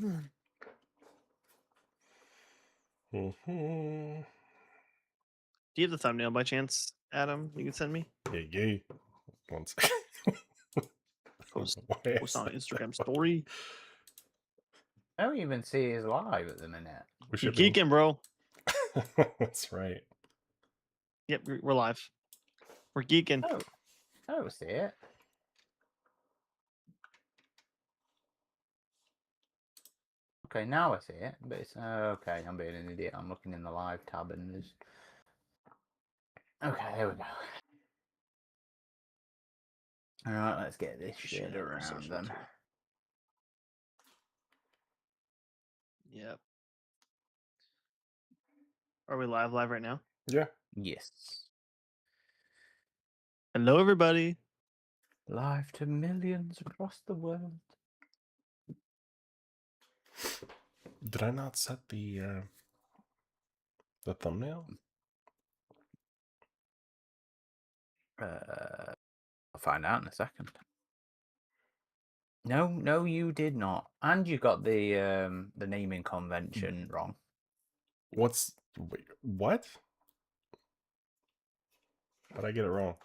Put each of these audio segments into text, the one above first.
Mm-hmm. Do you have the thumbnail by chance, Adam? You can send me. Yeah. One second. Post Why post is on that Instagram that way? story. I don't even see his live at the minute. We're You're shipping. geeking, bro. That's right. Yep, we're live. We're geeking. Oh, I don't see it. Okay, now I see it, but it's okay. I'm being an idiot. I'm looking in the live tab and there's. Okay, there we go. All right, let's get this shit Share around social then. too. Yep. Are we live right now? Yeah. Yes. Hello, everybody. Live to millions across the world. Did I not set the thumbnail? I'll find out in a second. No, you did not. And you got the naming convention wrong. Wait, what? How'd I get it wrong?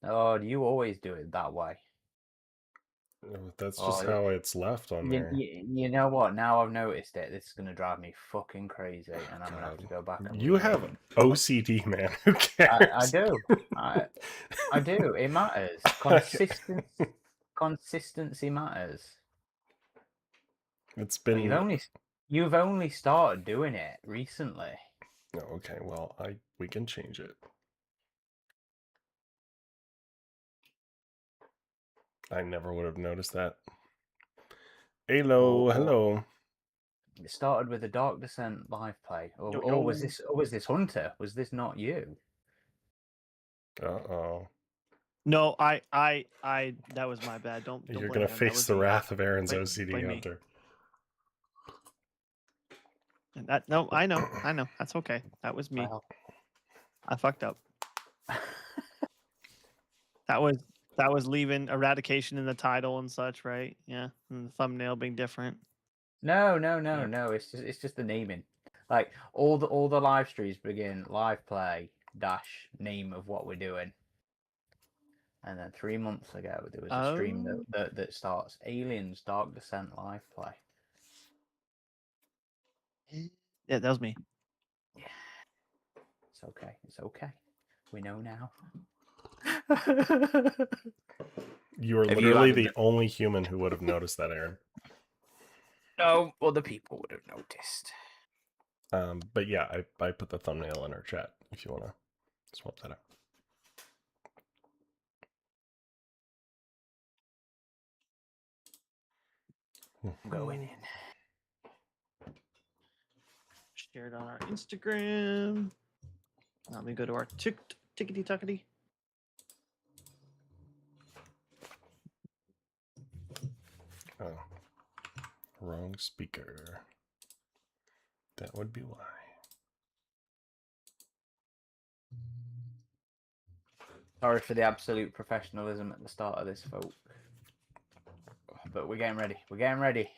Oh, you always do it that way. That's just how it's left on there. You know what? Now I've noticed it. This is going to drive me fucking crazy, and I'm going to have to go back and You have OCD, man. Who cares? I do. I do. It matters. Consistency matters. It's been. You've only started doing it recently. Oh, okay. Well, we can change it. I never would have noticed that. Hello. It started with a Dark Descent live play, or was this Hunter? Was this not you? Uh-oh. No, I that was my bad. Don't You're gonna face the wrath of Aaron's OCD, blame Hunter. And I know. That's okay. That was me. Well. I fucked up. That was leaving eradication in the title and such, right? Yeah, and the thumbnail being different. No. It's just the naming. Like all the live streams begin live play - name of what we're doing. And then 3 months ago there was a stream that starts Aliens Dark Descent live play. Yeah, that was me. Yeah. It's okay. We know now. You are literally the only human who would have noticed that, Aaron. No, other people would have noticed. But yeah, I put the thumbnail in our chat if you want to swap that out. I'm going in. Share it on our Instagram. Let me go to our tickety tuckety. Oh, wrong speaker. That would be why. Sorry for the absolute professionalism at the start of this, folk. But we're getting ready. We're getting ready.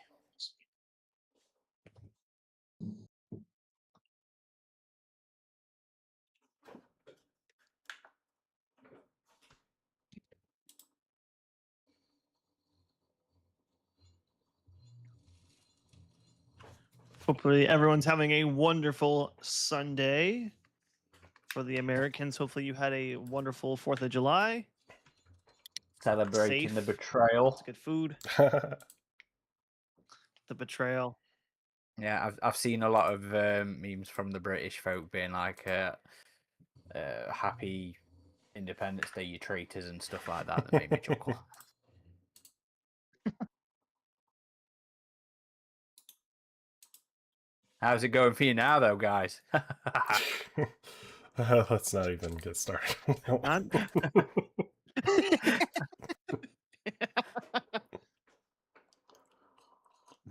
Hopefully everyone's having a wonderful Sunday. For the Americans, hopefully you had a wonderful 4th of July. Celebrating the betrayal. It's good food. The betrayal. Yeah, I've seen a lot of memes from the British folk being like, "Happy Independence Day, you traitors," and stuff like that. That made me chuckle. How's it going for you now, though, guys? Let's not even get started.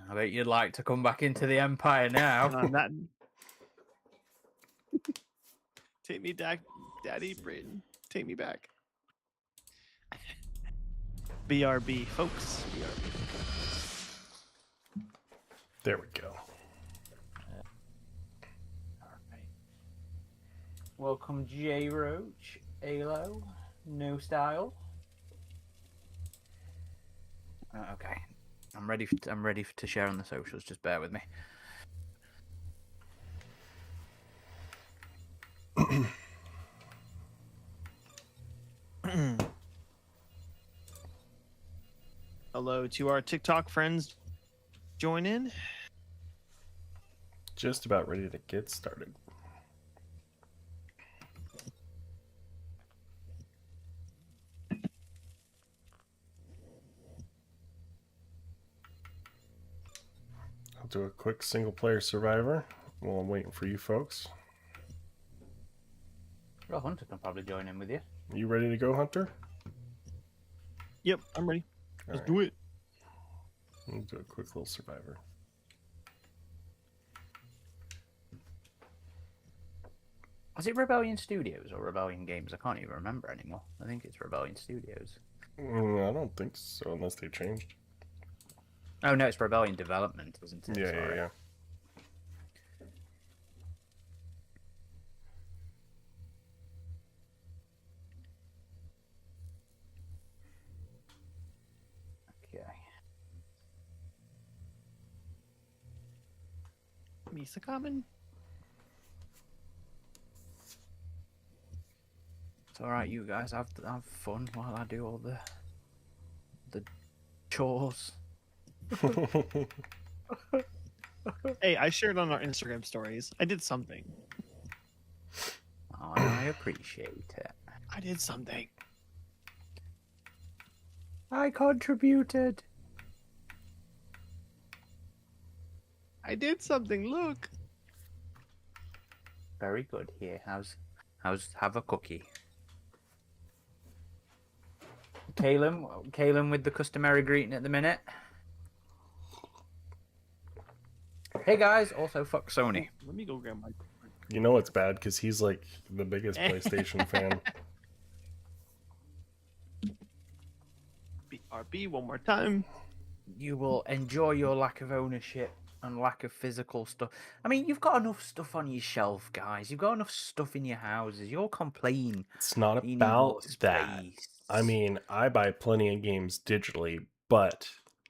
I bet you'd like to come back into the Empire now. Take me back, Daddy Britain. Take me back. BRB, folks. BRB. There we go. Alright. Welcome, J Roach, Alo, No Style. Okay, I'm ready to share on the socials. Just bear with me. Hello to our TikTok friends. Join in. Just about ready to get started. I'll do a quick single player survivor while I'm waiting for you folks. Well, Hunter can probably join in with you. You ready to go, Hunter? Yep, I'm ready. All Let's right. do it. Let me do a quick little survivor. Was it Rebellion Studios or Rebellion Games? I can't even remember anymore. I think it's Rebellion Studios. I don't think so, unless they changed. Oh no, it's Rebellion Development, isn't it? Yeah, Sorry. yeah. Okay. Misa coming. It's all right, you guys. Have fun while I do all the chores. Hey, I shared on our Instagram stories. I did something. Oh, I appreciate it. I did something. I contributed. I did something. Look. Very good. Here, have a cookie. Kalen with the customary greeting at the minute. Hey guys, also fuck Sony. Let me go grab my. You know it's bad because he's like the biggest PlayStation fan. BRB one more time. You will enjoy your lack of ownership and lack of physical stuff. I mean, you've got enough stuff on your shelf, guys. You've got enough stuff in your houses. You'll complain. It's not You need more about that. space. I mean, I buy plenty of games digitally, but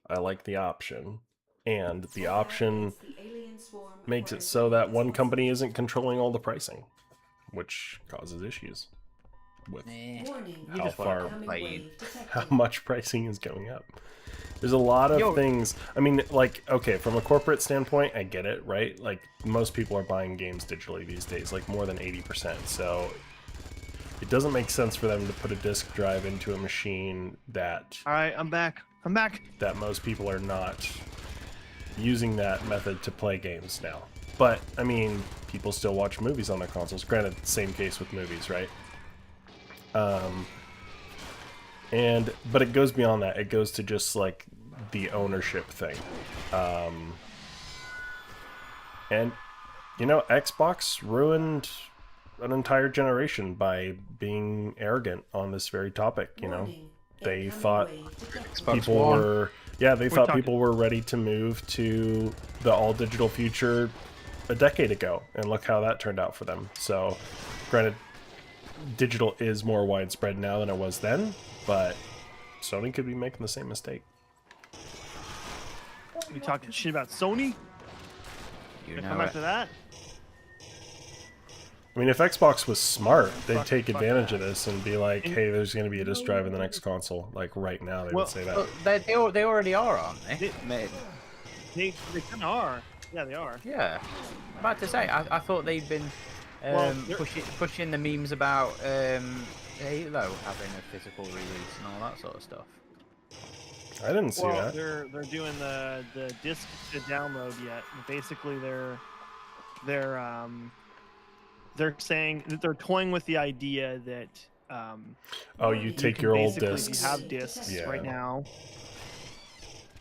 I like the option. And the option makes it so that one company isn't controlling all the pricing, which causes issues with Eh, Warning, you How just want far- to complain. how much pricing is going up. There's a lot of Yo. things. I mean, like, okay, from a corporate standpoint, I get it, right? Like, most people are buying games digitally these days, like more than 80%. So it doesn't make sense for them to put a disk drive into a machine that All right, I'm back. I'm back. most people are not using that method to play games now. But, I mean, people still watch movies on their consoles. Granted, same case with movies, right? But it goes beyond that. It goes to just, like, the ownership thing. And, you know, Xbox ruined an entire generation by being arrogant on this very topic, you know? They thought people One. were they thought talking- people were ready to move to the all digital future a decade ago, and look how that turned out for them. So granted, digital is more widespread now than it was then, but Sony could be making the same mistake. You talking shit about Sony? You Come know back it. to that. I mean, if Xbox was smart, they'd Fuck- take fuck advantage that. of this and be like, And- hey, there's going to be a disk drive in the next console. Like, right now, they Well, would say that. Well, they already are, aren't they? They kind of are. Yeah, they are. Yeah. I'm about to say, I thought they'd been Well, they're- pushing the memes about Halo having a physical release and all that sort of stuff. I didn't see Well, that. they're doing the disc to download yet. Basically, they're saying that they're toying with the idea that Oh, you take your old basically discs. you have discs Yeah. right now.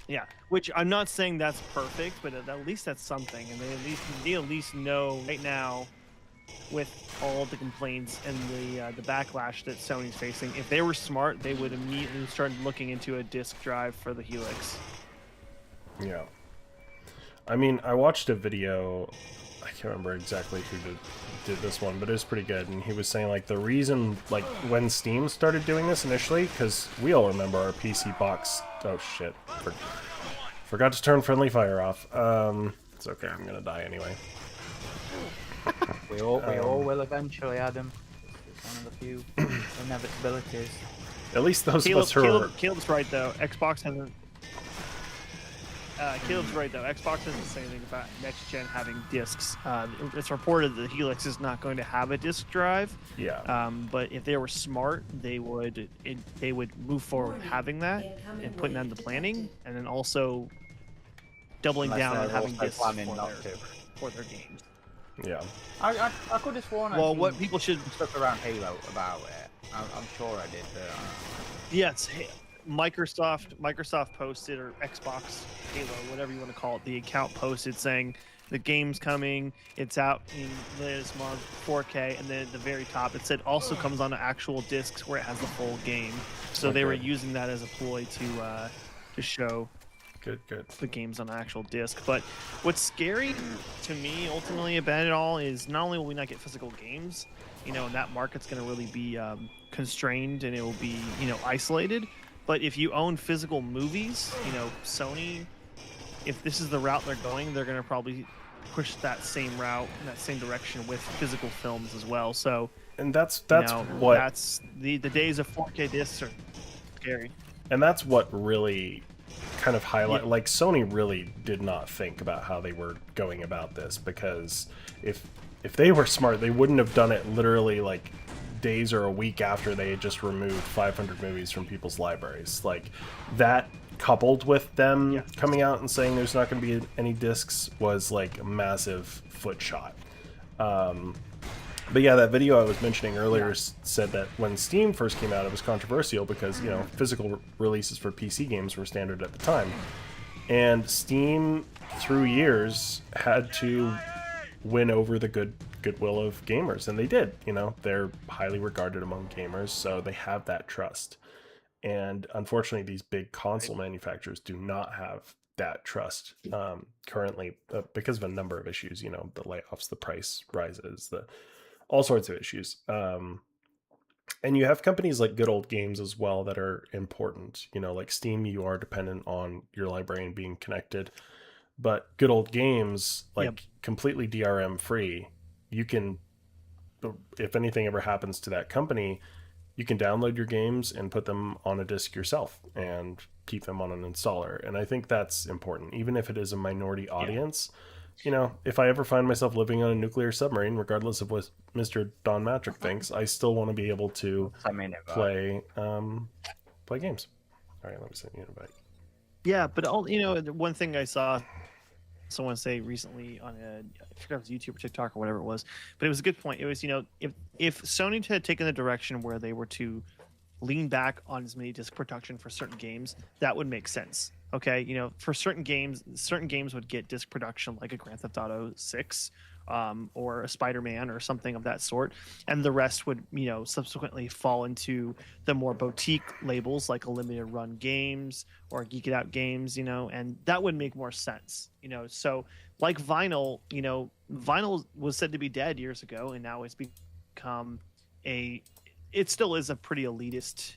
Yeah, which I'm not saying that's perfect, but at least that's something, and they at least know right now with all the complaints and the backlash that Sony's facing, if they were smart, they would immediately start looking into a disk drive for the Helix. Yeah. I mean, I watched a video, I can't remember exactly who did this one, but it was pretty good, and he was saying, like, the reason, like, when Steam started doing this initially, because we all remember our PC box, oh shit, forgot to turn friendly fire off. It's okay, I'm gonna die anyway. We all will eventually, Adam. It's one of the few inevitabilities. At least those of us who are... Caleb's right though. Xbox hasn't. Caleb's right though. Xbox doesn't say anything about next gen having discs. It's reported that the Helix is not going to have a disk drive. Yeah. But if they were smart, they would move forward having that and putting that in the planning, and then also doubling down on having discs for their games. Yeah. I could have sworn. Well, what people should stuff around Halo about it. I'm sure I did. Yes, Microsoft posted, or Xbox Halo, whatever you want to call it, the account posted saying the game's coming, it's out in this month, 4K, and then at the very top it said also comes on actual discs where it has the full game. So they were using that as a ploy to show Good. the games on an actual disc. But what's scary to me ultimately about it all is not only will we not get physical games, and that market's going to really be constrained and it will be isolated, but if you own physical movies, Sony, if this is the route they're going, they're going to probably push that same route in that same direction with physical films as well. So, and that's the days of 4K discs are scary. And that's what really kind of highlight, like, Sony really did not think about how they were going about this, because if they were smart, they wouldn't have done it literally like days or a week after they had just removed 500 movies from people's libraries. Like, that coupled with them coming out and saying there's not going to be any discs was like a massive foot shot. But yeah, that video I was mentioning earlier said that when Steam first came out, it was controversial because, physical releases for PC games were standard at the time. And Steam, through years, had to win over the goodwill of gamers, and they did. They're highly regarded among gamers, so they have that trust. And unfortunately, these big console manufacturers do not have that trust currently because of a number of issues. The layoffs, the price rises, all sorts of issues. And you have companies like Good Old Games as well that are important. Like Steam, you are dependent on your librarian being connected. But Good Old Games, completely DRM free, you can, if anything ever happens to that company, you can download your games and put them on a disc yourself and keep them on an installer. And I think that's important, even if it is a minority audience. If I ever find myself living on a nuclear submarine, regardless of what Mr. Don Matrick thinks, I still want to be able to play games. All right, let me send you an invite. Yeah, but one thing I saw someone say recently on I forgot if it was YouTube or TikTok or whatever it was, but it was a good point. It was, if Sony had taken the direction where they were to lean back on as many disc production for certain games, that would make sense. Okay, for certain games would get disc production, like a Grand Theft Auto 6 or a Spider-Man or something of that sort, and the rest would subsequently fall into the more boutique labels like a limited run games or Geek It Out Games, and that would make more sense. So like vinyl, vinyl was said to be dead years ago, and now it's become it still is a pretty elitist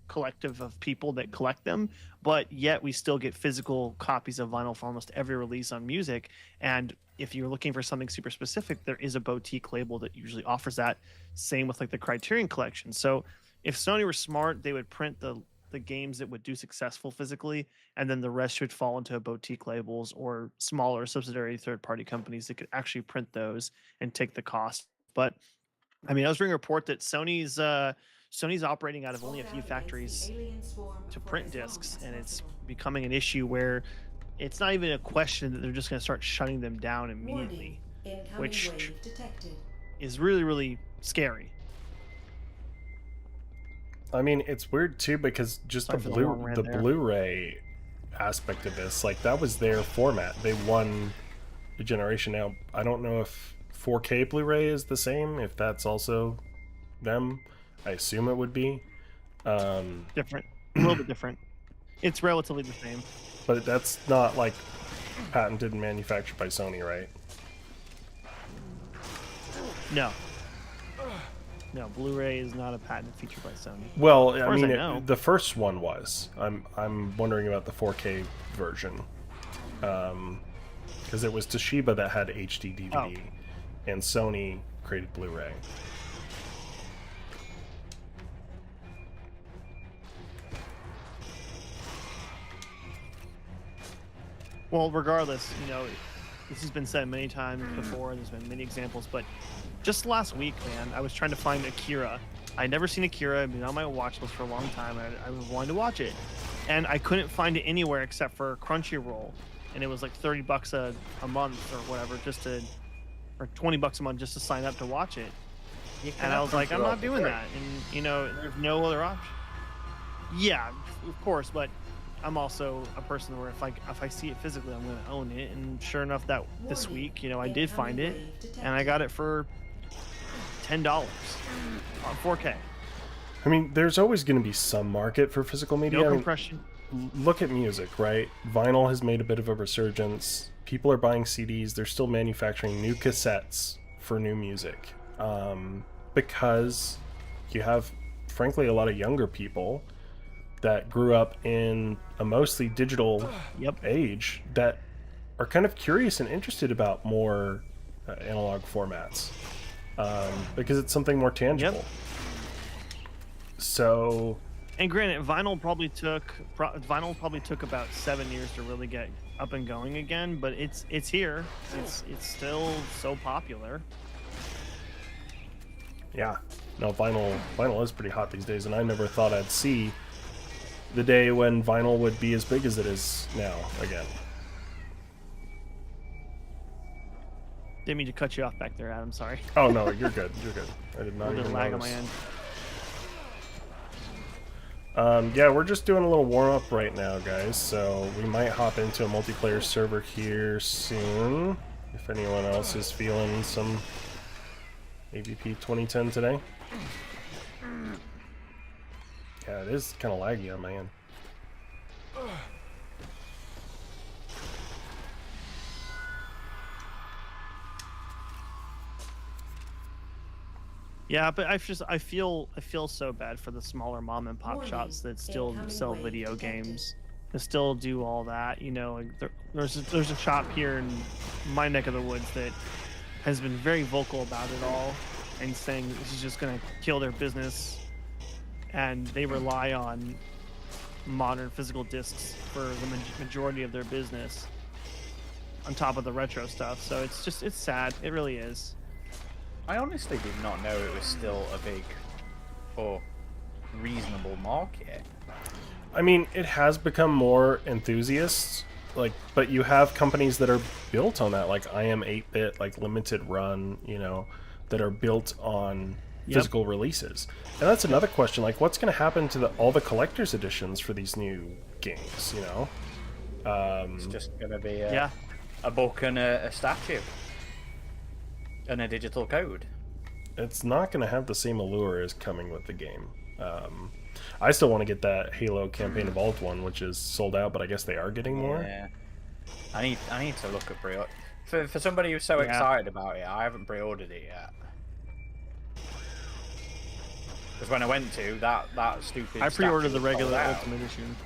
collective of people that collect them, but yet we still get physical copies of vinyl for almost every release on music. And if you're looking for something super specific, there is a boutique label that usually offers that. Same with like the Criterion Collection. So if Sony were smart, they would print the games that would do successful physically, and then the rest should fall into boutique labels or smaller subsidiary third-party companies that could actually print those and take the cost. But I mean, I was reading a report that Sony's operating out of only a few factories to print discs, and it's becoming an issue where it's not even a question that they're just going to start shutting them down immediately, which is really, really scary. I mean, it's weird too, because just the Blu-ray aspect of this, like, that was their format. They won the generation. Now, I don't know if 4K Blu-ray is the same, if that's also them. I assume it would be. Different, a little bit different. It's relatively the same. But that's not like patented and manufactured by Sony, right? No. No, Blu-ray is not a patent feature by Sony. Well, I far as mean, I know. the first one was. I'm wondering about the 4K version, because it was Toshiba that had HD DVD, and Sony created Blu-ray. Well, regardless, you know, this has been said many times before. There's been many examples, but just last week, man, I was trying to find Akira. I'd never seen Akira. I'd been on my watch list for a long time. I wanted to watch it, and I couldn't find it anywhere except for Crunchyroll, and it was like $30 a month or whatever, or $20 a month just to sign up to watch it. And I was like, I'm not doing that. And you know, there's no other option. Yeah, of course, but I'm also a person where if I see it physically, I'm going to own it. And sure enough, that this week, you know, I did find it, and I got it for $10 on 4K. I mean, there's always going to be some market for physical media. No I mean, compression. look at music, right? Vinyl has made a bit of a resurgence. People are buying CDs. They're still manufacturing new cassettes for new music, because you have, frankly, a lot of younger people that grew up in a mostly digital age that are kind of curious and interested about more analog formats, because it's something more tangible. So, and granted, vinyl probably took about 7 years to really get up and going again, but it's here. It's still so popular. Yeah, no, vinyl is pretty hot these days, and I never thought I'd see the day when vinyl would be as big as it is now again. Didn't mean to cut you off back there, Adam. Sorry. Oh no, you're good. You're good. I did not A little even lag on my notice. end. Yeah, we're just doing a little warm up right now, guys. So we might hop into a multiplayer server here soon. If anyone else is feeling some AVP 2010 today. Yeah, it is kind of laggy on my end. Yeah, but I feel so bad for the smaller mom and pop shops that still sell video games, that still do all that. You know, like there's a shop here in my neck of the woods that has been very vocal about it all and saying this is just going to kill their business, and they rely on modern physical discs for the majority of their business on top of the retro stuff. So it's sad. It really is. I honestly did not know it was still a big or reasonable market. I mean, it has become more enthusiasts, but you have companies that are built on that, like I Am 8-Bit, like Limited Run, you know, that are built on physical releases. And that's another question, like what's going to happen to all the collector's editions for these new games, you know? It's just going to be a book and a statue. And a digital code. It's not going to have the same allure as coming with the game. I still want to get that Halo Campaign Evolved one, which is sold out, but I guess they are getting more. Yeah. I need to look at pre-order. For somebody who's so excited about it, I haven't pre-ordered it yet. Because when I went to that stupid, I pre-ordered the statue was sold regular out. Ultimate Edition.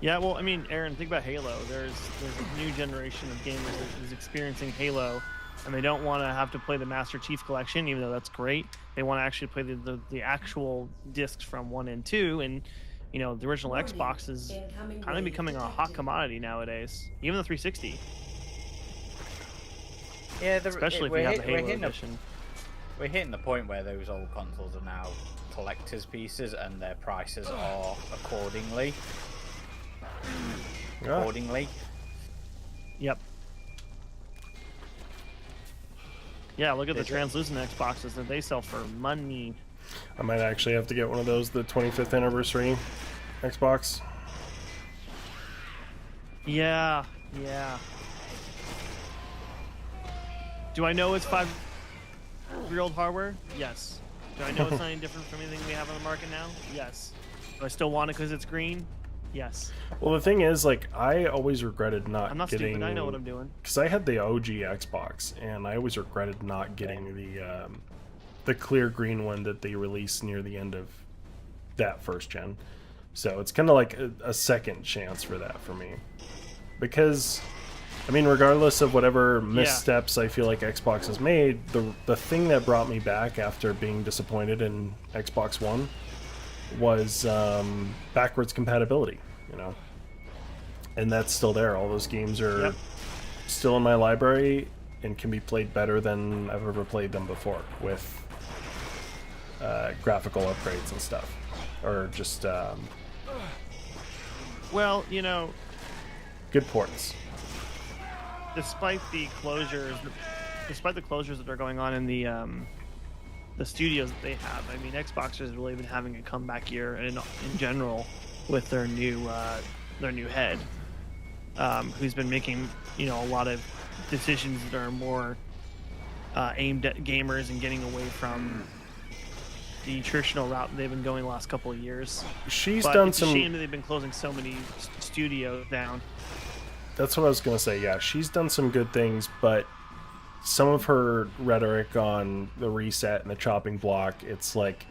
Yeah, well, I mean, Aaron, think about Halo. There's a new generation of gamers that is experiencing Halo, and they don't want to have to play the Master Chief Collection, even though that's great. They want to actually play the actual discs from 1 and 2, and you know, the original Xbox is kind of becoming a hot commodity nowadays. Even the 360. Yeah, especially if you have the Halo Edition. We're hitting the point where those old consoles are now collector's pieces, and their prices are accordingly. Yep. Yeah, look at the translucent Xboxes that they sell for money. I might actually have to get one of those, the 25th anniversary Xbox. Yeah, yeah. Do I know it's 5-year-old hardware? Yes. Do I know it's not any different from anything we have on the market now? Yes. Do I still want it because it's green? Yes. Well, the thing is, like, I always regretted not I'm not getting... stupid. I know what I'm doing. Because I had the OG Xbox, and I always regretted not getting the clear green one that they released near the end of that first gen. So it's kind of like a second chance for that for me. Because, I mean, regardless of whatever missteps I feel like Xbox has made, the thing that brought me back after being disappointed in Xbox One was backwards compatibility, you know? And that's still there. All those games are still in my library and can be played better than I've ever played them before with graphical upgrades and stuff. Or just Well, you know, good ports. despite the closures that are going on in the studios that they have, I mean, Xbox has really been having a comeback year in general with their new head, who's been making, you know, a lot of decisions that are more aimed at gamers and getting away from the traditional route they've been going the last couple of years. She's But done it's some. a shame that they've been closing so many studios down. That's what I was gonna say. Yeah, she's done some good things, but some of her rhetoric on the reset and the chopping block, it's like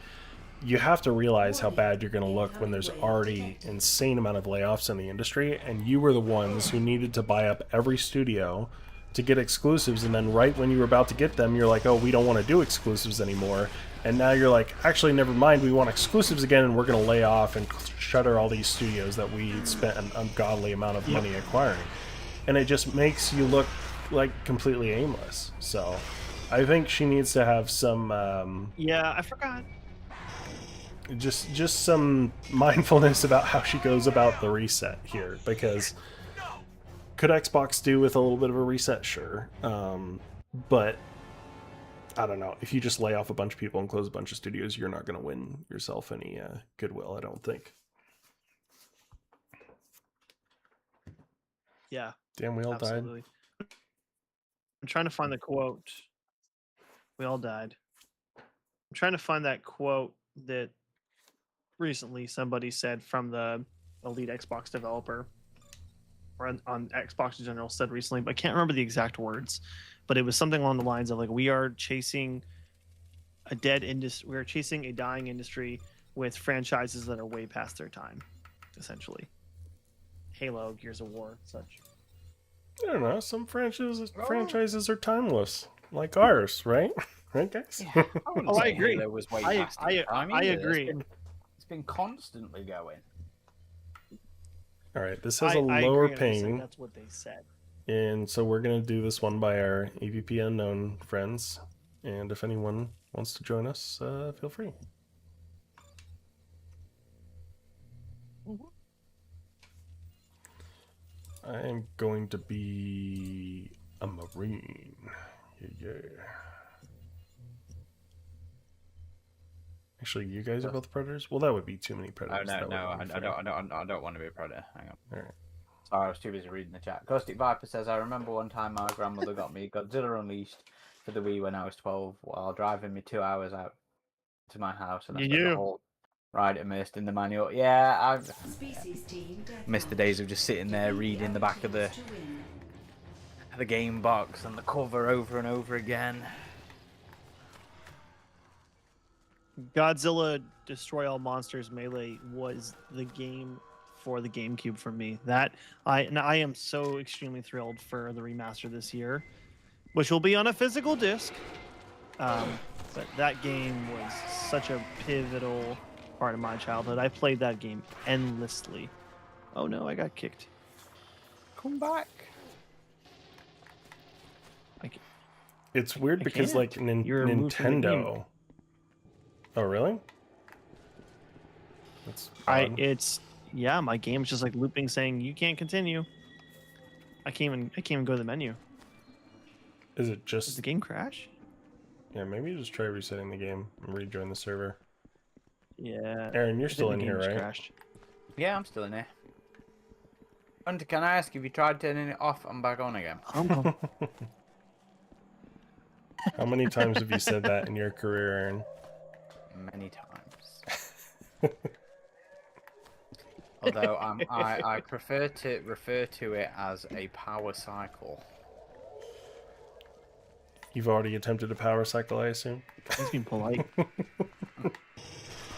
you have to realize how bad you're gonna look when there's already insane amount of layoffs in the industry, and you were the ones who needed to buy up every studio to get exclusives, and then right when you were about to get them, you're like, oh, we don't want to do exclusives anymore. And now you're like, actually, never mind, we want exclusives again, and we're going to lay off and shutter all these studios that we spent an ungodly amount of money acquiring. And it just makes you look like completely aimless. So I think she needs to have some... Yeah, I forgot. just some mindfulness about how she goes about the reset here, because could Xbox do with a little bit of a reset? Sure. But I don't know. If you just lay off a bunch of people and close a bunch of studios, you're not going to win yourself any goodwill, I don't think. Yeah, Damn, we all died. absolutely. I'm trying to find the quote. We all died. I'm trying to find that quote that recently somebody said from the elite Xbox developer, or on Xbox in general, said recently, but I can't remember the exact words. But it was something along the lines of like, we are chasing a dead industry. We are chasing a dying industry with franchises that are way past their time, essentially. Halo, Gears of War, such. I don't know. Some franchises are timeless, like ours, right? Right, guys? Yeah, I wouldn't Oh, I say agree. Halo was way I past its time I either. agree. It's been constantly going. All right, this has I a lower agree, I'm just saying ping, that's what they said. and so we're going to do this one by our EVP Unknown friends. And if anyone wants to join us, feel free. I am going to be a Marine. Yeah. Actually, you guys are both Predators? Well, that would be too many Oh Predators. no, That no, wouldn't be I fair. don't want to be a predator. Hang on. All right. Sorry, I was too busy reading the chat. Caustic Viper says, I remember one time my grandmother got me Godzilla Unleashed for the Wii when I was 12 while driving me 2 hours out to my house, and I spent the whole ride immersed in the manual. Yeah, I've missed the days of just sitting there reading the back of the game box and the cover over and over again. Godzilla Destroy All Monsters Melee was the game for the GameCube for me. I am so extremely thrilled for the remaster this year, which will be on a physical disc. But that game was such a pivotal part of my childhood. I played that game endlessly. Oh no, I got kicked. Come back. It's weird I because, can't. like, You're removed from the game. Nintendo... Oh, really? That's odd. Yeah, my game's just like looping saying you can't continue. I can't even go to the menu. Is it Does just... the game crash? Yeah, maybe just try resetting the game and rejoin the server. Yeah. Aaron, you're I think still the in game here, just right? crashed. Yeah, I'm still in here. Hunter, can I ask if you tried turning it off and back on again? How many times have you said that in your career, Aaron? Many times. Although I prefer to refer to it as a power cycle. You've already attempted a power cycle, I assume? He's being polite.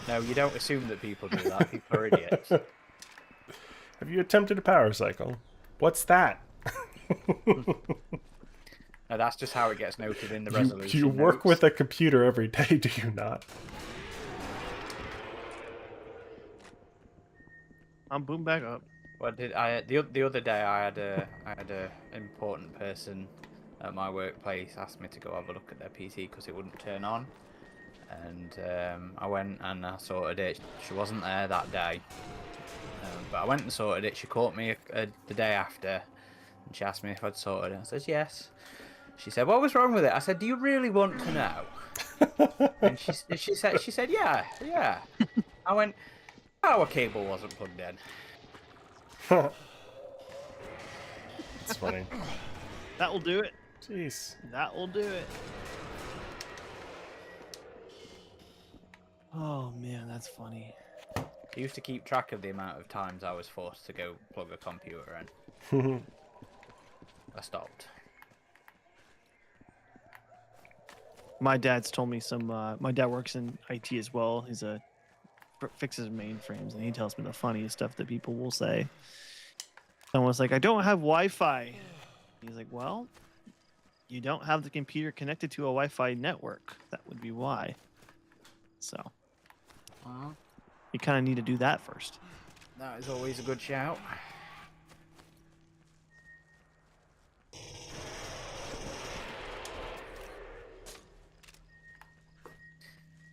No, you don't assume that people do that. People are idiots. Have you attempted a power cycle? What's that? No, that's just how it gets noted in the You, resolution. you work notes. with a computer every day, do you not? I'm boom back up. What did I the other day I had a important person at my workplace asked me to go have a look at their PC because it wouldn't turn on, and I went and I sorted it. She wasn't there that day, but I went and sorted it. She caught me the day after, and she asked me if I'd sorted it. I said yes. She said, "What was wrong with it?" I said, "Do you really want to know?" And she said yeah. I went, "Power cable wasn't plugged in." It's funny. That will do it. Jeez. That will do it. Oh man, that's funny. I used to keep track of the amount of times I was forced to go plug a computer in. I stopped. My dad's told me some. My dad works in IT as well. He's fixes mainframes, and he tells me the funniest stuff that people will say. Someone's like, "I don't have Wi-Fi." He's like, "Well, you don't have the computer connected to a Wi-Fi network. That would be why." So you kind of need to do that first. That is always a good shout.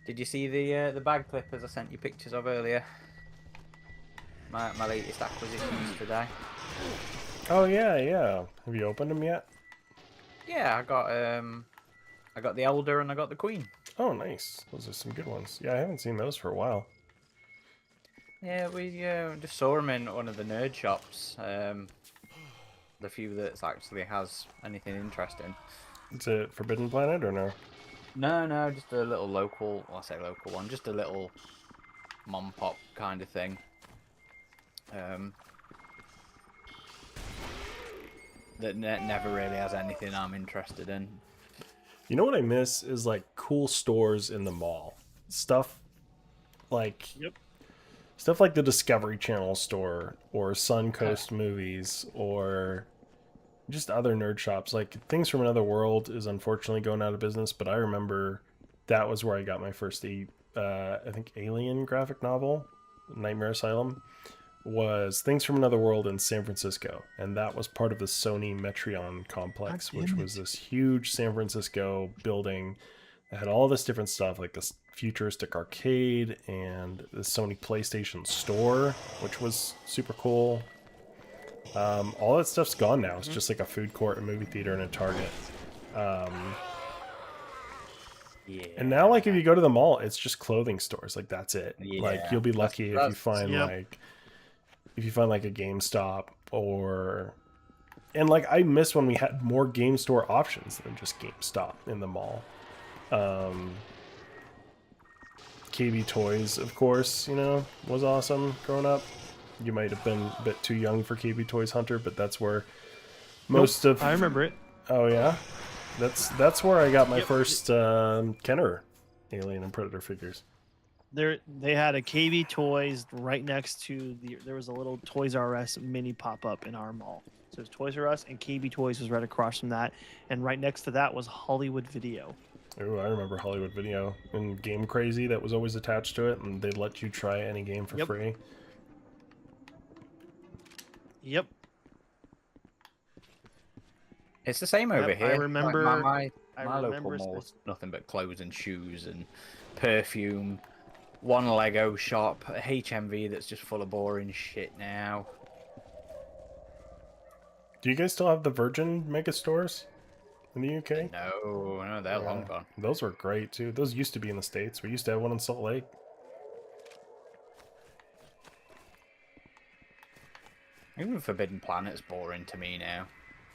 Did you see the bag clippers I sent you pictures of earlier? My latest acquisitions today. Oh yeah, yeah. Have you opened them yet? Yeah, I got the Elder and I got the Queen. Oh, nice. Those are some good ones. Yeah, I haven't seen those for a while. Yeah, we just saw them in one of the nerd shops. The few that actually has anything interesting. Is it Forbidden Planet or no? No, just a little local. Well, I say local one, just a little mom pop kind of thing. That never really has anything I'm interested in. You know what I miss is like cool stores in the mall. Stuff like stuff like the Discovery Channel store or Suncoast Movies or just other nerd shops. Like Things from Another World is unfortunately going out of business, but I remember that was where I got my first I think Alien graphic novel, Nightmare Asylum, was Things from Another World in San Francisco, and that was part of the Sony Metreon complex, which was this huge San Francisco building that had all this different stuff, like this futuristic arcade and the Sony PlayStation Store, which was super cool. All that stuff's gone now. It's just like a food court, a movie theater, and a Target. Yeah. And now, like, if you go to the mall, it's just clothing stores. Like, that's it. Yeah. Like, you'll be lucky if you find like a GameStop and like I miss when we had more game store options than just GameStop in the mall. KB Toys, of course, was awesome growing up. You might have been a bit too young for KB Toys, Hunter, but that's where most of I remember it. Oh yeah, that's where I got my first Kenner Alien and Predator figures. They had a KB Toys right next to there was a little Toys R Us mini pop-up in our mall. So it was Toys R Us and KB Toys was right across from that, and right next to that was Hollywood Video. Oh, I remember Hollywood Video and Game Crazy that was always attached to it, and they'd let you try any game for free. Yep. It's the same over here. I remember. Like my local mall's nothing but clothes and shoes and perfume. One Lego shop, a HMV that's just full of boring shit now. Do you guys still have the Virgin mega stores in the UK? No, they're long gone. Those were great too. Those used to be in the States. We used to have one in Salt Lake. Even Forbidden Planet's boring to me now.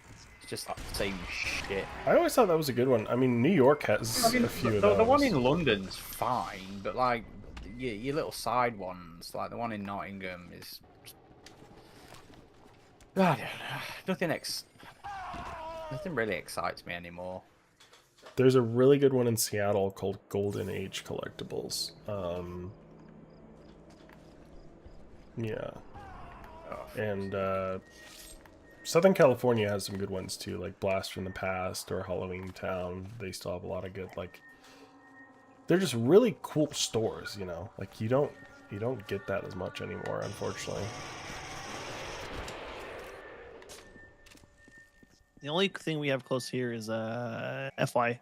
It's just like the same shit. I always thought that was a good one. I mean, New York has I mean, a few of the one those. in London's fine, but like your little side ones, like the one in Nottingham, is I don't know. Nothing really excites me anymore. There's a really good one in Seattle called Golden Age Collectibles. Yeah. And Southern California has some good ones too, like Blast from the Past or Halloween Town. They still have a lot of good, like, they're just really cool stores, you know. Like you don't get that as much anymore, unfortunately. The only thing we have close here is FYE.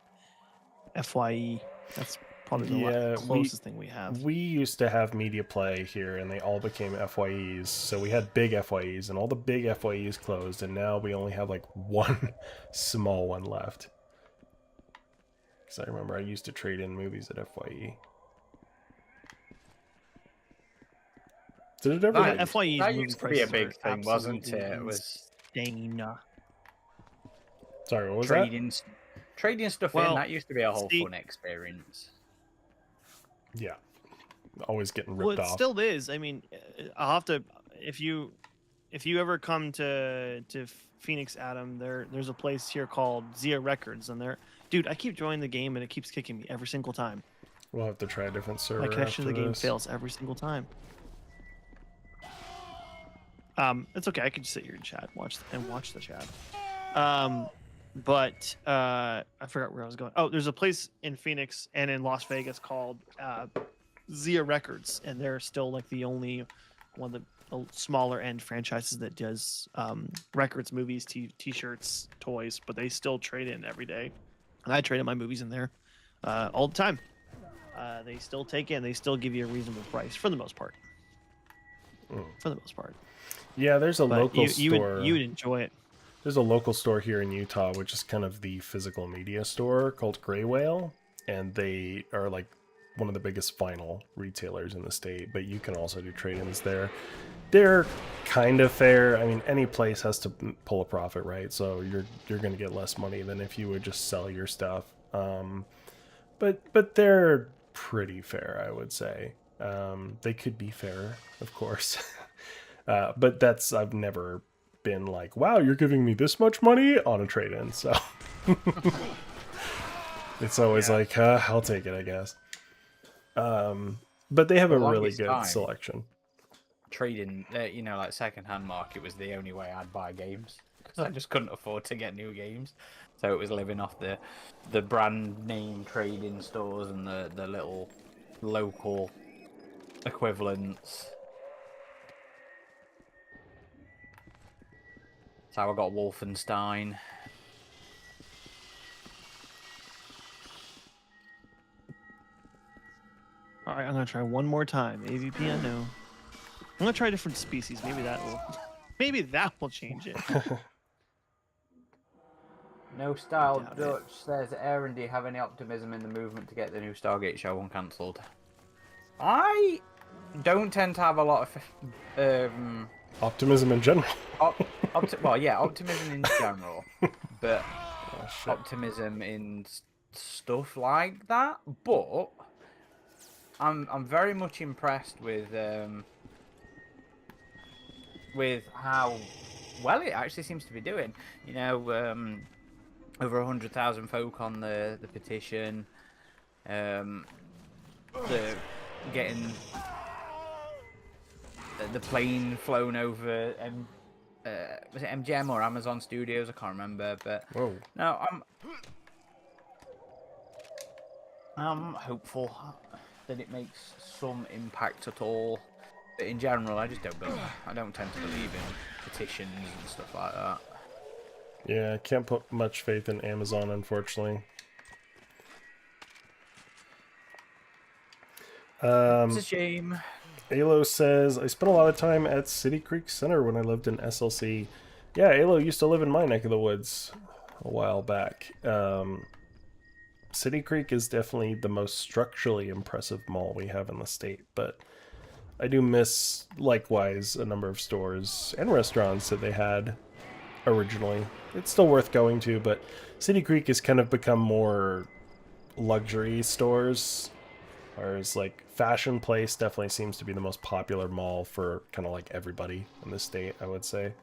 That's probably the closest thing we have. We used to have Media Play here, and they all became FYEs. So we had big FYEs, and all the big FYEs closed, and now we only have like one small one left. Because I remember I used to trade in movies at FYE. Did it ever? That, FYE's that movie used to be a prices big are thing, wasn't absolutely it? It was insane. Sorry, what was trading stuff Well, in. That used to be a whole see- fun experience. that? Yeah. Always getting Well, ripped it off. still is. I mean, I'll have to if you ever come to Phoenix, Adam, there's a place here called Zia Records, and dude, I keep joining the game and it keeps kicking me every single time. We'll have to try a different server. My connection to after the game this. fails every single time. It's okay. I can just sit here and chat, watch the chat. But I forgot where I was going. Oh, there's a place in Phoenix and in Las Vegas called Zia Records, and they're still like the only one of the smaller end franchises that does records, movies, t-shirts, toys, but they still trade in every day. And I trade in my movies in there all the time. They still take in. They still give you a reasonable price for the most part. For the most part. Yeah, there's a But local store. you would enjoy it. There's a local store here in Utah, which is kind of the physical media store called Gray Whale, and they are like one of the biggest vinyl retailers in the state. But you can also do trade-ins there. They're kind of fair. I mean, any place has to pull a profit, right? So you're going to get less money than if you would just sell your stuff. But they're pretty fair, I would say. They could be fairer, of course. But I've never been like, wow, you're giving me this much money on a trade-in. So it's always like, I'll take it, I guess. But they have a really good selection. Trading, like second-hand market was the only way I'd buy games because I just couldn't afford to get new games. So it was living off the brand name trading stores and the little local equivalents. That's how I got Wolfenstein. All right, I'm gonna try one more time. AVP, I know. I'm gonna try different species. Maybe that will change it. No Style Doubt it. Dutch says, Aaron, do you have any optimism in the movement to get the new Stargate show uncancelled? I don't tend to have a lot of Optimism in general. optimism in general, but Oh, shit. optimism in stuff like that. But I'm very much impressed with how well it actually seems to be doing. Over 100,000 folk on the petition. The getting the plane flown over. Was it MGM or Amazon Studios? I can't remember, but Whoa. no, I'm hopeful that it makes some impact at all. But in general, I just don't believe. I don't tend to believe in petitions and stuff like that. Yeah, I can't put much faith in Amazon, unfortunately. It's a shame. Alo says, I spent a lot of time at City Creek Center when I lived in SLC. Yeah, Alo used to live in my neck of the woods a while back. City Creek is definitely the most structurally impressive mall we have in the state, but I do miss, likewise, a number of stores and restaurants that they had originally. It's still worth going to, but City Creek has kind of become more luxury stores, whereas like Fashion Place definitely seems to be the most popular mall for kind of like everybody in the state, I would say.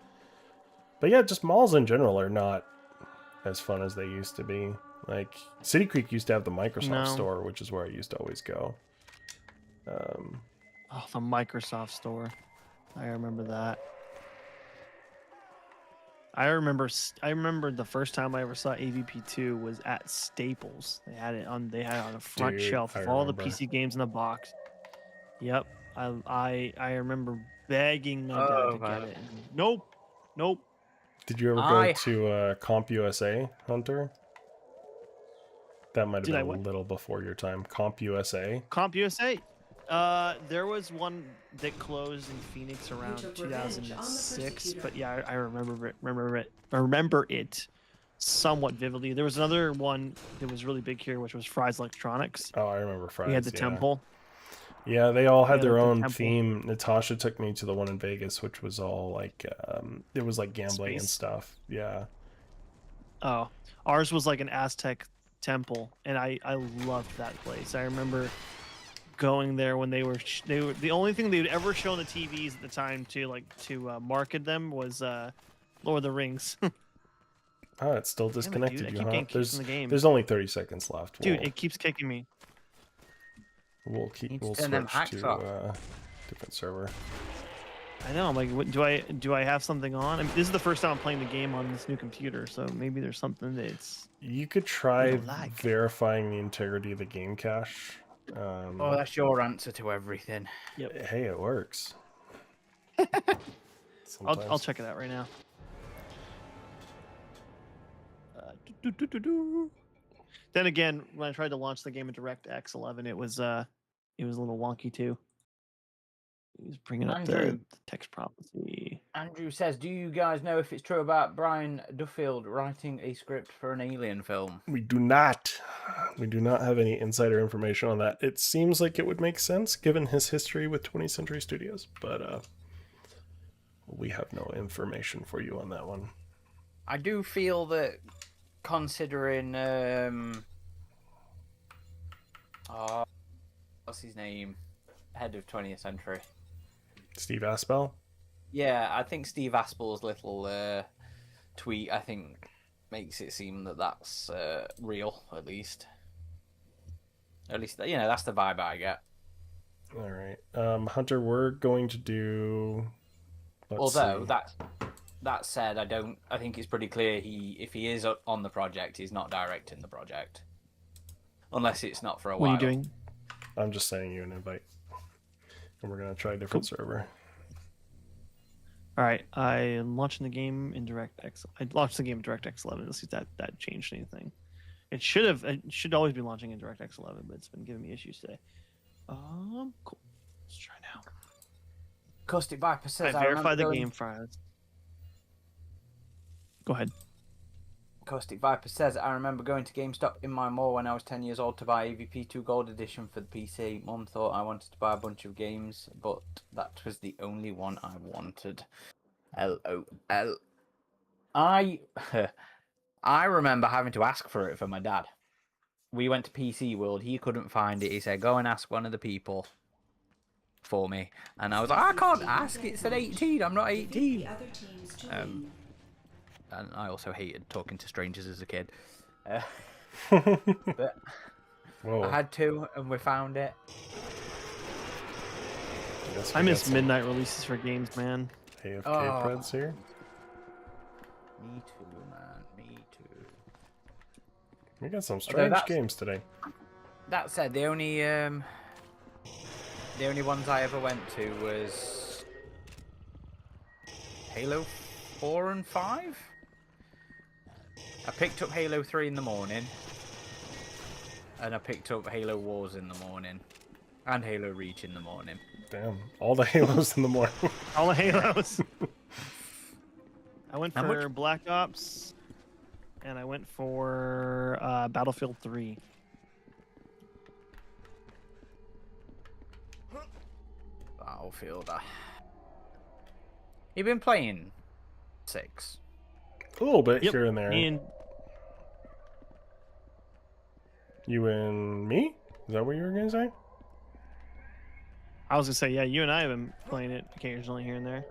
But yeah, just malls in general are not as fun as they used to be. Like City Creek used to have the Microsoft No. store, which is where I used to always go. Oh, the Microsoft store. I remember that. I remember the first time I ever saw AVP2 was at Staples. They had it on a front Dude, shelf I with all the remember. PC games in the box. Yep. I remember begging my dad Oh, to man. get it. And nope. Did you ever go to Comp USA, Hunter? That might have Did I been a what? little before your time. Comp USA. Comp USA. There was one that closed in Phoenix around took revenge on the 2006, persecutor. but yeah, I remember it somewhat vividly. There was another one that was really big here, which was Fry's Electronics. Oh, I remember Fry's. We had the yeah. temple. Yeah, they all had Yeah, their like the own temple. theme. Natasha took me to the one in Vegas, which was all like, it was like gambling and Space. stuff. Yeah. Oh, ours was like an Aztec temple, and I loved that place. I remember going there when they were the only thing they would ever show on the TVs at the time to market them was Lord of the Rings. Oh, it's still Damn it, disconnected. dude, I you, keep huh? getting kicked from the game. There's only 30 seconds left. Dude, it keeps kicking me. We'll Need to we'll turn them switch hacks to off. different server. I know. I'm like, what, do I have something on? I mean, this is the first time I'm playing the game on this new computer, so maybe there's something that's. You could try don't like. verifying the integrity of the game cache. Oh, that's your answer to everything. Hey, it works. I'll Sometimes. check it out right now. Then again, when I tried to launch the game in DirectX 11, it was a little wonky too. He was bringing up the Andrew. text prophecy. Andrew says, do you guys know if it's true about Brian Duffield writing a script for an Alien film? We do not. We do not have any insider information on that. It seems like it would make sense given his history with 20th Century Studios, but we have no information for you on that one. I do feel that considering what's his name? Head of 20th Century. Steve Aspel? Yeah, I think Steve Aspel's little tweet, I think, makes it seem that that's real, at least. At least, you know, that's the vibe I get. All right. Hunter, we're going to do... Although, that said, I think it's pretty clear if he is on the project, he's not directing the project. Unless it's not for a What while. are you doing? I'm just sending you an invite. And we're going to try a different server. All right, I am launching the game in DirectX. I launched the game in DirectX 11. Let's see if that changed anything. It should always be launching in DirectX 11, but it's been giving me issues today. Cool. Let's try now. Caustic Viper I says, verified the remember game files. Go ahead. Caustic Viper says, I remember going to GameStop in my mall when I was 10 years old to buy AVP2 Gold Edition for the PC. Mum thought I wanted to buy a bunch of games, but that was the only one I wanted. LOL. I remember having to ask for it for my dad. We went to PC World. He couldn't find it. He said, go and ask one of the people for me. And I was like, I can't ask. It's at 18. I'm not 18. And I also hated talking to strangers as a kid. But Whoa. I had to, and we found it. I miss midnight releases for games, man. AFK Oh. Preds here. Me too, man. Me too. We got some strange that's- games today. That said, the only ones I ever went to was Halo 4 and 5. I picked up Halo 3 in the morning, and I picked up Halo Wars in the morning, and Halo Reach in the morning. Damn. All the Halos in the morning. All the Halos. I went How for much- Black Ops, and I went for Battlefield 3. Battlefield. You've been playing 6. A little bit Yep, here and there. me and You and me? Is that what you were gonna say? I was gonna say, yeah, you and I have been playing it occasionally here and there.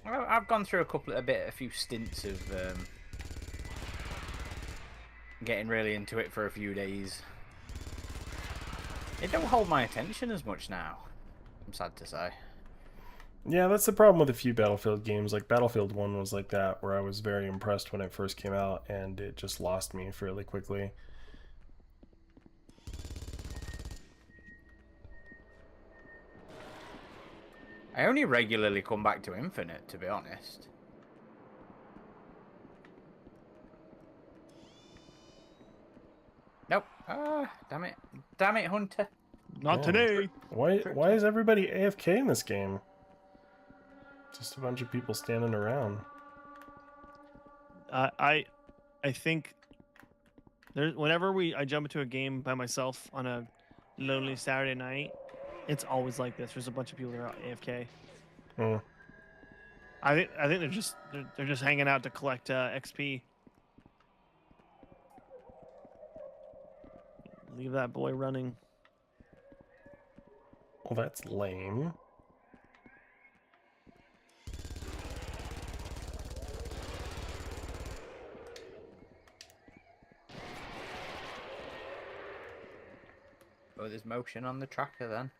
I've gone through a few stints of getting really into it for a few days. It don't hold my attention as much now, I'm sad to say. Yeah, that's the problem with a few Battlefield games. Like Battlefield 1 was like that, where I was very impressed when it first came out, and it just lost me fairly quickly. I only regularly come back to Infinite, to be honest. Nope. Ah, damn it. Damn it, Hunter. Not Yeah. today. Why is everybody AFK in this game? Just a bunch of people standing around. I think whenever I jump into a game by myself on a lonely Saturday night, it's always like this. There's a bunch of people that are AFK. Hmm. I think they're just hanging out to collect XP. Leave that boy running. Well, that's lame. Oh, there's motion on the tracker then.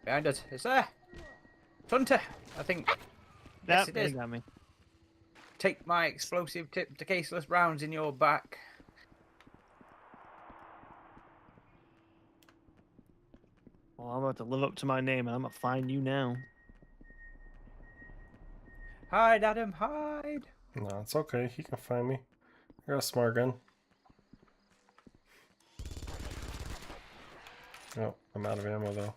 Behind us. It's there. It's Hunter, I think. Yes, it They is. got me. Take my explosive tip to caseless rounds in your back. Well, I'm about to live up to my name, and I'm gonna find you now. Hide, Adam, hide. No, it's okay. He can find me. I got a smart gun. Oh, I'm out of ammo though.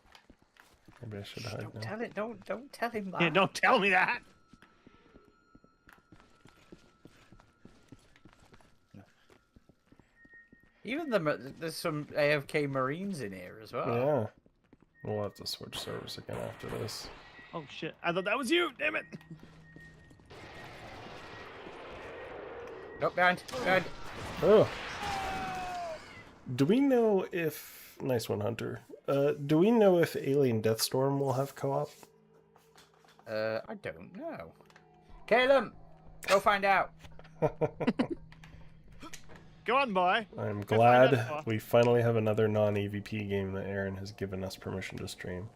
Maybe I should hide Don't now. tell it. Don't tell him that. Yeah, don't tell me that. Even there's some AFK Marines in here as well. Yeah. We'll have to switch servers again after this. Oh shit! I thought that was you. Damn it! Nope, behind. Oh. Do we know if... Nice one, Hunter. Do we know if Alien Deathstorm will have co-op? I don't know. Caleb, go find out. Go on, boy. I'm find glad out. we finally have another non-AVP game that Aaron has given us permission to stream.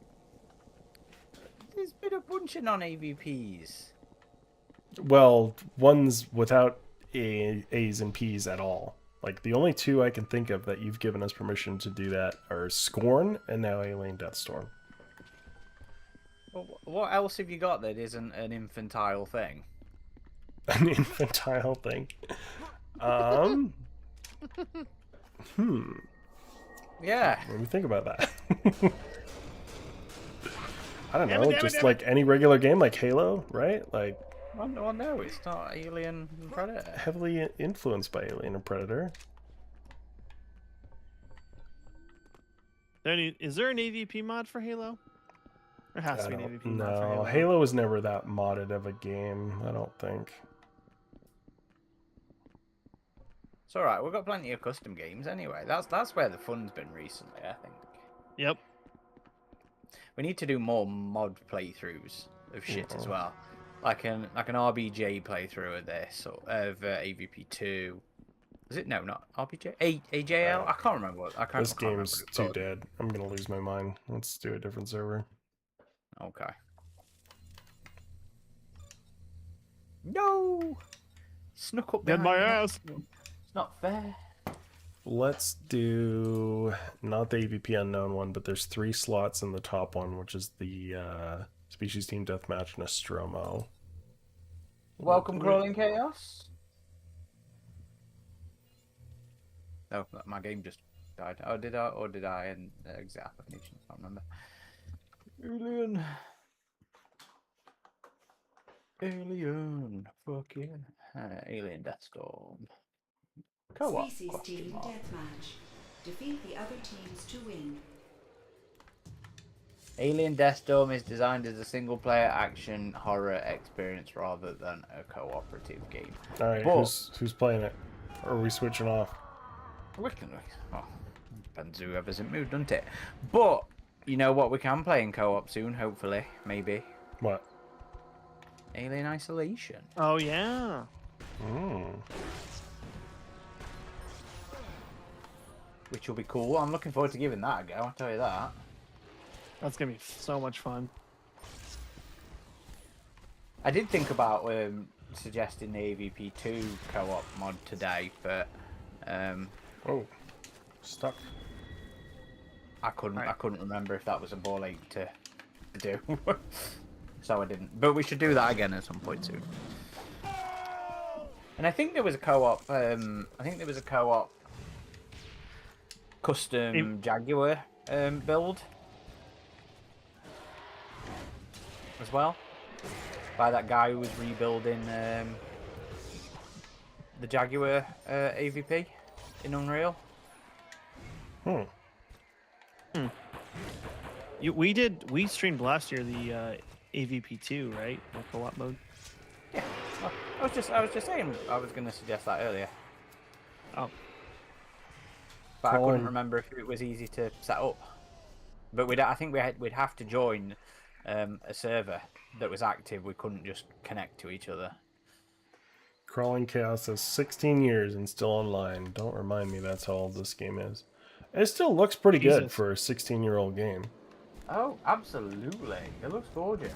There's been a bunch of non-AVPs. Well, ones without A's and P's at all. Like, the only two I can think of that you've given us permission to do that are Scorn and now Alien Deathstorm. Well, what else have you got that isn't an infantile thing? An infantile thing. Yeah. Let me think about that. I don't Damn know, it, just damn like any regular game like Halo, right? Like, Well, no, it's not Alien and Predator. heavily influenced by Alien and Predator. Is there an AVP mod for Halo? There has to be an AVP mod for No, Halo. Halo was never that modded of a game, I don't think. It's alright, we've got plenty of custom games anyway. That's where the fun's been recently, I think. Yep. We need to do more mod playthroughs of shit as well. Like an RBJ playthrough of this, or of AVP2. Is it? No, not RBJ. AJL? I can't remember what. This I can't remember game's what it's too called. dead. I'm gonna lose my mind. Let's do a different server. Okay. No! Snuck up Dead my behind me. ass. It's not fair. Let's do not the AVP unknown one, but there's 3 slots in the top one, which is the Species Team Deathmatch Nostromo. Welcome, Crawling Chaos. Oh, my game just died. Oh, did I? Or did I? And exit application. I can't remember. Alien. Fuck yeah. Alien Deathstorm. Co-op. Species Team Deathmatch. Defeat the other teams to win. Alien Death Storm is designed as a single-player action horror experience rather than a cooperative game. All right, But- who's playing it? Or are we switching off? We can. Oh, depends whoever's in mood, doesn't it? But you know what? We can play in co-op soon. Hopefully, maybe What? Alien Isolation. Oh yeah. Which will be cool. I'm looking forward to giving that a go, I'll tell you that. That's gonna be so much fun. I did think about suggesting the AVP2 co-op mod today, but Oh, stuck. I couldn't. Right. I couldn't remember if that was a ball ache to do, so I didn't. But we should do that again at some point soon. And I think there was a co-op. I think there was a co-op custom Jaguar build as well by that guy who was rebuilding the Jaguar AVP in Unreal. We streamed last year the AVP2, right? The co-op mode. Yeah, well, I was just saying I was going to suggest that earlier, Oh, but I Colin. couldn't remember if it was easy to set up. But I think we'd have to join a server that was active. We couldn't just connect to each other. Crawling Chaos says 16 years and still online. Don't remind me that's how old this game is. It still looks pretty good Jesus. for a 16-year-old game. Oh, absolutely! It looks gorgeous.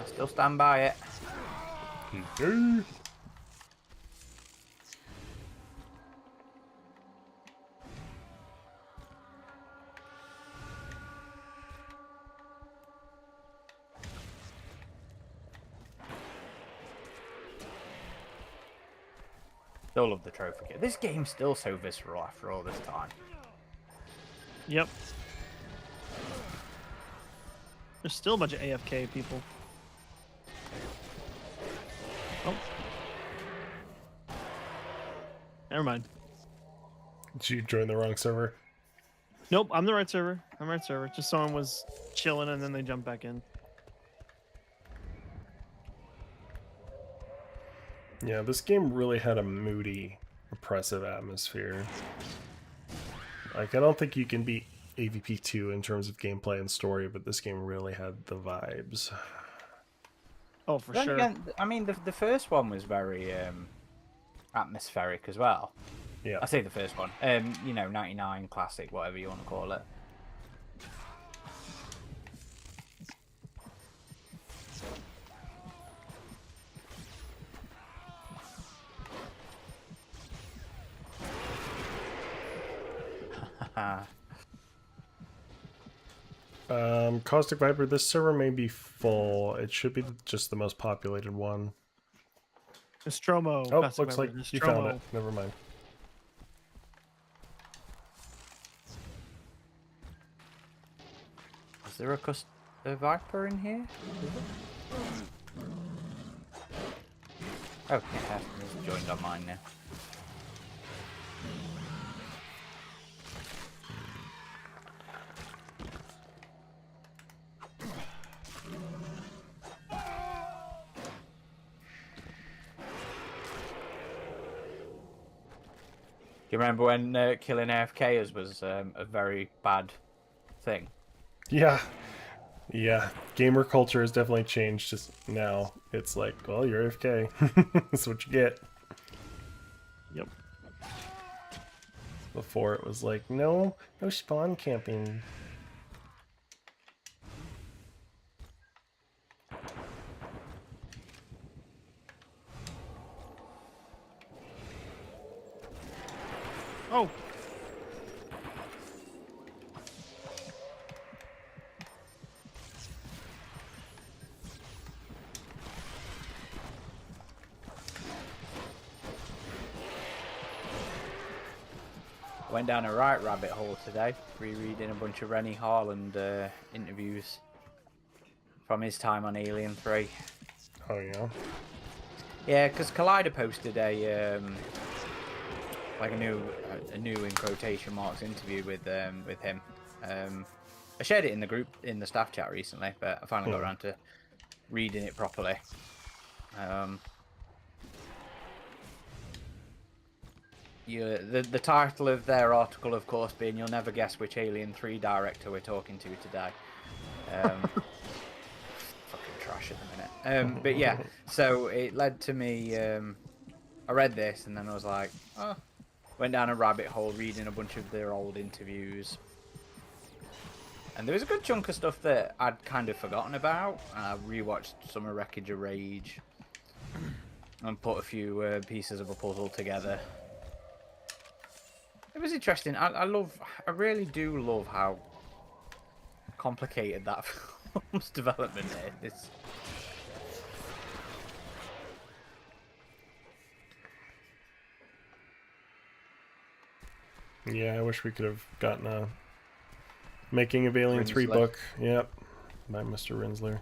I still stand by it. Still love the trophy kit. This game's still so visceral after all this time. yep. There's still a bunch of AFK people. Oh. Never mind. Did you join the wrong server? Nope, I'm the right server. I'm the right server. Just someone was chilling and then they jumped back in. Yeah, this game really had a moody, oppressive atmosphere. Like, I don't think you can beat AVP2 in terms of gameplay and story, but this game really had the vibes. Oh, for Then sure. again, I mean, the first one was very atmospheric as well. Yeah. I say the first one. You know, 99 classic, whatever you want to call it. Caustic Viper, this server may be full. It should be just the most populated one. Nostromo. Oh, Passive looks like Viper, you found Nostromo. it. Never mind. Is there a Viper in here? Oh, yeah, he's joined on mine now. Do you remember when killing AFKers was a very bad thing? Yeah. Yeah. Gamer culture has definitely changed just now. It's like, well, you're AFK. That's what you get. Yep. Before it was like, no spawn camping. Oh. Went down a right rabbit hole today, rereading a bunch of Rennie Harland interviews from his time on Alien 3. Oh, yeah. Yeah, because Collider posted a like a new in quotation marks interview with him. I shared it in the group in the staff chat recently, but I finally got around to reading it properly. The title of their article, of course, being "You'll never guess which Alien 3 director we're talking to today." Fucking trash at the minute. But yeah, so it led to me. I read this and then I was like, oh, went down a rabbit hole reading a bunch of their old interviews. And there was a good chunk of stuff that I'd kind of forgotten about. I rewatched some of Wreckage of Rage and put a few pieces of a puzzle together. It was interesting. I really do love how complicated that film's development is. Yeah, I wish we could have gotten a Making of Alien 3 Rinsler. book. Yep, by Mr. Rinsler.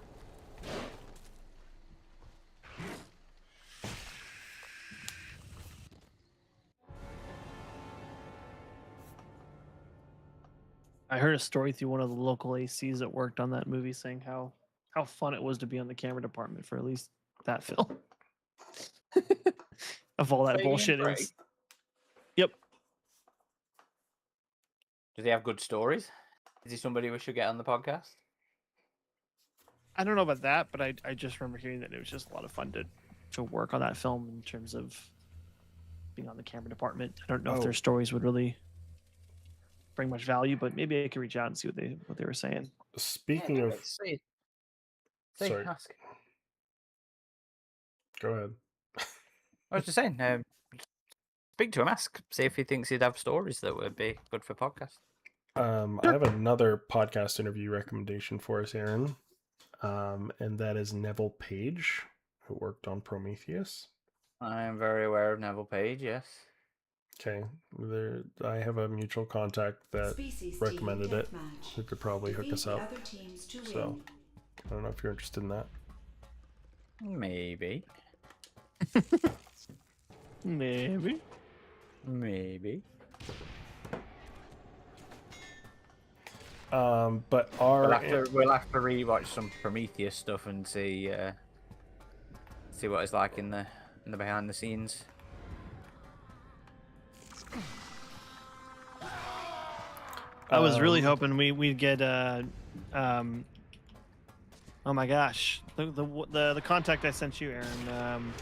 I heard a story through one of the local ACs that worked on that movie, saying how fun it was to be on the camera department for at least that film. Of all that Alien bullshit, it 3? was. Yep. Does he have good stories? Is he somebody we should get on the podcast? I don't know about that, but I just remember hearing that it was just a lot of fun to work on that film in terms of being on the camera department. I don't know if their stories would really bring much value, but maybe I could reach out and see what they were saying. Speaking of... Sorry. Ask. Go ahead. I was just saying, speak to him, ask, see if he thinks he'd have stories that would be good for podcast. I have another podcast interview recommendation for us, Aaron. And that is Neville Page, who worked on Prometheus. I am very aware of Neville Page, yes. Okay, I have a mutual contact that recommended it, who could probably hook us up. So, I don't know if you're interested in that. Maybe. Maybe. But our we'll have to rewatch some Prometheus stuff and see what it's like in the behind the scenes. I was really hoping we'd get oh my gosh, the contact I sent you, Aaron,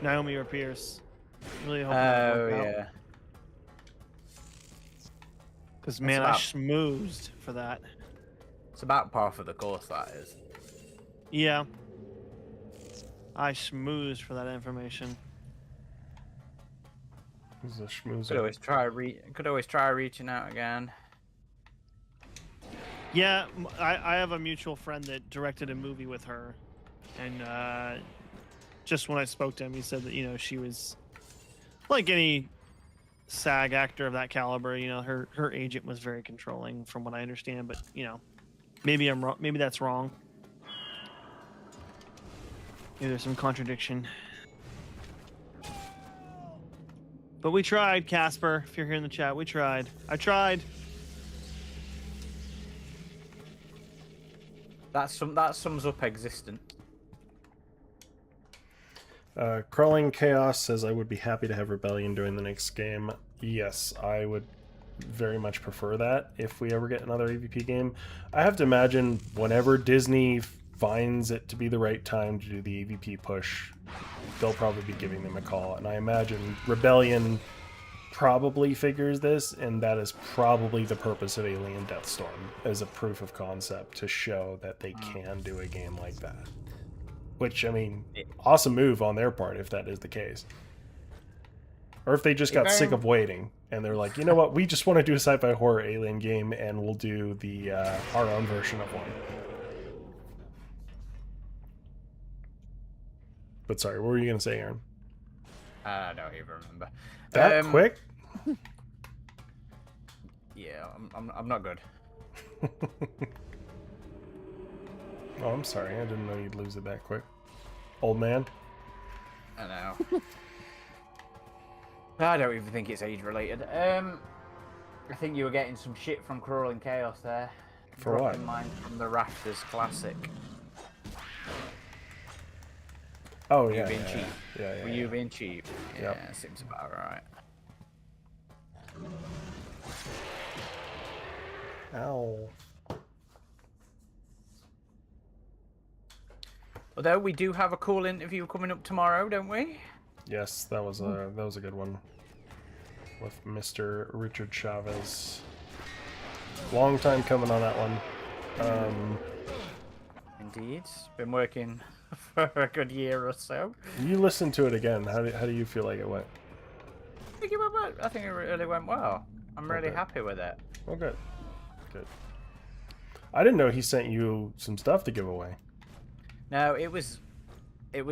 Naomi or Pierce. Really hoping. Oh yeah. Because man, I schmoozed for that. It's about par for the course, that is. Yeah. I schmoozed for that information. Who's a schmoozer? Could always try reaching out again. Yeah, I have a mutual friend that directed a movie with her, and just when I spoke to him, he said that she was like any SAG actor of that caliber. Her agent was very controlling, from what I understand. But maybe I'm wrong. Maybe that's wrong. Maybe there's some contradiction. But we tried, Casper. If you're here in the chat, we tried. I tried. That sums up existence. Crawling Chaos says, I would be happy to have Rebellion during the next game. Yes, I would very much prefer that if we ever get another AVP game. I have to imagine whenever Disney finds it to be the right time to do the AVP push, they'll probably be giving them a call. And I imagine Rebellion probably figures this, and that is probably the purpose of Alien Deathstorm, as a proof of concept to show that they can do a game like that. Which, I mean, awesome move on their part if that is the case. Or if they just got sick of waiting and they're like, you know what, we just want to do a sci-fi horror Alien game and we'll do the our own version of one. But sorry, what were you going to say, Aaron? I don't even remember. That quick? Yeah, I'm not good. Oh, I'm sorry. I didn't know you'd lose it that quick. Old man? I know. I don't even think it's age related. I think you were getting some shit from Crawling Chaos there. For what? Dropping mine from the Rafters Classic. Oh Were yeah, you being yeah, cheap? yeah. Were you being cheap? Yep. Yeah, seems about right. Ow. Although we do have a cool interview coming up tomorrow, don't we? Yes, that was a good one with Mr. Richard Chavez. Long time coming on that one. Indeed, been working for a good year or so. You listened to it again. How do you feel like it went? I think it really went well. I'm really Okay. happy with it. Oh, good. Good. I didn't know he sent you some stuff to give away. No, it was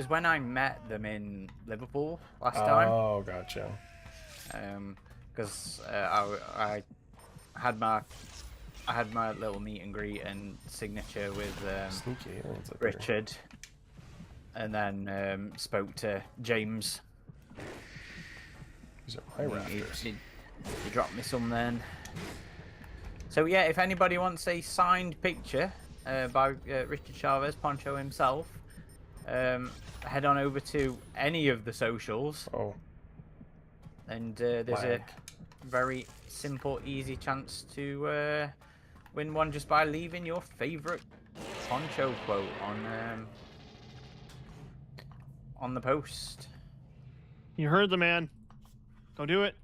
when I met them in Liverpool last time. Oh, gotcha. Because I had my little meet and greet and signature with Sneaky aliens up there. Richard, and then spoke to James. These are my rafters. He dropped me some then. So yeah, if anybody wants a signed picture by Richard Chavez, Poncho himself, head on over to any of the socials, Oh, and there's lag. a very simple, easy chance to win one just by leaving your favorite Poncho quote on the post. You heard the man. Go do it.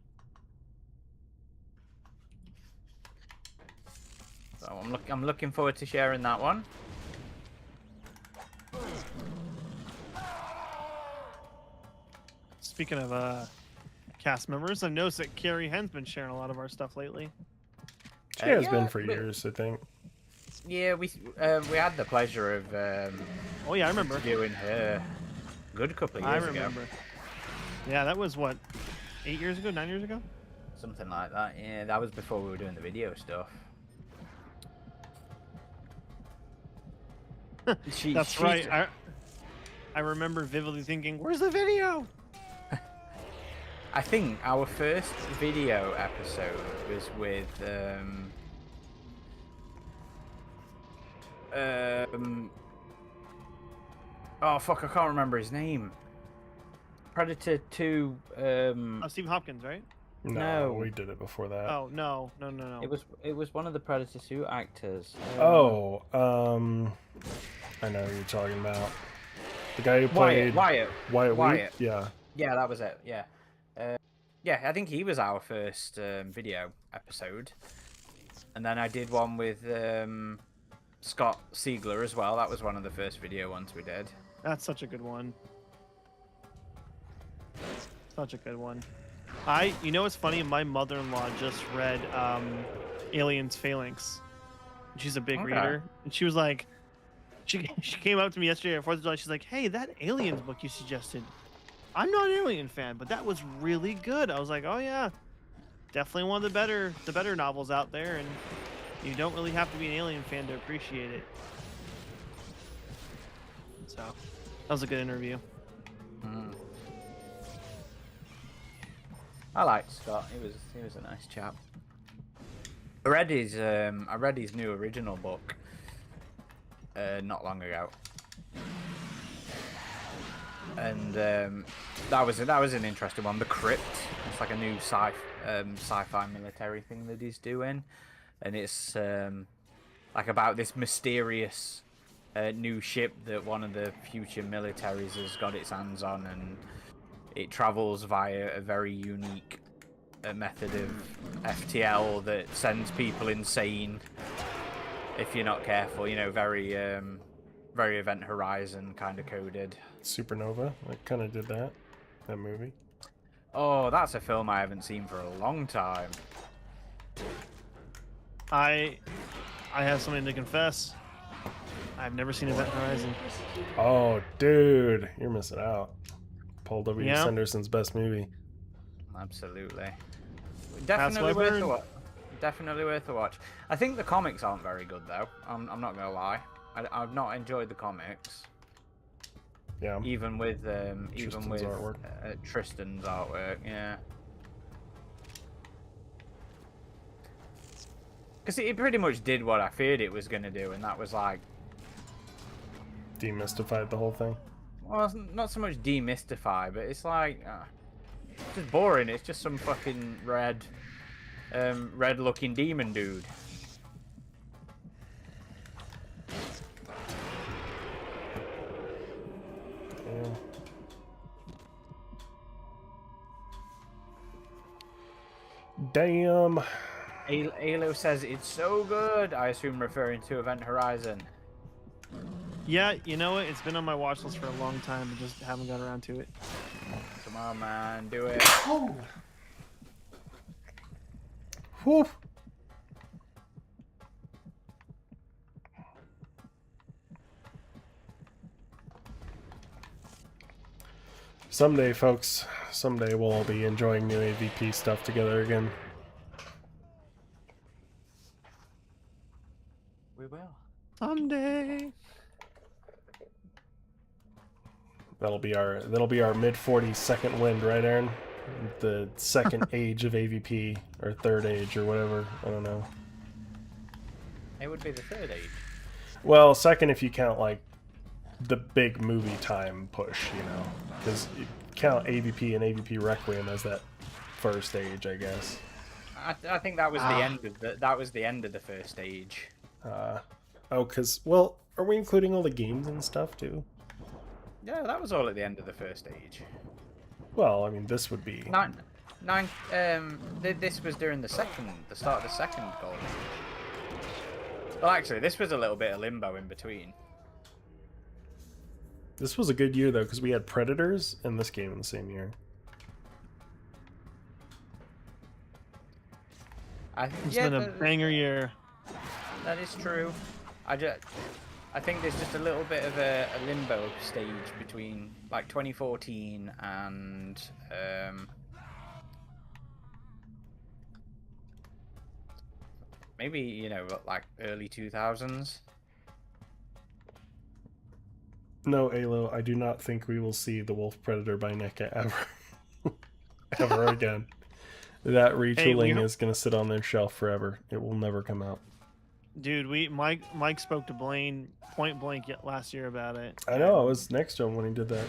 So I'm looking forward to sharing that one. Speaking of cast members, I've noticed that Carrie Hen's been sharing a lot of our stuff lately. She has yeah, been for but- years, I think. Yeah, we had the pleasure of Oh yeah, I remember. doing her a good couple of I years ago. remember. Yeah, that was what, 8 years ago, 9 years ago? Something like that. Yeah, that was before we were doing the video stuff. That's right. I remember vividly thinking, "Where's the video?" I think our first video episode was with oh fuck, I can't remember his name. Predator 2. Oh, Stephen Hopkins, right? No, No. we did it before that. Oh no. It was one of the Predator 2 actors. Oh, I know who you're talking about. The guy who played Wyatt. Wyatt. Wyatt. Yeah. Yeah, that was it. Yeah. Yeah, I think he was our first video episode. And then I did one with Scott Siegler as well. That was one of the first video ones we did. That's such a good one. Such a good one. You know what's funny? My mother-in-law just read Aliens Phalanx. She's a big Okay. reader, and she was like, she came up to me yesterday at 4th of July. She's like, "Hey, that Aliens book you suggested. I'm not an Alien fan, but that was really good." I was like, "Oh yeah, definitely one of the better novels out there, and you don't really have to be an Alien fan to appreciate it." So that was a good interview. Mm. I liked Scott. He was a nice chap. I read his new original book not long ago, and that was an interesting one. The Crypt. It's like a new sci-fi military thing that he's doing, and it's like about this mysterious new ship that one of the future militaries has got its hands on, and it travels via a very unique method of FTL that sends people insane if you're not careful. You know, very Event Horizon kind of coded. Supernova. I kind of did that movie. Oh, that's a film I haven't seen for a long time. I have something to confess. I've never seen Event Horizon. Oh, dude, you're missing out. Paul W. Yeah. Sanderson's best movie. Absolutely. what Definitely I've worth heard. a watch. Definitely worth a watch. I think the comics aren't very good though. I'm not gonna lie. I've not enjoyed the comics, Yeah. even with Tristan's artwork. Tristan's artwork. Yeah. Because it pretty much did what I feared it was going to do, and that was like, Demystified the whole thing. well, it's not so much demystify, but it's like, it's just boring. It's just some fucking red-looking demon dude. Yeah. Damn. Alo says it's so good. I assume referring to Event Horizon. Yeah, you know what? It's been on my watch list for a long time, but just haven't got around to it. Come on, man, do it. Whew. Someday, folks, someday we'll all be enjoying new AVP stuff together again. We will. Someday. That'll be our mid 40s second wind, right, Aaron? The second age of AVP, or third age, or whatever. I don't know. It would be the third age. Well, second if you count like the big movie time push, you know, because you count AVP and AVP Requiem as that first age, I guess. I think that was the end of the end of the first stage. Oh, because, well, are we including all the games and stuff too? Yeah, that was all at the end of the first stage. Well, I mean, this would be This was during the start of the second golden age. Well, actually, this was a little bit of limbo in between. This was a good year though, because we had Predators and this game in the same year. It's been a banger year. That is true. I think there's just a little bit of a limbo stage between like 2014 and maybe, you know, like early 2000s. No, Alo, I do not think we will see the Wolf Predator by NECA ever. Ever again. That retooling is going to sit on their shelf forever. It will never come out. Dude, Mike spoke to Blaine point blank last year about it. I know, I was next to him when he did that.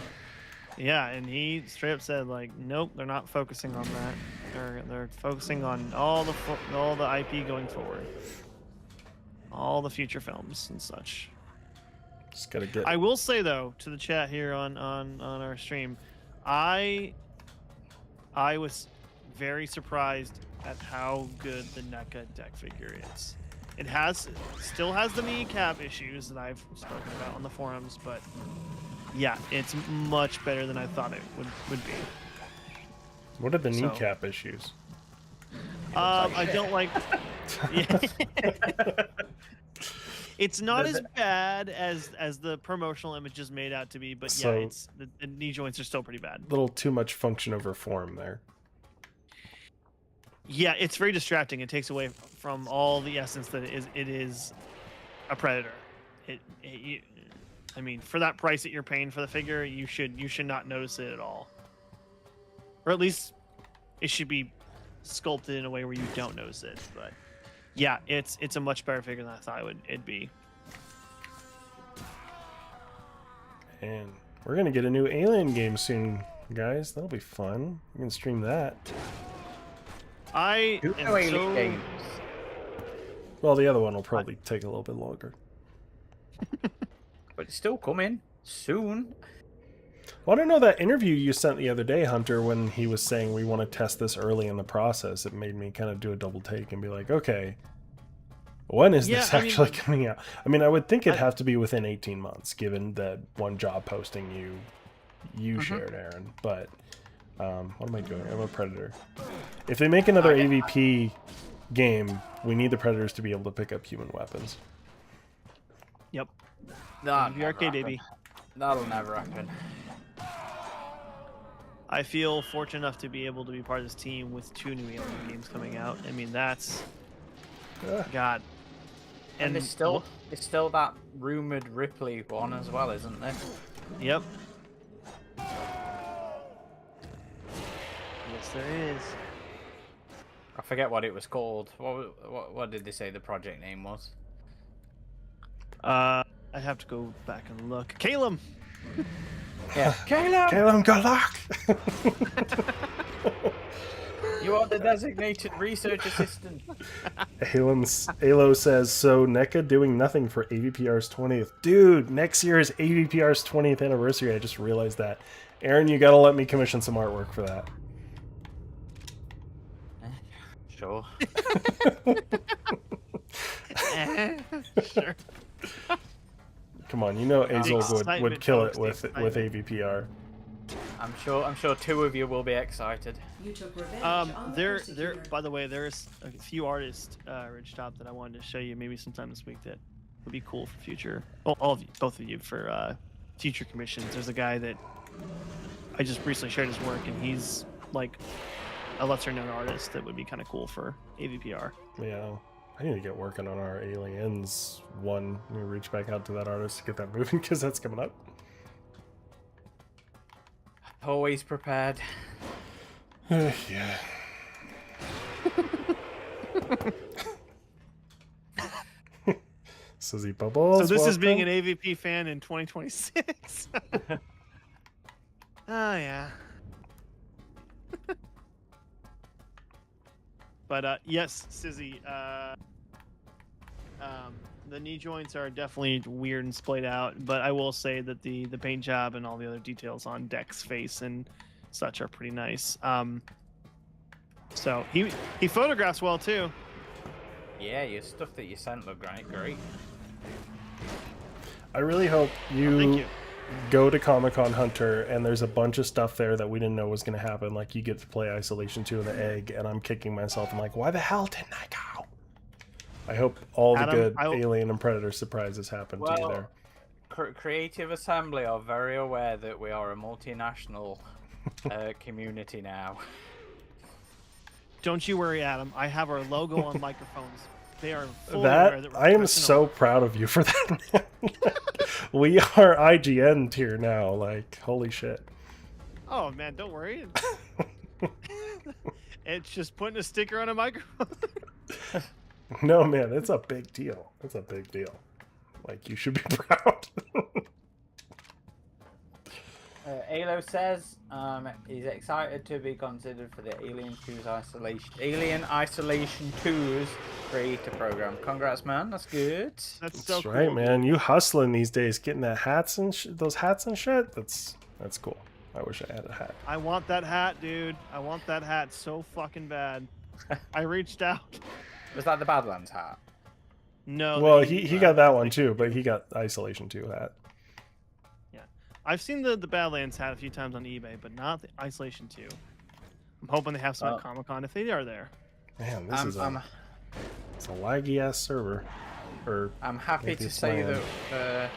Yeah, and he straight up said like, nope, they're not focusing on that. They're focusing on all the IP going forward, all the future films and such. Just gotta get. I will say though, to the chat here on our stream, I was very surprised at how good the NECA deck figure is. It still has the kneecap issues that I've spoken about on the forums, but yeah, it's much better than I thought it would be. What are the kneecap issues? I don't like. Yeah. It's not as bad as the promotional images made out to be, but yeah, it's the knee joints are still pretty bad. A little too much function over form there. Yeah, it's very distracting. It takes away from all the essence that it is a Predator. I mean, for that price that you're paying for the figure, you should not notice it at all. Or at least it should be sculpted in a way where you don't notice it. But yeah, it's a much better figure than I thought it'd be. And we're gonna get a new Alien game soon, guys. That'll be fun. We can stream that. I am so... games. Well, the other one will probably take a little bit longer. But it's still coming soon. Well, I don't know, that interview you sent the other day, Hunter, when he was saying we want to test this early in the process, it made me kind of do a double take and be like, okay, when is this actually coming out? I mean, I would think it'd have to be within 18 months, given that one job posting you shared, Aaron. But what am I doing? I'm a Predator. If they make another AVP game, we need the Predators to be able to pick up human weapons. Yep. The arcade, baby. That'll never happen. I feel fortunate enough to be able to be part of this team with 2 new Alien games coming out. I mean, that's God. And there's still that rumored Ripley one as well, isn't there? Yep. Yes, there is. I forget what it was called. What did they say the project name was? I have to go back and look. Calum. Yeah, Caleb, Caleb, good luck! you are the designated research assistant. Alo says, so NECA doing nothing for AVPR's 20th. Dude, next year is AVPR's 20th anniversary. I just realized that. Aaron, you gotta let me commission some artwork for that. Sure. Sure. Come on, you know Azul would excitement, kill it folks, the with AVPR. I'm sure 2 of you will be excited. You took revenge on the There, persecutor. by the way, there's a few artists, Ridgetop, that I wanted to show you maybe sometime this week that would be cool for future. Well, all of you, both of you, for future commissions. There's a guy that I just recently shared his work, and he's like a lesser-known artist that would be kind of cool for AVPR. Yeah. I need to get working on our Aliens one. Let me reach back out to that artist to get that moving because that's coming up. Always prepared. Yeah. Suzy Bubbles. So this is being an welcome. AVP fan in 2026. Oh yeah. But yes, Sizzy, the knee joints are definitely weird and splayed out, but I will say that the paint job and all the other details on Deck's face and such are pretty nice. So he photographs well too. Yeah, your stuff that you sent looked great. I really hope Thank you you. go to Comic-Con Hunter and there's a bunch of stuff there that we didn't know was going to happen. Like you get to play Isolation 2 in the egg, and I'm kicking myself. I'm like, why the hell didn't I go? I hope all the Adam, good I will- Alien and Predator surprises happen to you there. Creative Assembly are very aware that we are a multinational community now. Don't you worry, Adam. I have our logo on microphones. They are fully aware That that we're I am professional. so proud of you for that, man. We are IGN tier now. Like, holy shit. Oh man, don't worry. It's just putting a sticker on a microphone. No, man, it's a big deal. It's a big deal. Like, you should be proud. Alo says he's excited to be considered for the Alien Isolation 2's creator program. Congrats, man. That's good. That's so That's cool. right, man. You hustling these days, getting that hats and those hats and shit. That's cool. I wish I had a hat. I want that hat, dude. I want that hat so fucking bad. I reached out. Was that the Badlands hat? No. Well, they- he got that one too, but he got Isolation 2 hat. I've seen the Badlands hat a few times on eBay, but not the Isolation 2. I'm hoping they have some at Comic-Con if they are there. Man, this is I'm it's a laggy ass server. Or happy maybe to it's say my that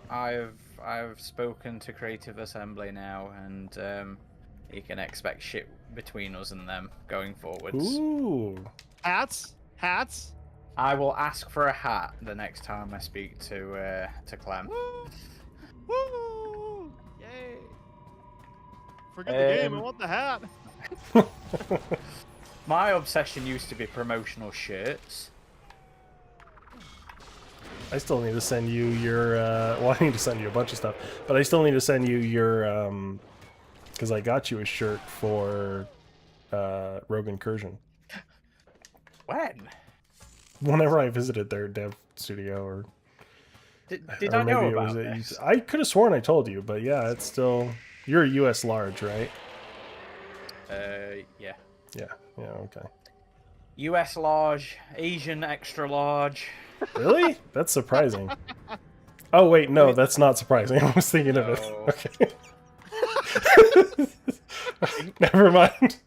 I've spoken to Creative Assembly now, and you can expect shit between us and them going forwards. ooh, Hats? I will ask for a hat the next time I speak to Clem. Woo! Woo! Yay! Forget the game. I want the hat. My obsession used to be promotional shirts. I still need to send you your. Well, I need to send you a bunch of stuff, but I still need to send you your. Because I got you a shirt for Rogue Incursion. When? Whenever I visited their dev studio, or Did or I know maybe it about was this? I could have sworn I told you, but yeah, it's still. You're a US large, right? Yeah. Yeah. Yeah. Okay. US large, Asian extra large. Really? That's surprising. Oh wait, no, that's not surprising. I was thinking of No. it. Okay. Never mind.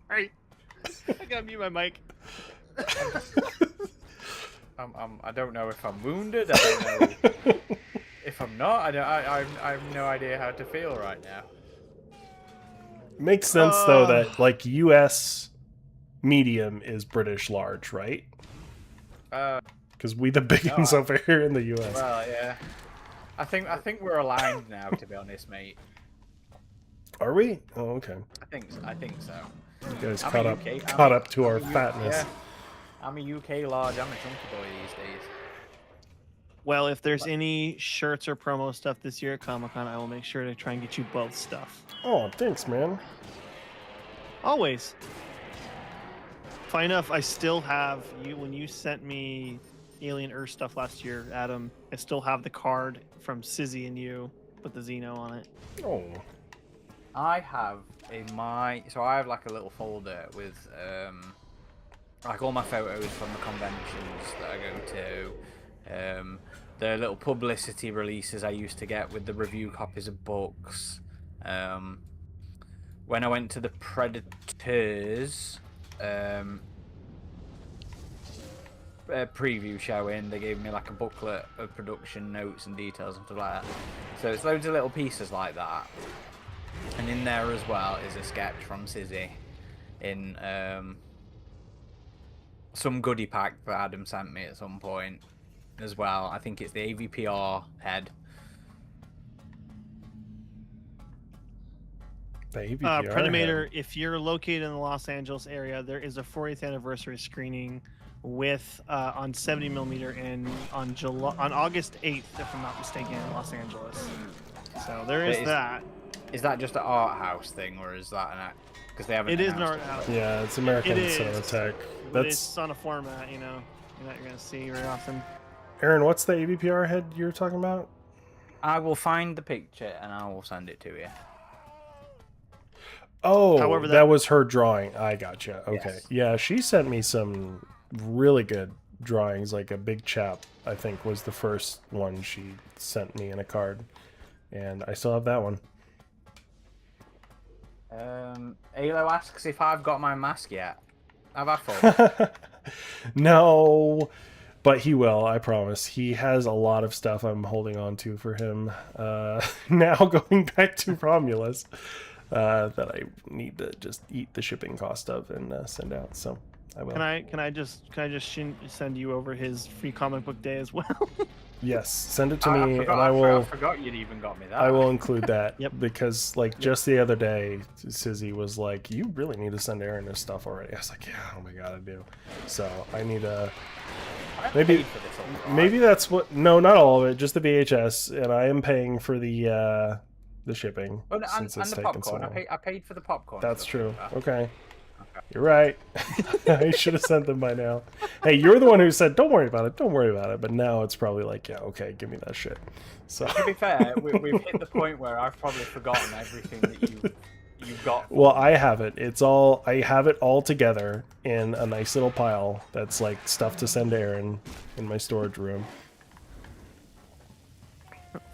Sorry. I gotta mute my mic. I don't know if I'm wounded. I don't know if I'm not. I have no idea how to feel right now. Makes sense though that like US medium is British large, right? Because we the big No, ones over here in the US. Well, yeah. I think we're aligned now, to be honest, mate. Are we? Oh, okay. I think so. You guys I'm caught a up, UK caught I'm a- up to I'm our a U- fatness. Yeah, I'm a UK large. I'm a chunky boy these days. Well, if there's any shirts or promo stuff this year at Comic-Con, I will make sure to try and get you both stuff. Oh, thanks, man. Always. Funny enough, I still have you when you sent me Alien Earth stuff last year, Adam. I still have the card from Sizzy and you with the Xeno on it. Oh, I have so I have like a little folder with like all my photos from the conventions that I go to, the little publicity releases I used to get with the review copies of books. When I went to the Predators preview showing, they gave me like a booklet of production notes and details and stuff like that. So it's loads of little pieces like that. And in there as well is a sketch from Sizzy in some goodie pack that Adam sent me at some point as well. I think it's the AVPR head. the AVPR Predator, head. if you're located in the Los Angeles area, there is a 40th anniversary screening with on 70mm in on August 8th, if I'm not mistaken, in Los Angeles. So there is that. Is that just an art house thing, or is that an? Because they haven't. It is an announced art house. Yeah, it's American It is, Cinematheque. but That's it's on a format, you know, that you're gonna see very often. Aaron. What's the AVPR head you're talking about? I will find the picture and I will send it to you. Oh, However, that was her drawing. I gotcha. Okay. Yes. Yeah, she sent me some really good drawings. Like a big chap, I think, was the first one she sent me in a card. And I still have that one. Alo asks if I've got my mask yet. Have I full? No, but he will, I promise. He has a lot of stuff I'm holding on to for him. Now going back to Romulus, that I need to just eat the shipping cost of and send out. So I will. Can I just send you over his free comic book day as well? Yes, send it to I me, forgot, and I will. I forgot you'd even got me that. I will include that. Yep. Because like just the other day, Sizzy was like, "You really need to send Aaron this stuff already." I was like, "Yeah, oh my god, I do." So I need to. I maybe- paid for this all, right? Maybe that's what. No, not all of it. Just the VHS, and I am paying for the shipping Oh, no, since and it's the taken so popcorn. long. I paid for the popcorn. That's stuff true. like that. Okay. You're right. I should have sent them by now. Hey, you're the one who said, "Don't worry about it. Don't worry about it." But now it's probably like, "Yeah, okay, give me that shit." So. To be fair, we've hit the point where I've probably forgotten everything that you've got. Well, I have it. I have it all together in a nice little pile that's like stuff to send to Aaron in my storage room.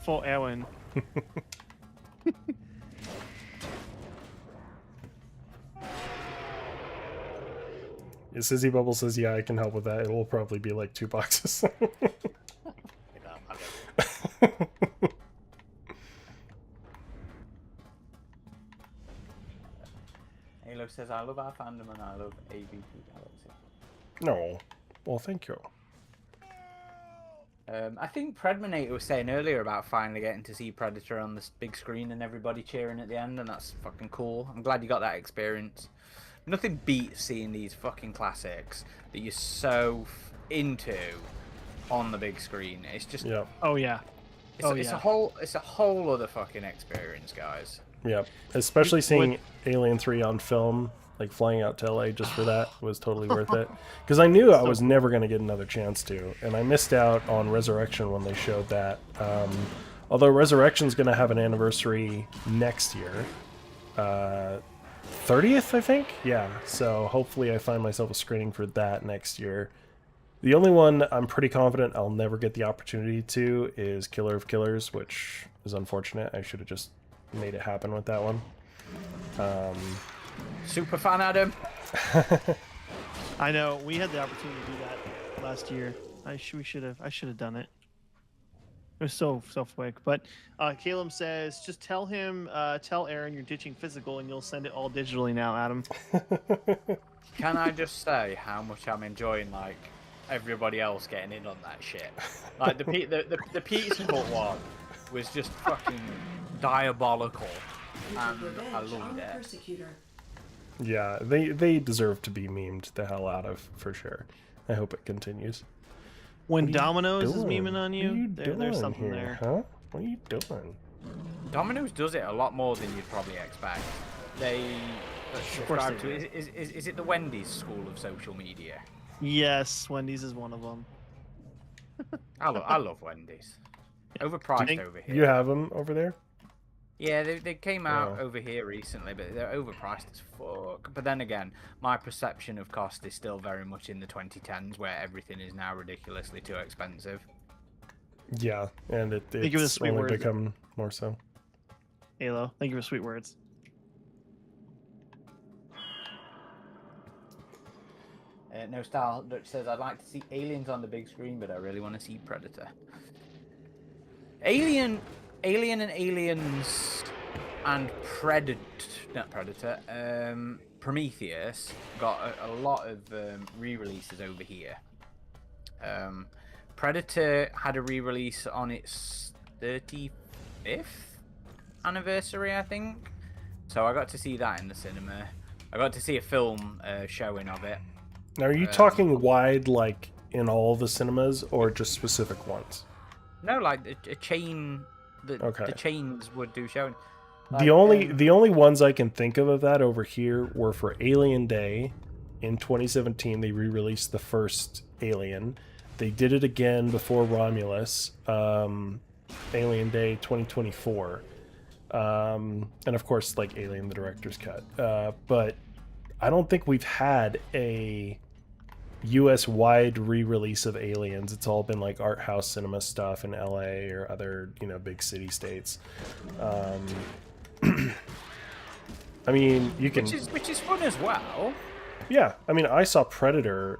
For Aaron. Yeah, Sizzy Bubble says, "Yeah, I can help with that. It will probably be like 2 boxes." Halo says, "I love our fandom and I love AVP Galaxy." No. Well, thank you. I think Predminator was saying earlier about finally getting to see Predator on this big screen and everybody cheering at the end, and that's fucking cool. I'm glad you got that experience. Nothing beats seeing these fucking classics that you're so into on the big screen. It's just, Yep. Oh yeah. it's a whole other fucking experience, guys. Yep. Especially seeing Alien 3 on film, like flying out to LA just for that was totally worth it. Because I knew I was never going to get another chance to. And I missed out on Resurrection when they showed that. Although Resurrection's going to have an anniversary next year. 30th, I think? Yeah. So hopefully I find myself a screening for that next year. The only one I'm pretty confident I'll never get the opportunity to is Killer of Killers, which is unfortunate. I should have just made it happen with that one. Super fan, Adam. I know we had the opportunity to do that last year. I should have done it. It was so quick. But Caleb says, just tell Aaron you're ditching physical and you'll send it all digitally now, Adam. Can I just say how much I'm enjoying like everybody else getting in on that shit? Like the Pizza Hut one was just fucking diabolical. and I loved it. Yeah, they deserve to be memed the hell out of for sure. I hope it continues. When What are you Domino's is doing? memeing on What are you, there's doing something here, there. huh? What are you doing? Domino's does it a lot more than you'd probably expect. They course subscribe they to it. Is it the Wendy's school of social media? Yes, Wendy's is one of them. I love Wendy's. Overpriced think over here. You have them over there? Yeah, they came out Yeah. over here recently, but they're overpriced as fuck. But then again, my perception of cost is still very much in the 2010s, where everything is now ridiculously too expensive. Yeah, and Think of the it's sweet only words. become more so. Halo, thank you for sweet words. No Style Dutch says, I'd like to see Aliens on the big screen, but I really want to see Predator. Alien and Aliens and Prometheus got a lot of re-releases over here. Predator had a re-release on its 35th anniversary, I think. So I got to see that in the cinema. I got to see a film showing of it. Now, are you talking wide, like in all the cinemas, or just specific ones? No, like a chain. Okay. The chains would do showing. The only ones I can think of that over here were for Alien Day in 2017. They re-released the first Alien. They did it again before Romulus, Alien Day 2024, and of course, like Alien the director's cut. But I don't think we've had a US wide re-release of Aliens. It's all been like art house cinema stuff in LA or other, big city states. I mean, you can, which is fun as well. yeah. I mean, I saw Predator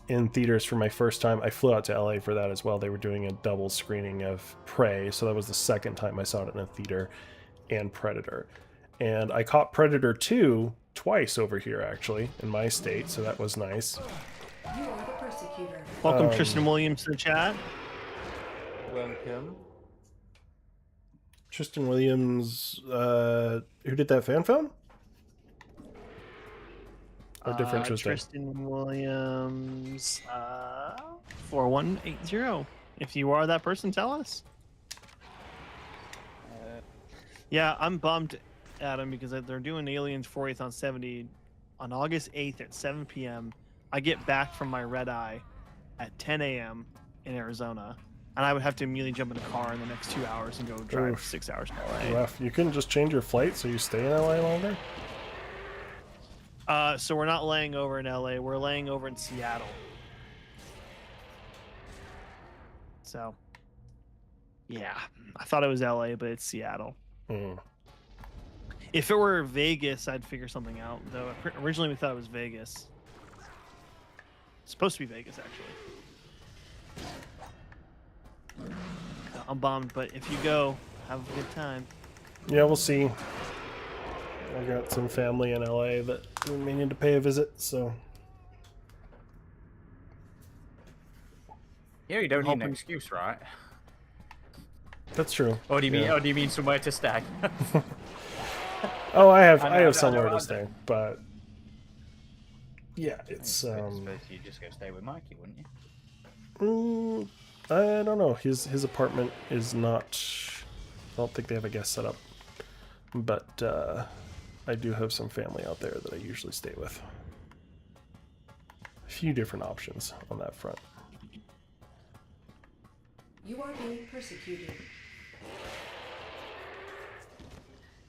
in theaters for my first time. I flew out to LA for that as well. They were doing a double screening of Prey, so that was the second time I saw it in a theater, and Predator. And I caught Predator 2 twice over here, actually, in my state, so that was nice. You are the persecutor. Welcome, Tristan Williams, to the chat. Welcome. Tristan Williams, who did that fan film? Or different Tristan? Tristan Williams, 4180. If you are that person, tell us. Yeah, I'm bummed, Adam, because they're doing Aliens 40th on 70 on August 8th at 7 p.m. I get back from my red eye at 10 a.m. in Arizona, and I would have to immediately jump in a car in the next 2 hours and go drive Oof. 6 hours to LA. Rough. You couldn't just change your flight so you stay in LA longer? So we're not laying over in LA. We're laying over in Seattle. So, yeah, I thought it was LA, but it's Seattle. Mm. If it were Vegas, I'd figure something out. Though originally we thought it was Vegas. It's supposed to be Vegas, actually. So I'm bummed, but if you go, have a good time. Yeah, we'll see. I got some family in LA that we may need to pay a visit, so Yeah, you don't need an Hoping- excuse, right? that's true. Or do you mean? Yeah. Or do you mean somewhere to stay? Oh, I have I know somewhere what to I'm stay, but yeah, it's I suppose you'd just go stay with Mikey, wouldn't you? I don't know. His apartment is not. I don't think they have a guest set up, but I do have some family out there that I usually stay with. A few different options on that front. You are being persecuted.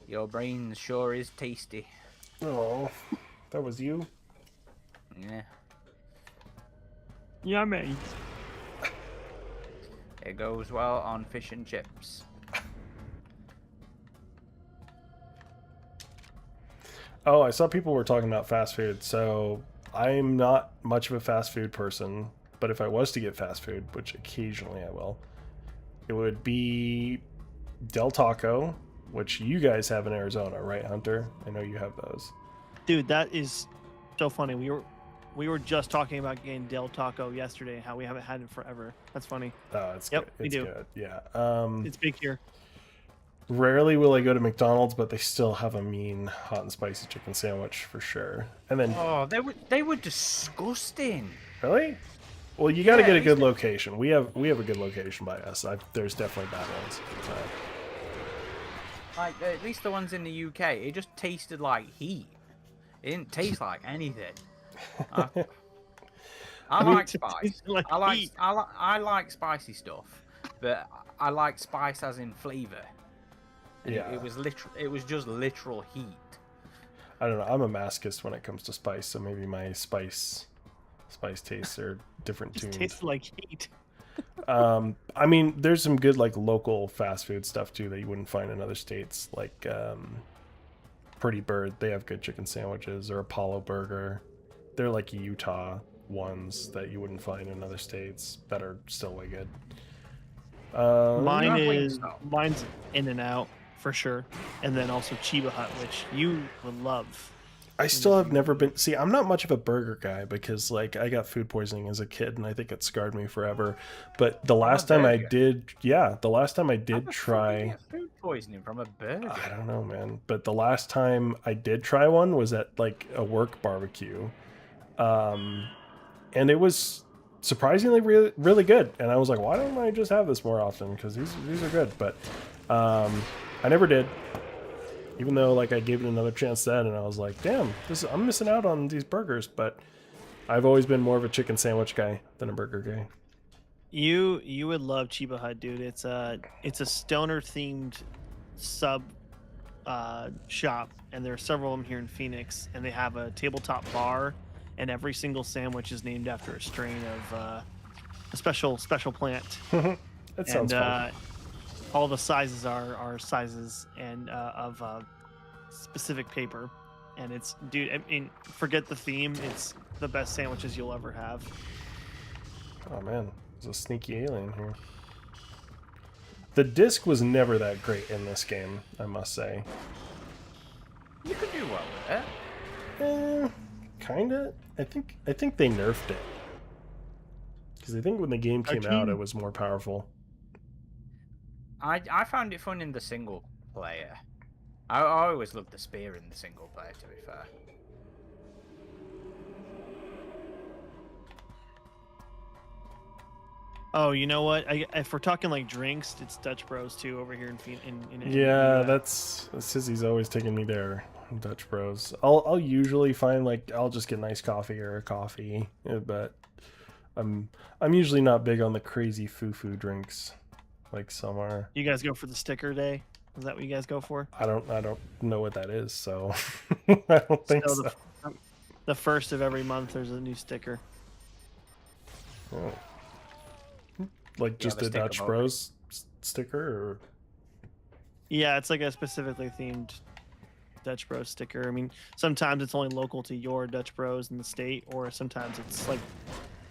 Your brain sure is tasty. Oh, that was you. Yeah. Yeah, mate. It goes well on fish and chips. Oh, I saw people were talking about fast food. So I'm not much of a fast food person, but if I was to get fast food, which occasionally I will, it would be Del Taco, which you guys have in Arizona, right, Hunter? I know you have those. Dude, that is so funny. We were just talking about getting Del Taco yesterday, how we haven't had it forever. That's funny. Oh, it's Yep, good. we It's do. good. Yeah. It's big here. Rarely will I go to McDonald's, but they still have a mean hot and spicy chicken sandwich for sure. And then, Oh, they were disgusting. really? Well, you got to Yeah, get a at good least location. We have a good location by us. There's definitely bad ones. Like at least the ones in the UK, it just tasted like heat. It didn't taste like anything. I mean, like spice. like I like heat. I like spicy stuff, but I like spice as in flavor. And Yeah. it was just literal heat. I don't know. I'm a masochist when it comes to spice, so maybe my spice tastes are different Just tuned. tasted like heat. I mean, there's some good like local fast food stuff too that you wouldn't find in other states. Like Pretty Bird, they have good chicken sandwiches, or Apollo Burger. They're like Utah ones that you wouldn't find in other states that are still way good. Mine have is Wingstop? mine's In and Out for sure, and then also Chiba Hut, which you would love. I still have never been. See, I'm not much of a burger guy because, like, I got food poisoning as a kid, and I think it scarred me forever. But the last time I burger? did, yeah, the last time I How did the fuck do you try, get food poisoning from a burger. I don't know, man. But the last time I did try one was at like a work barbecue, and it was surprisingly really good. And I was like, why don't I just have this more often? Because these are good. But I never did. Even though, like, I gave it another chance then, and I was like, damn, I'm missing out on these burgers. But I've always been more of a chicken sandwich guy than a burger guy. You would love Chiba Hut, dude. It's a stoner themed sub shop, and there are several of them here in Phoenix, and they have a tabletop bar, and every single sandwich is named after a strain of a special plant. That sounds And fun. all the sizes are sizes and of specific paper, and it's, dude, I mean, forget the theme, it's the best sandwiches you'll ever have. Oh man, there's a sneaky alien here. The disc was never that great in this game, I must say. You could do well with it. Kinda. I think they nerfed it. Because I think when the game came out, Arcane. it was more powerful. I found it fun in the single player. I always loved the spear in the single player, to be fair. Oh, you know what? If we're talking like drinks, it's Dutch Bros too over here in Yeah, the US. that's Sissy's always taking me there. Dutch Bros. I'll usually find, like, I'll just get nice coffee or a coffee, but I'm usually not big on the crazy foo drinks like some are. You guys go for the sticker day? Is that what you guys go for? I don't know what that is, so I don't think so. The first of every month, there's a new sticker. Oh. Like just the a sticker Dutch book. Bros sticker, or Yeah, it's like a specifically themed Dutch Bros sticker. I mean, sometimes it's only local to your Dutch Bros in the state, or sometimes it's like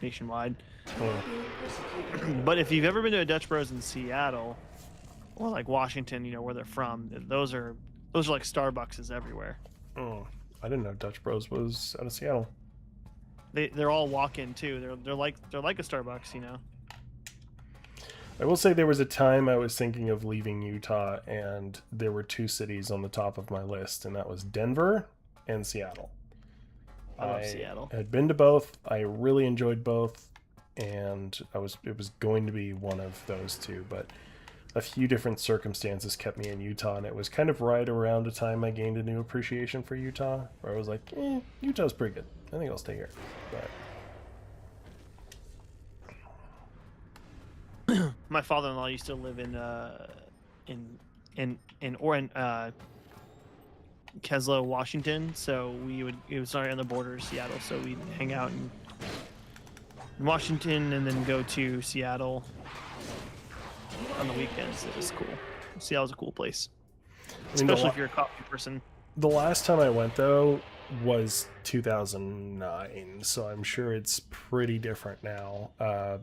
nationwide. You are being persecuted. But if you've ever been to a Dutch Bros in Seattle or like Washington, you know where they're from, those are like Starbucks everywhere. oh, I didn't know Dutch Bros was out of Seattle. They're all walk-in too. They're like a Starbucks, you know. I will say there was a time I was thinking of leaving Utah, and there were two cities on the top of my list, and that was Denver and Seattle. I love Seattle. had been to both. I really enjoyed both, and it was going to be one of those two, but a few different circumstances kept me in Utah, and it was kind of right around the time I gained a new appreciation for Utah, where I was like, Utah's pretty good. I think I'll stay here. But My father-in-law used to live in Keslow, Washington. So it was right on the border of Seattle. So we'd hang out in Washington and then go to Seattle on the weekends. It was cool. Seattle's a cool place, I mean, especially if you're a coffee person. the last time I went, though, was 2009, so I'm sure it's pretty different now,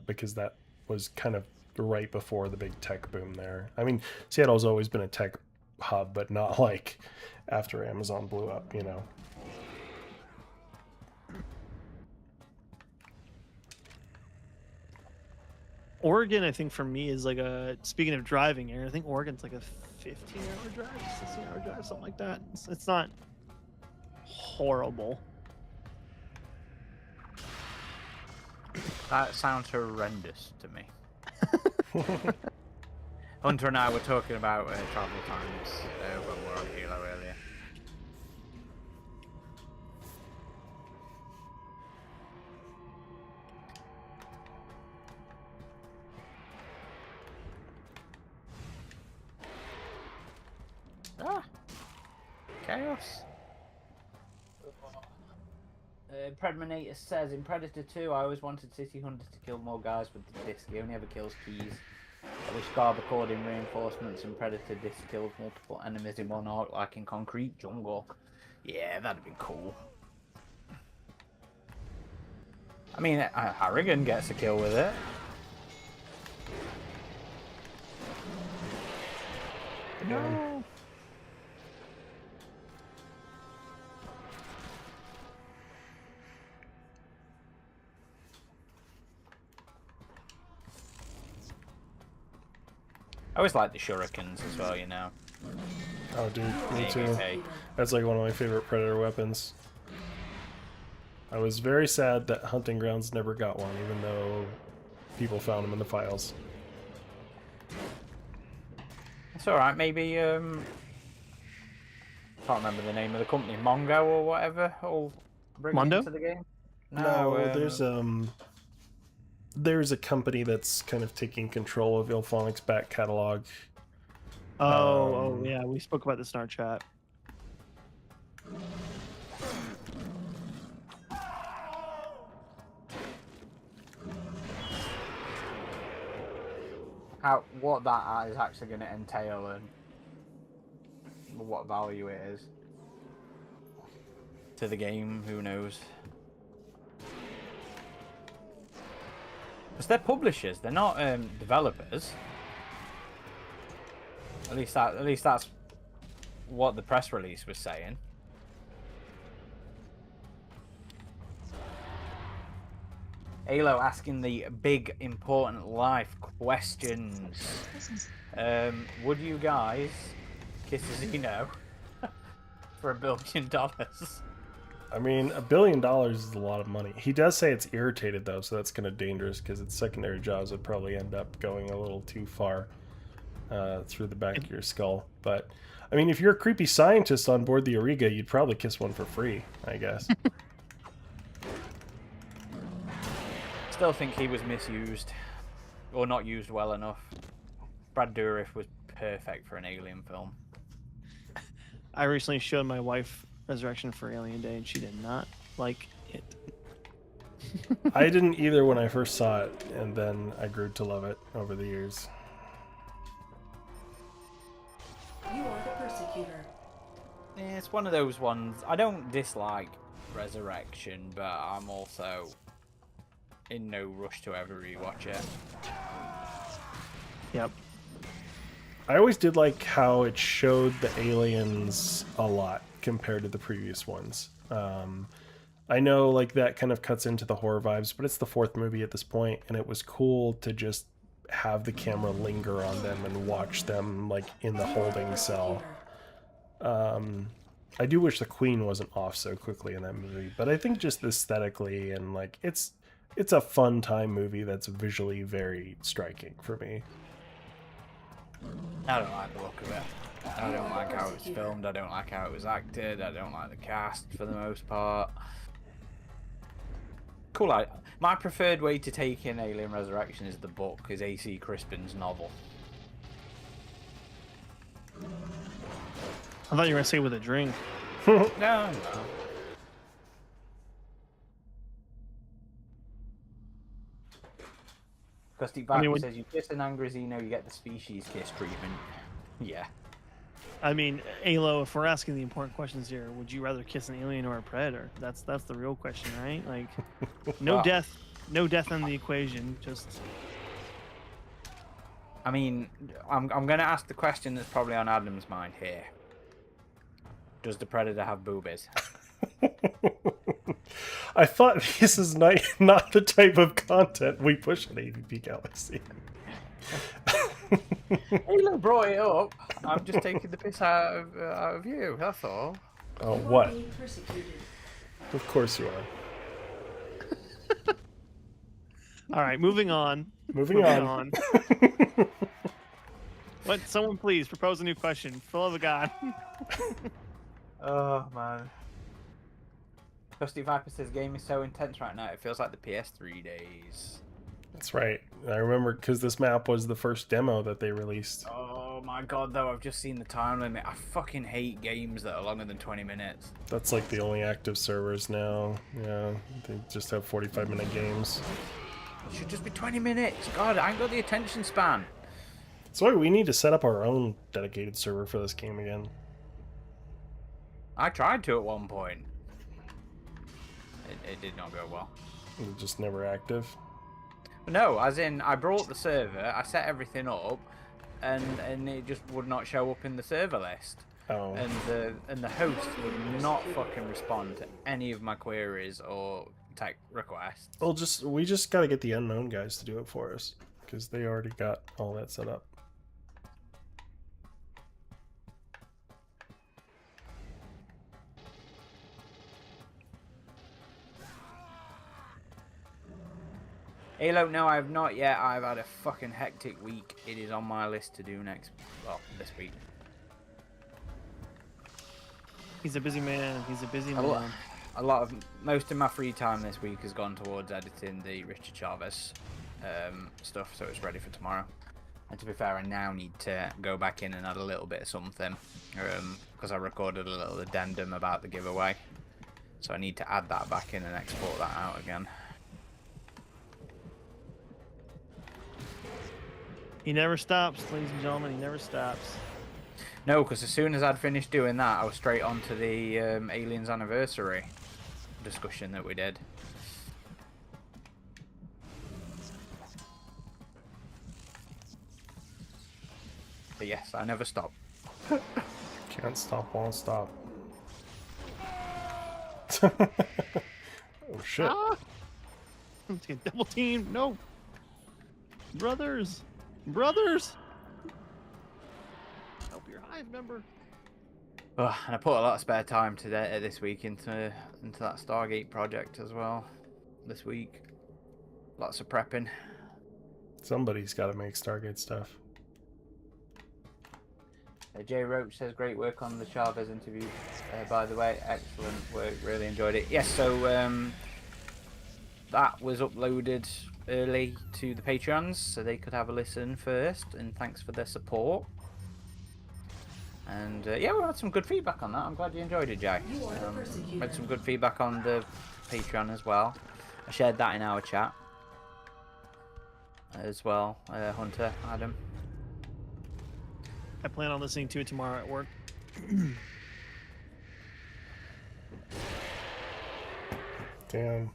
because that was kind of right before the big tech boom there. I mean, Seattle's always been a tech hub, but not like after Amazon blew up, you know. Oregon, I think for me is like speaking of driving, Aaron, I think Oregon's like a 15-hour drive, 16-hour drive, something like that. It's not horrible. That sounds horrendous to me. Hunter and I were talking about travel times when we were on Halo earlier. Ah! Chaos! Predminator says, in Predator 2, I always wanted City Hunter to kill more guys with the disc. He only ever kills keys. I wish Garb accorded reinforcements and Predator disc killed multiple enemies in one arc, like in Concrete Jungle. Yeah, that'd be cool. I mean, Harrigan gets a kill with it. No. I always like the shurikens as well, you know. Oh, dude, me too. Okay. That's like one of my favorite Predator weapons. I was very sad that Hunting Grounds never got one, even though people found them in the files. It's alright, maybe, can't remember the name of the company, Mongo or whatever, will bring Mondo? it into the game. No, there's a company that's kind of taking control of Ilphonic's back catalog. Oh, yeah, we spoke about this in our chat. What that is actually going to entail and what value it is to the game, who knows? Because they're publishers, they're not developers. At least that's what the press release was saying. Halo asking the big important life questions. Would you guys kiss a Xeno for $1 billion? I mean, $1 billion is a lot of money. He does say it's irritated though, so that's kind of dangerous because its secondary jaws would probably end up going a little too far through the back of your skull. But I mean, if you're a creepy scientist on board the Auriga, you'd probably kiss one for free, I guess. Still think he was misused or not used well enough. Brad Dourif was perfect for an Alien film. I recently showed my wife Resurrection for Alien Day, and she did not like it. I didn't either when I first saw it, and then I grew to love it over the years. You are the persecutor. Yeah, it's one of those ones. I don't dislike Resurrection, but I'm also in no rush to ever rewatch it. Yep. I always did like how it showed the aliens a lot compared to the previous ones. I know like that kind of cuts into the horror vibes, but it's the 4th movie at this point, and it was cool to just have the camera linger on them and watch them like in the holding cell. I do wish the Queen wasn't off so quickly in that movie, but I think just aesthetically and like it's a fun time movie that's visually very striking for me. I don't like the look of it. I don't like how it was filmed. I don't like how it was acted. I don't like the cast for the most part. Cool. My preferred way to take in Alien Resurrection is the book, is A.C. Crispin's novel. I thought you were gonna say with a drink. No. Gusty Viper says you kiss an angry Xeno, you get the species kiss treatment. Yeah. I mean, Alo, if we're asking the important questions here, would you rather kiss an alien or a predator? That's the real question, right? Like, no Well, death in the equation. Just I mean, I'm going to ask the question that's probably on Adam's mind here. Does the predator have boobies? I thought this is not the type of content we push on AVP Galaxy. Halo brought it up. I'm just taking the piss out of you. That's all. Oh, You are what? being persecuted. Of course you are. All right, moving on. Moving on. What? Someone please propose a new question. For the love of God. Oh man. Dusty Viper says game is so intense right now. It feels like the PS3 days. That's right. I remember because this map was the first demo that they released. Oh my god, though, I've just seen the time limit. I fucking hate games that are longer than 20 minutes. That's like the only active servers now. Yeah, they just have 45-minute games. It should just be 20 minutes. God, I ain't got the attention span. That's why we need to set up our own dedicated server for this game again. I tried to at one point. It did not go well. It's just never active. No, as in, I brought the server, I set everything up, and it just would not show up in the server list. Oh, And the host would not fucking respond to any of my queries or tech requests. well, we just got to get the unknown guys to do it for us because they already got all that set up. Halo, no, I have not yet. I've had a fucking hectic week. It is on my list to do this week. He's a busy man. He's a busy A lot, man. most of my free time this week has gone towards editing the Richard Chavez stuff, so it's ready for tomorrow. And to be fair, I now need to go back in and add a little bit of something, because I recorded a little addendum about the giveaway. So I need to add that back in and export that out again. He never stops, ladies and gentlemen. He never stops. No, because as soon as I'd finished doing that, I was straight on to the Aliens Anniversary discussion that we did. But yes, I never stop. Can't stop, won't stop. Oh shit! Ah! Let's get double teamed. No. Brothers. Brothers. Help your hive member. Oh, and I put a lot of spare time today this week into that Stargate project as well. This week, lots of prepping. Somebody's got to make Stargate stuff. Jay Roach says great work on the Chavez interview. By the way, excellent work. Really enjoyed it. Yes, so that was uploaded early to the Patreons, so they could have a listen first. And thanks for their support. And yeah, we had some good feedback on that. I'm glad you enjoyed it, Jay. You are the persecutor. Had some good feedback on the Patreon as well. I shared that in our chat as well. Hunter, Adam. I plan on listening to it tomorrow at work. Damn.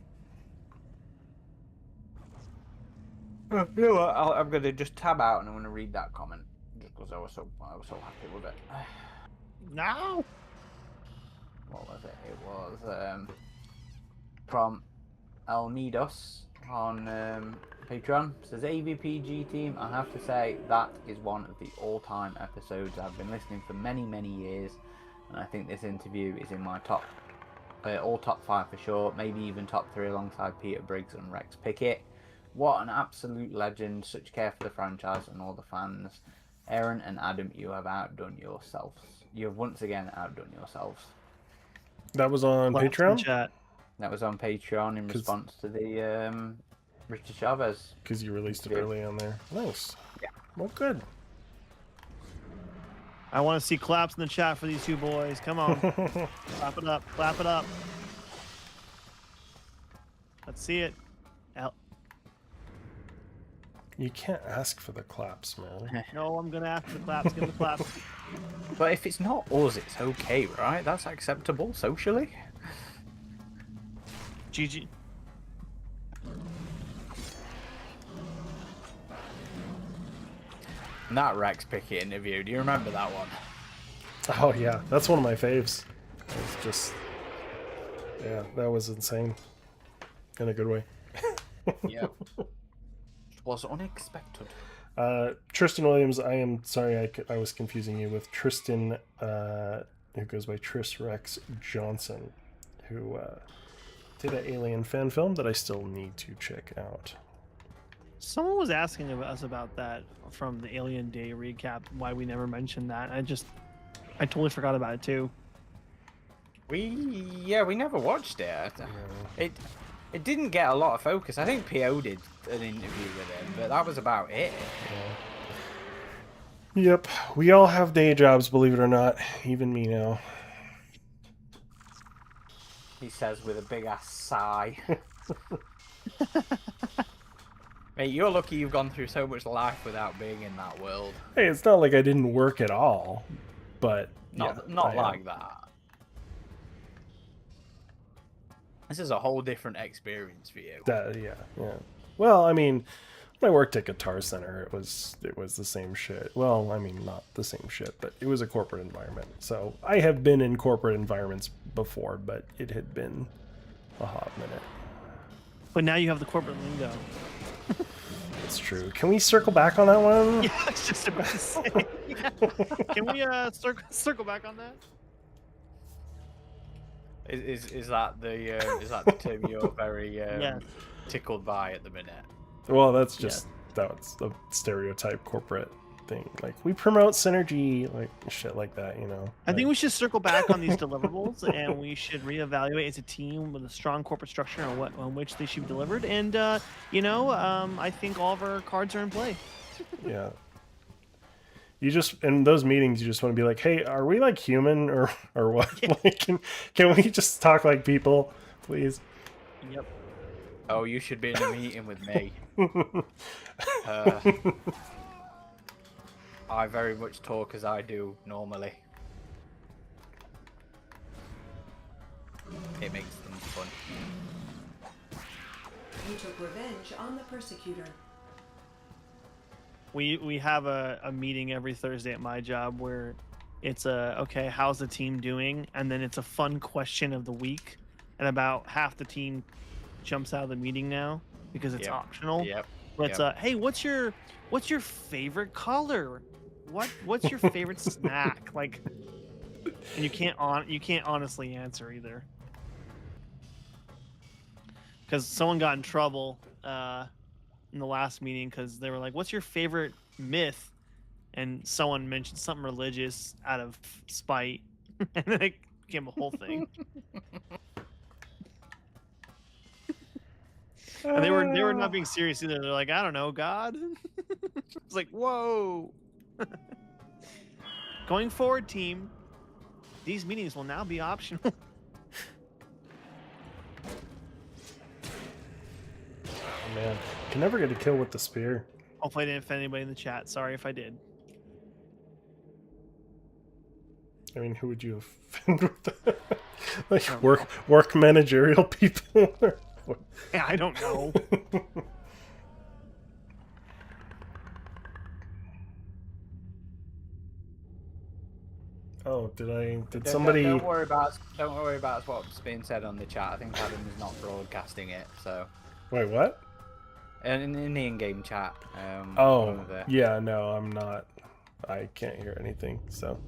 You know what? I'm gonna just tab out and I'm gonna read that comment just because I was so happy with it. No. What was it? It was from Almidos on Patreon. It says AVPG team. I have to say that is one of the all-time episodes. I've been listening for many years, and I think this interview is in my top, all top 5 for sure. Maybe even top 3 alongside Peter Briggs and Rex Pickett. What an absolute legend! Such care for the franchise and all the fans. Aaron and Adam, you have outdone yourselves. You have once again outdone yourselves. That was on Lots in Patreon? Chat. That was on Patreon in 'Cause- response to the Richard Chavez. Because you released it Yeah. early on there. Nice. Yeah. Well, good. I want to see claps in the chat for these two boys. Come on. Clap it up. Clap it up. Let's see it. You can't ask for the claps, man. No, I'm going to ask for the claps. Give me the claps. But if it's not us, it's okay, right? That's acceptable socially. GG. And that Rex Pickett interview, do you remember that one? Oh yeah, that's one of my faves. It's just, yeah, that was insane. In a good way. Yep. Was unexpected. Tristan Williams, I am sorry I was confusing you with Tristan, who goes by Tris Rex Johnson, who did an Alien fan film that I still need to check out. Someone was asking us about that from the Alien Day recap. Why we never mentioned that? I totally forgot about it too. We never watched it. It didn't get a lot of focus. I think PO did an interview with him, but that was about it. Yep, we all have day jobs, believe it or not. Even me now. He says with a big ass sigh. Mate, you're lucky you've gone through so much life without being in that world. Hey, it's not like I didn't work at all, but Not I like that. This is a whole different experience for you. Yeah. Well, I mean, when I worked at Guitar Center, it was the same shit. Well, I mean, not the same shit, but it was a corporate environment. So I have been in corporate environments before, but it had been a hot minute. But now you have the corporate lingo. It's true. Can we circle back on that one? Yeah, I was just about to say. Can we circle back on that? Is that the term you're very Yes. tickled by at the minute? Well, that's a stereotype corporate thing. Like, we promote synergy, like shit like that, you know. I think we should circle back on these deliverables, and we should reevaluate as a team with a strong corporate structure on which they should be delivered. And I think all of our cards are in play. Yeah. You just in those meetings, you just want to be like, "Hey, are we like human or what? Yeah. Like, can we just talk like people, please?" Yep. Oh, you should be in a meeting with me. I very much talk as I do normally. It makes things fun. You took revenge on the persecutor. We have a meeting every Thursday at my job where it's okay, how's the team doing? And then it's a fun question of the week. And about half the team jumps out of the meeting now because it's optional. Yep. But it's hey, what's your favorite color? What's your favorite snack? Like, and you can't honestly answer either. Because someone got in trouble in the last meeting because they were like, "What's your favorite myth?" And someone mentioned something religious out of spite, and then it became a whole thing. And they were not being serious either. They're like, "I don't know, God." It's like, whoa. Going forward, team, these meetings will now be optional. Oh, man, can never get a kill with the spear. Hopefully I didn't offend anybody in the chat. Sorry if I did. I mean, who would you offend with that? Like work managerial people? Yeah, I don't know. Oh, did Don't- somebody? Don't worry about what's being said on the chat. I think Adam is not broadcasting it. So, Wait, what? in the in-game chat. one Oh, of the- yeah, no, I'm not. I can't hear anything. So.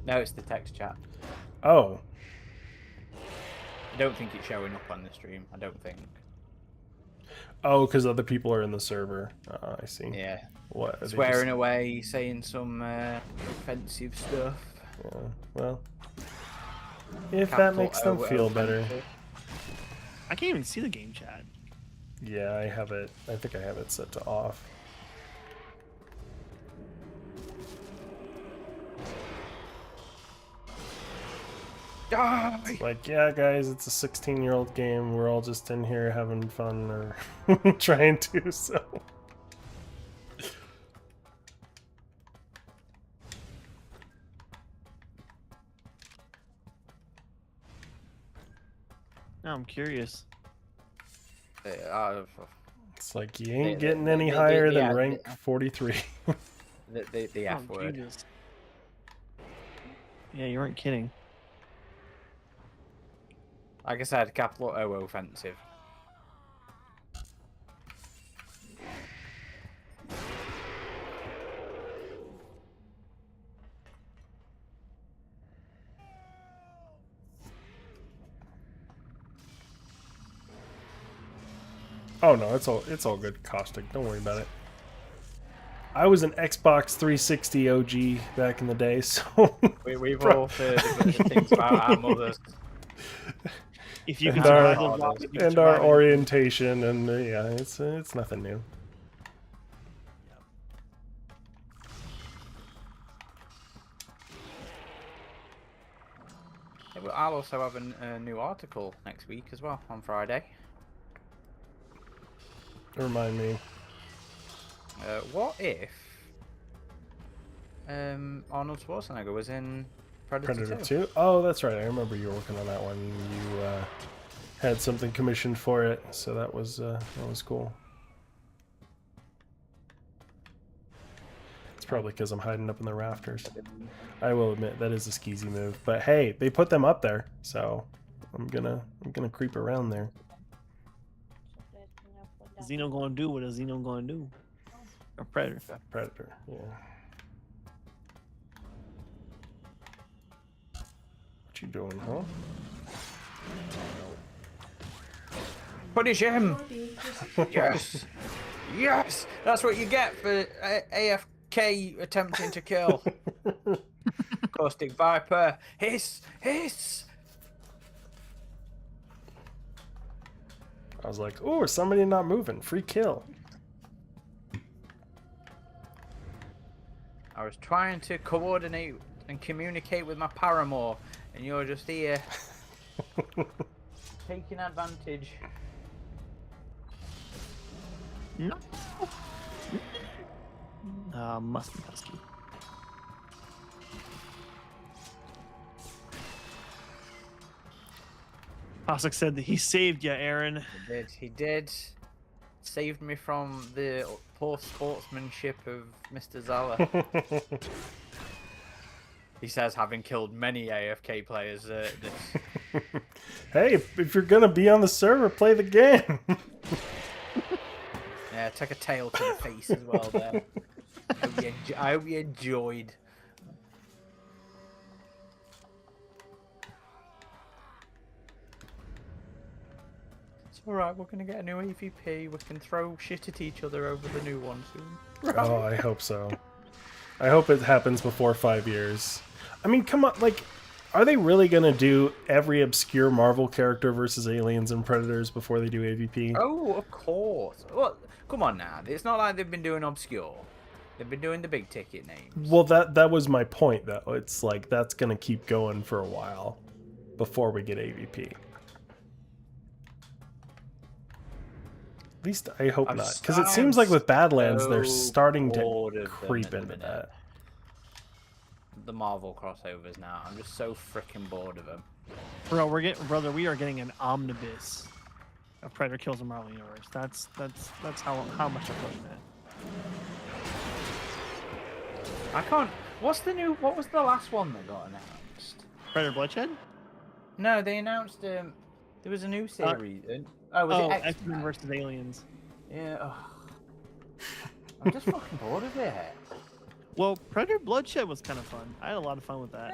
No, it's the text chat. Oh, I don't think it's showing up on the stream. I don't think. oh, because other people are in the server. I see. Yeah. What? Are they Swearing away, saying some offensive stuff. Yeah, well, if that Capital makes them O feel better. offensive. I can't even see the game chat. Yeah, I have it. I think I have it set to off. Die! Like, yeah, guys, it's a 16-year-old game. We're all just in here having fun or trying to, so. Now I'm curious. It's like you ain't The- getting the- any the- higher the- than yeah, rank the- 43. The F Oh, word. Jesus. Yeah, you weren't kidding. Like I said, capital O offensive. Oh no, it's all good, Caustic. Don't worry about it. I was an Xbox 360 OG back in the day, so We've all heard of the things about our mothers. If you can And survive our- those rockets, you can and survive our it. orientation, and yeah, it's nothing new. Yeah, but I'll also have a new article next week as well on Friday. Remind me. What if Arnold Schwarzenegger was in Predator, Predator 2? 2? Oh, that's right. I remember you were working on that one. You had something commissioned for it, so that was cool. It's probably because I'm hiding up in the rafters. I will admit that is a skeezy move, but hey, they put them up there, so I'm gonna creep around there. Xeno gonna do what a Xeno gonna do. A Predator. Predator, yeah. What you doing, huh? Punish him! You are being persecuted. Yes! Yes! That's what you get for AFK attempting to kill. Caustic Viper. Hiss! Hiss! I was like, oh, somebody not moving. Free kill. I was trying to coordinate and communicate with my paramour, and you're just here taking advantage. No. Must be husky. Cossack said that he saved you, Aaron. He did. Saved me from the poor sportsmanship of Mr. Zala. He says, having killed many AFK players. Hey, if you're gonna be on the server, play the game. Yeah, took a tail to the face as well there. I hope you enjoyed. It's alright, we're gonna get a new AVP. We can throw shit at each other over the new one soon. Oh, I hope so. I hope it happens before 5 years. I mean, come on, like, are they really gonna do every obscure Marvel character versus aliens and predators before they do AVP? Oh, of course. Well, come on now. It's not like they've been doing obscure. They've been doing the big ticket names. Well, that was my point, though. It's like that's gonna keep going for a while before we get AVP. At least I hope I'm not, because it seems like with Badlands they're so starting to bored of them creep at the into minute. that. The Marvel crossovers now. I'm just so freaking bored of them. Bro, we are getting an omnibus of Predator Kills the Marvel Universe. That's how much I'm putting it. I can't. What was the last one that got announced? Predator Bloodshed? No, they announced there was a new series. Was it X-Men X-Men? versus Aliens. Yeah. I'm just fucking bored of it. Well, Predator Bloodshed was kind of fun. I had a lot of fun with that.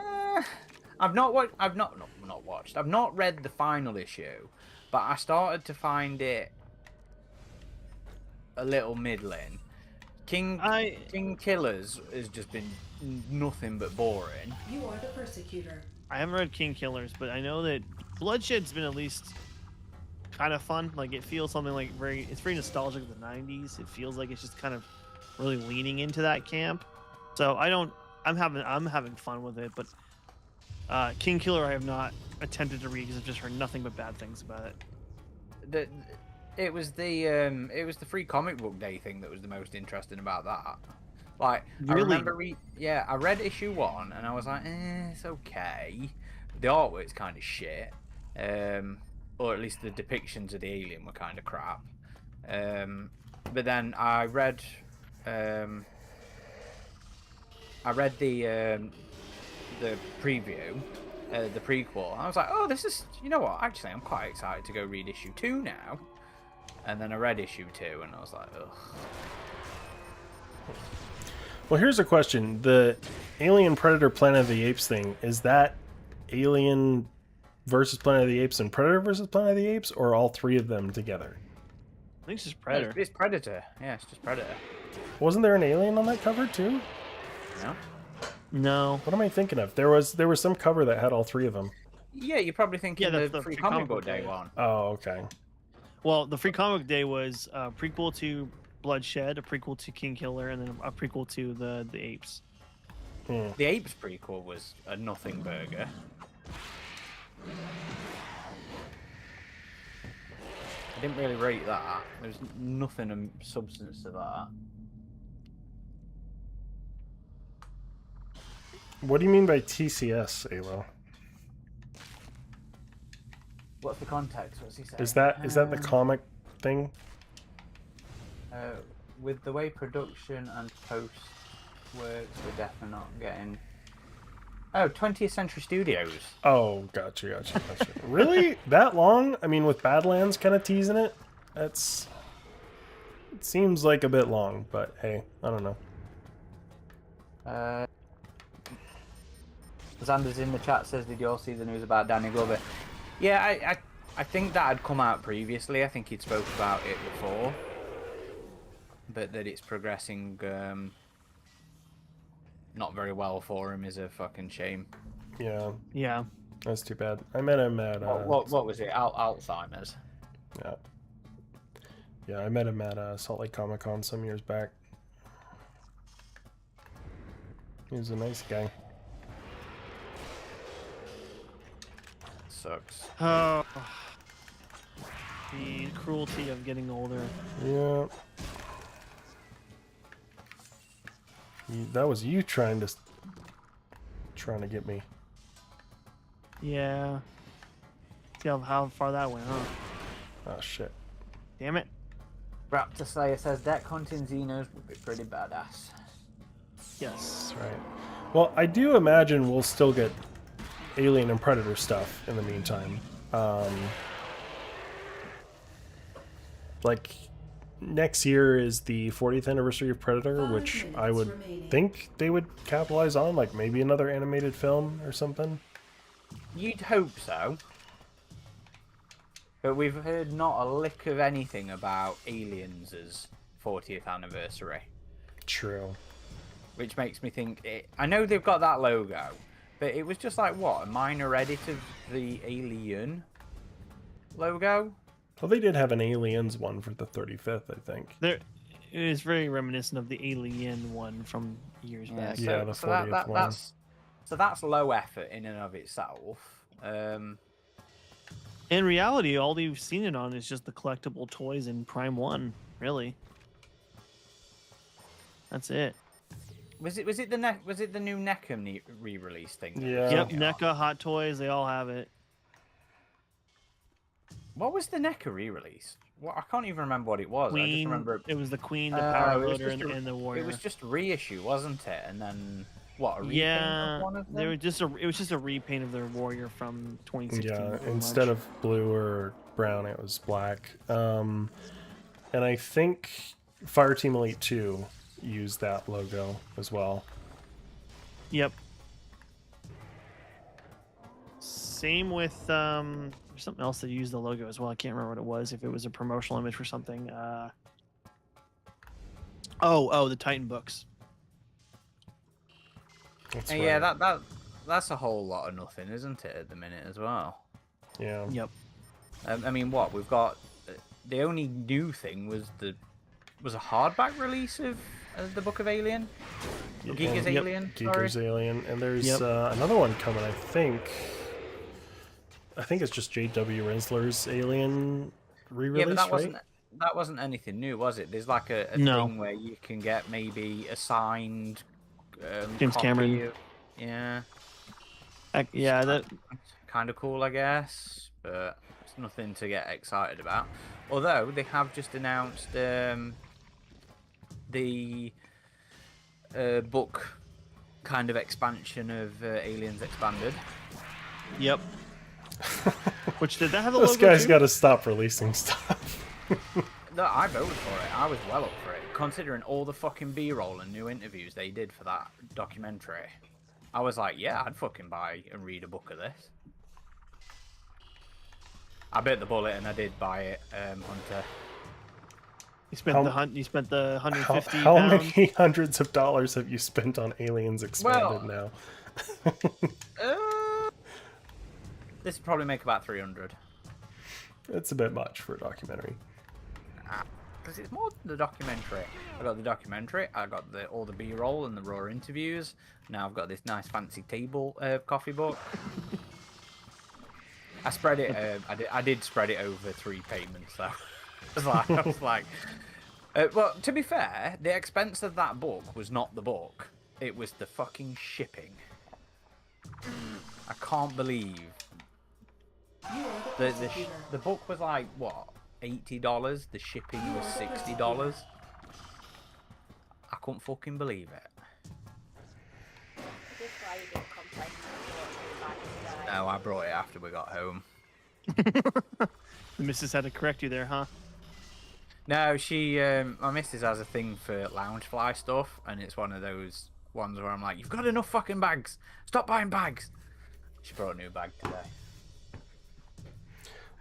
I've not watched. I've not watched. I've not read the final issue, but I started to find it a little middling. King Killers has just been nothing but boring. You are the persecutor. I haven't read King Killers, but I know that Bloodshed's been at least kind of fun. Like it feels something like it's very nostalgic of the '90s. It feels like it's just kind of really leaning into that camp. So I'm having fun with it, but King Killer I have not attempted to read because I've just heard nothing but bad things about it. It was the free comic book day thing that was the most interesting about that. Like Really? I remember I read issue 1 and I was like, it's okay. The artwork's kind of shit, or at least the depictions of the alien were kind of crap. But then I read the preview, the prequel. I was like, oh, this is, you know what? Actually, I'm quite excited to go read issue 2 now. And then I read issue 2, and I was like, ugh. Well, here's a question: the Alien Predator Planet of the Apes thing, is that Alien versus Planet of the Apes and Predator versus Planet of the Apes, or all three of them together? I think it's just No, Predator. It's Predator. Yeah, it's just Predator. Wasn't there an alien on that cover too? No? No. What am I thinking of? There was some cover that had all three of them. Yeah, you're probably thinking that's the the Free Free Comic Comic Book Book Day Day. one. Oh, okay. Well, the Free Comic Day was a prequel to Bloodshed, a prequel to King Killer, and then a prequel to the Apes. Hmm. The Apes prequel was a nothing burger. I didn't really rate that. There's nothing of substance to that. What do you mean by TCS, Alo? What's the context? What's he saying? Is that the comic thing? With the way production and post works, we're definitely not getting. Oh, 20th Century Studios. Oh, gotcha. Really? That long? I mean, with Badlands kind of teasing it, it seems like a bit long. But hey, I don't know. Xander's in the chat says, "Did you all see the news about Danny Glover?" Yeah, I think that had come out previously. I think he'd spoke about it before, but that it's progressing not very well for him is a fucking shame. Yeah, Yeah. that's too bad. I met him at What was it? Alzheimer's. yeah, I met him at Salt Lake Comic Con some years back. He was a nice guy. Sucks. Oh. The cruelty of getting older. Yeah. That was you trying to get me. Yeah. See how far that went, huh? Oh shit. Damn it. Raptor Slayer says deck hunting Xenos would be pretty badass. Yes. That's right. Well, I do imagine we'll still get Alien and Predator stuff in the meantime. Like next year is the 40th anniversary of Predator, 5 which I minutes would remaining. think they would capitalize on, like maybe another animated film or something. You'd hope so. But we've heard not a lick of anything about Aliens' 40th anniversary. True. Which makes me think... I know they've got that logo, but it was just like, what, a minor edit of the Alien logo? Well, they did have an Aliens one for the 35th, I think. There, it is very reminiscent of the Alien one from years back. Yeah, the 40th one. That's low effort in and of itself. In reality, all you've seen it on is just the collectible toys in Prime 1, really. That's it. Was it the new NECA re-release thing? Yeah. Yep, NECA, Hot Toys, they all have it. What was the NECA re-release? Well, I can't even remember what it was. I just Queen, remember it was the Queen, the Oh, Power it was Loader, just a- and the Warrior. it was just a reissue, wasn't it? And then what? A repaint Yeah, of one of them? it was just a repaint of their Warrior from 2016. Yeah, pretty instead much. of blue or brown, it was black. And I think Fireteam Elite 2 used that logo as well. Yep. Same with something else that used the logo as well. I can't remember what it was. If it was a promotional image for something. The Titan books. That's And right. yeah, that's a whole lot of nothing, isn't it, at the minute as well? Yeah. Yep. I mean, what we've got? The only new thing was a hardback release of the Book of Alien, Giga's And- Alien. Sorry. Giger's Alien, and there's Yep. another one coming. I think it's just J.W. Rinsler's Alien re-release, Yeah, but right? that wasn't anything new, was it? There's like a No. thing where you can get maybe a signed James copy Cameron. of- yeah, Yeah, that kind of cool, I guess, but it's nothing to get excited about. Although they have just announced the book kind of expansion of Aliens Expanded. Yep. Which did that have the This logo guy's too? got to stop releasing stuff. No, I voted for it. I was well up for it, considering all the fucking B-roll and new interviews they did for that documentary. I was like, yeah, I'd fucking buy and read a book of this. I bit the bullet and I did buy it, Hunter. You spent How- you spent the How, 150 how pounds. many hundreds of dollars have you spent on Aliens Expanded now? Uh, this would probably make about 300. It's a bit much for a documentary. Because it's more than the documentary. I got the documentary, I got all the B-roll and the raw interviews. Now I've got this nice fancy table coffee book. I spread it. I did spread it over 3 payments though. I was like, well, to be fair, the expense of that book was not the book; it was the fucking shipping. I can't believe You are the the persecutor. the book was like what, $80. The shipping was $60. I couldn't fucking believe it. This is why you didn't complain about it. No, I brought it after we got home. The missus had to correct you there, huh? No, she, my missus has a thing for Loungefly stuff, and it's one of those ones where I'm like, you've got enough fucking bags. Stop buying bags. She brought a new bag today.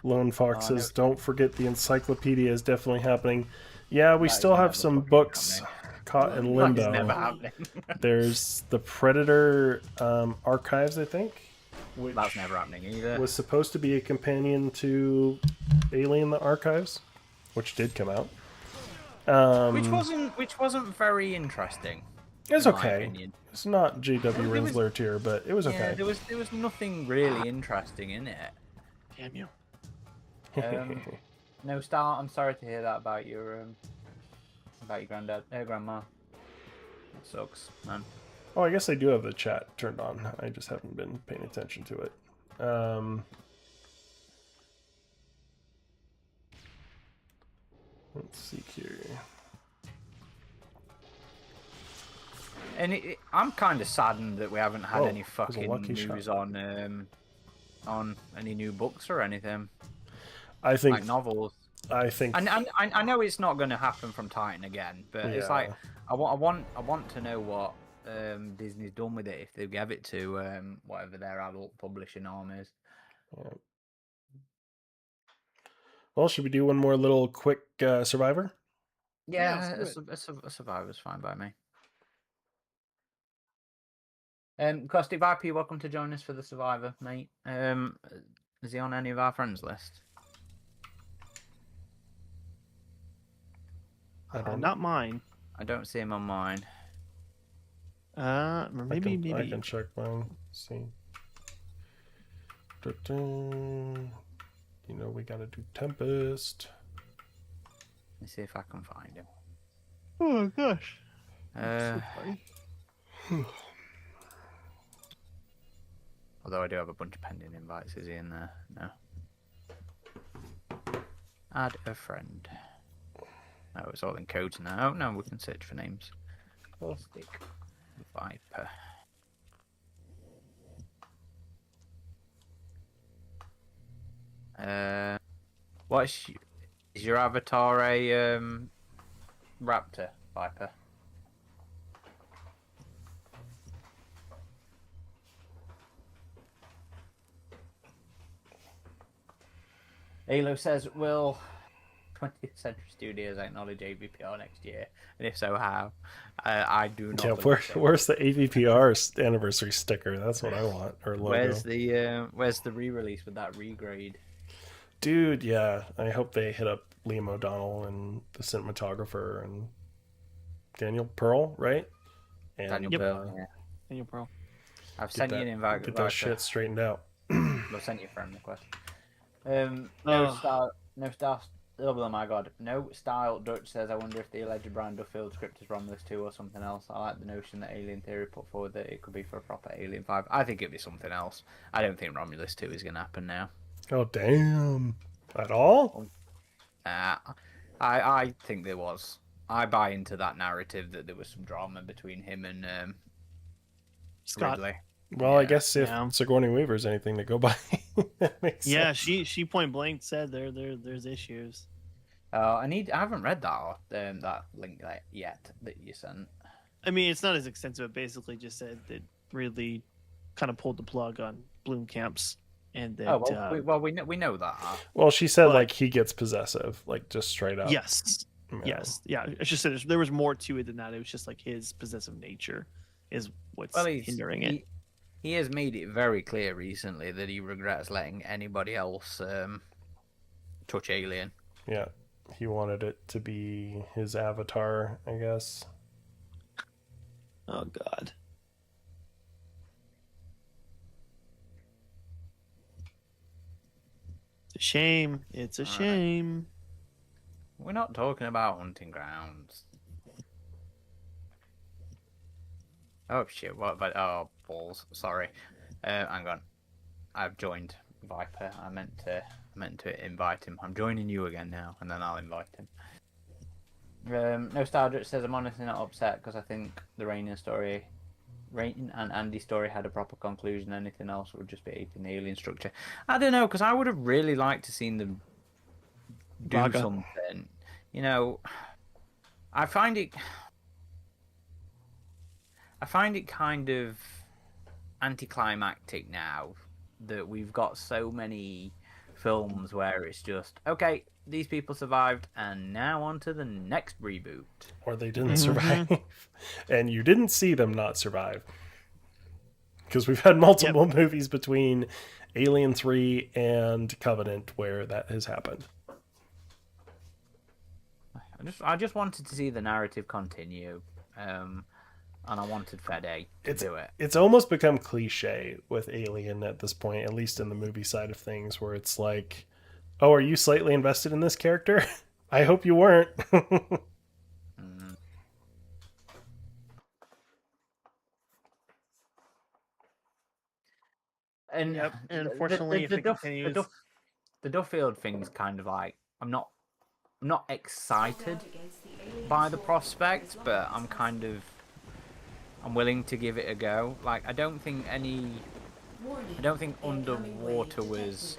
Lone Fox Oh, says, don't forget the encyclopedia is definitely happening. Yeah, we That still is have never some fucking books happening. caught in Like, it's limbo. never happening. There's the Predator Archives, I think, which That's never happening either. was supposed to be a companion to Alien: The Archives, which did come out. Which wasn't very interesting. It's in my okay. opinion. It's not J.W. There was- Rinsler tier, but it was Yeah, okay. there was nothing really interesting in it. Damn you. No, Star, I'm sorry to hear that about your granddad, grandma. That sucks, man. Oh, I guess I do have the chat turned on. I just haven't been paying attention to it. Let's see here. And I'm kind of saddened that we haven't had Oh, any it was a fucking lucky news shot. on any new books or anything, I think. like novels. I think. And I know it's not going to happen from Titan again, but it's like Yeah. I want to know what Disney's done with it if they gave it to whatever their adult publishing arm is. Yeah. Well, should we do one more little quick Survivor? Yeah, let's a Survivor's fine by me. Caustic Viper, you're welcome to join us for the Survivor, mate. Is he on any of our friends list? I don't Not mine. I don't see him on mine. I Maybe. can check mine. See. Du-dun. You know we gotta do Tempest. Let me see if I can find him. Oh gosh. Although I do have a bunch of pending invites. Is he in there? No. Add a friend. Oh, it's all in codes now. Oh, no, we can search for names. Caustic Viper. Is your avatar a raptor, Viper? Alo says, will 20th Century Studios acknowledge AVPR next year? And if so, how? I do not. Yeah, believe so. where's the AVPR anniversary sticker? That's what I want. Or logo. Where's the re-release with that regrade? Dude, yeah. I hope they hit up Liam O'Donnell and the cinematographer and Daniel Pearl, right? And, Daniel Yep. Pearl, yeah. And your pro. I've Get sent you that, an invite. get that shit straightened out. I've sent you a friend request. No Oh. style. Oh my god. No style. Dutch says, I wonder if the alleged Brian Duffield script is Romulus 2 or something else. I like the notion that Alien Theory put forward that it could be for a proper Alien 5. I think it'd be something else. I don't think Romulus 2 is going to happen now. Oh, damn. At all? I think there was. I buy into that narrative that there was some drama between him and Scott. Ridley. Well, I Yeah. guess if Yeah. Sigourney Weaver's anything to go by, that makes Yeah, sense. she point blank said there's issues. I haven't read that link yet that you sent. I mean, it's not as extensive. It basically just said that Ridley kind of pulled the plug on Bloomcamp's, and that We know that. Well, she said But- like he gets possessive, like just straight up. yes, Yes, yeah. It's just that there was more to it than that. It was just like his possessive nature is what's Well, hindering it. He has made it very clear recently that he regrets letting anybody else touch Alien. Yeah, he wanted it to be his avatar, I guess. Oh God. It's a shame. It's a All right. shame. We're not talking about Hunting Grounds. Oh shit! What about? Oh balls! Sorry. Hang on. I've joined Viper. I meant to invite him. I'm joining you again now, and then I'll invite him. No Stardust says I'm honestly not upset because I think the Rain and Andy story had a proper conclusion. Anything else would just be aping the alien structure. I don't know, because I would have really liked to seen them do Vaga. something. You know, I find it kind of anticlimactic now that we've got so many films where it's just, okay, these people survived, and now on to the next reboot. Or they didn't survive. And you didn't see them not survive. Because we've had multiple movies between Alien 3 and Covenant where that has happened. I just wanted to see the narrative continue, and I wanted Fede to do it. It's almost become cliche with Alien at this point, at least in the movie side of things, where it's like, oh, are you slightly invested in this character? I hope you weren't. And Yep. And unfortunately, if it continues, the Duffield thing's kind of like, I'm not excited by the prospect, but I'm willing to give it a go. Like, I don't think Underwater was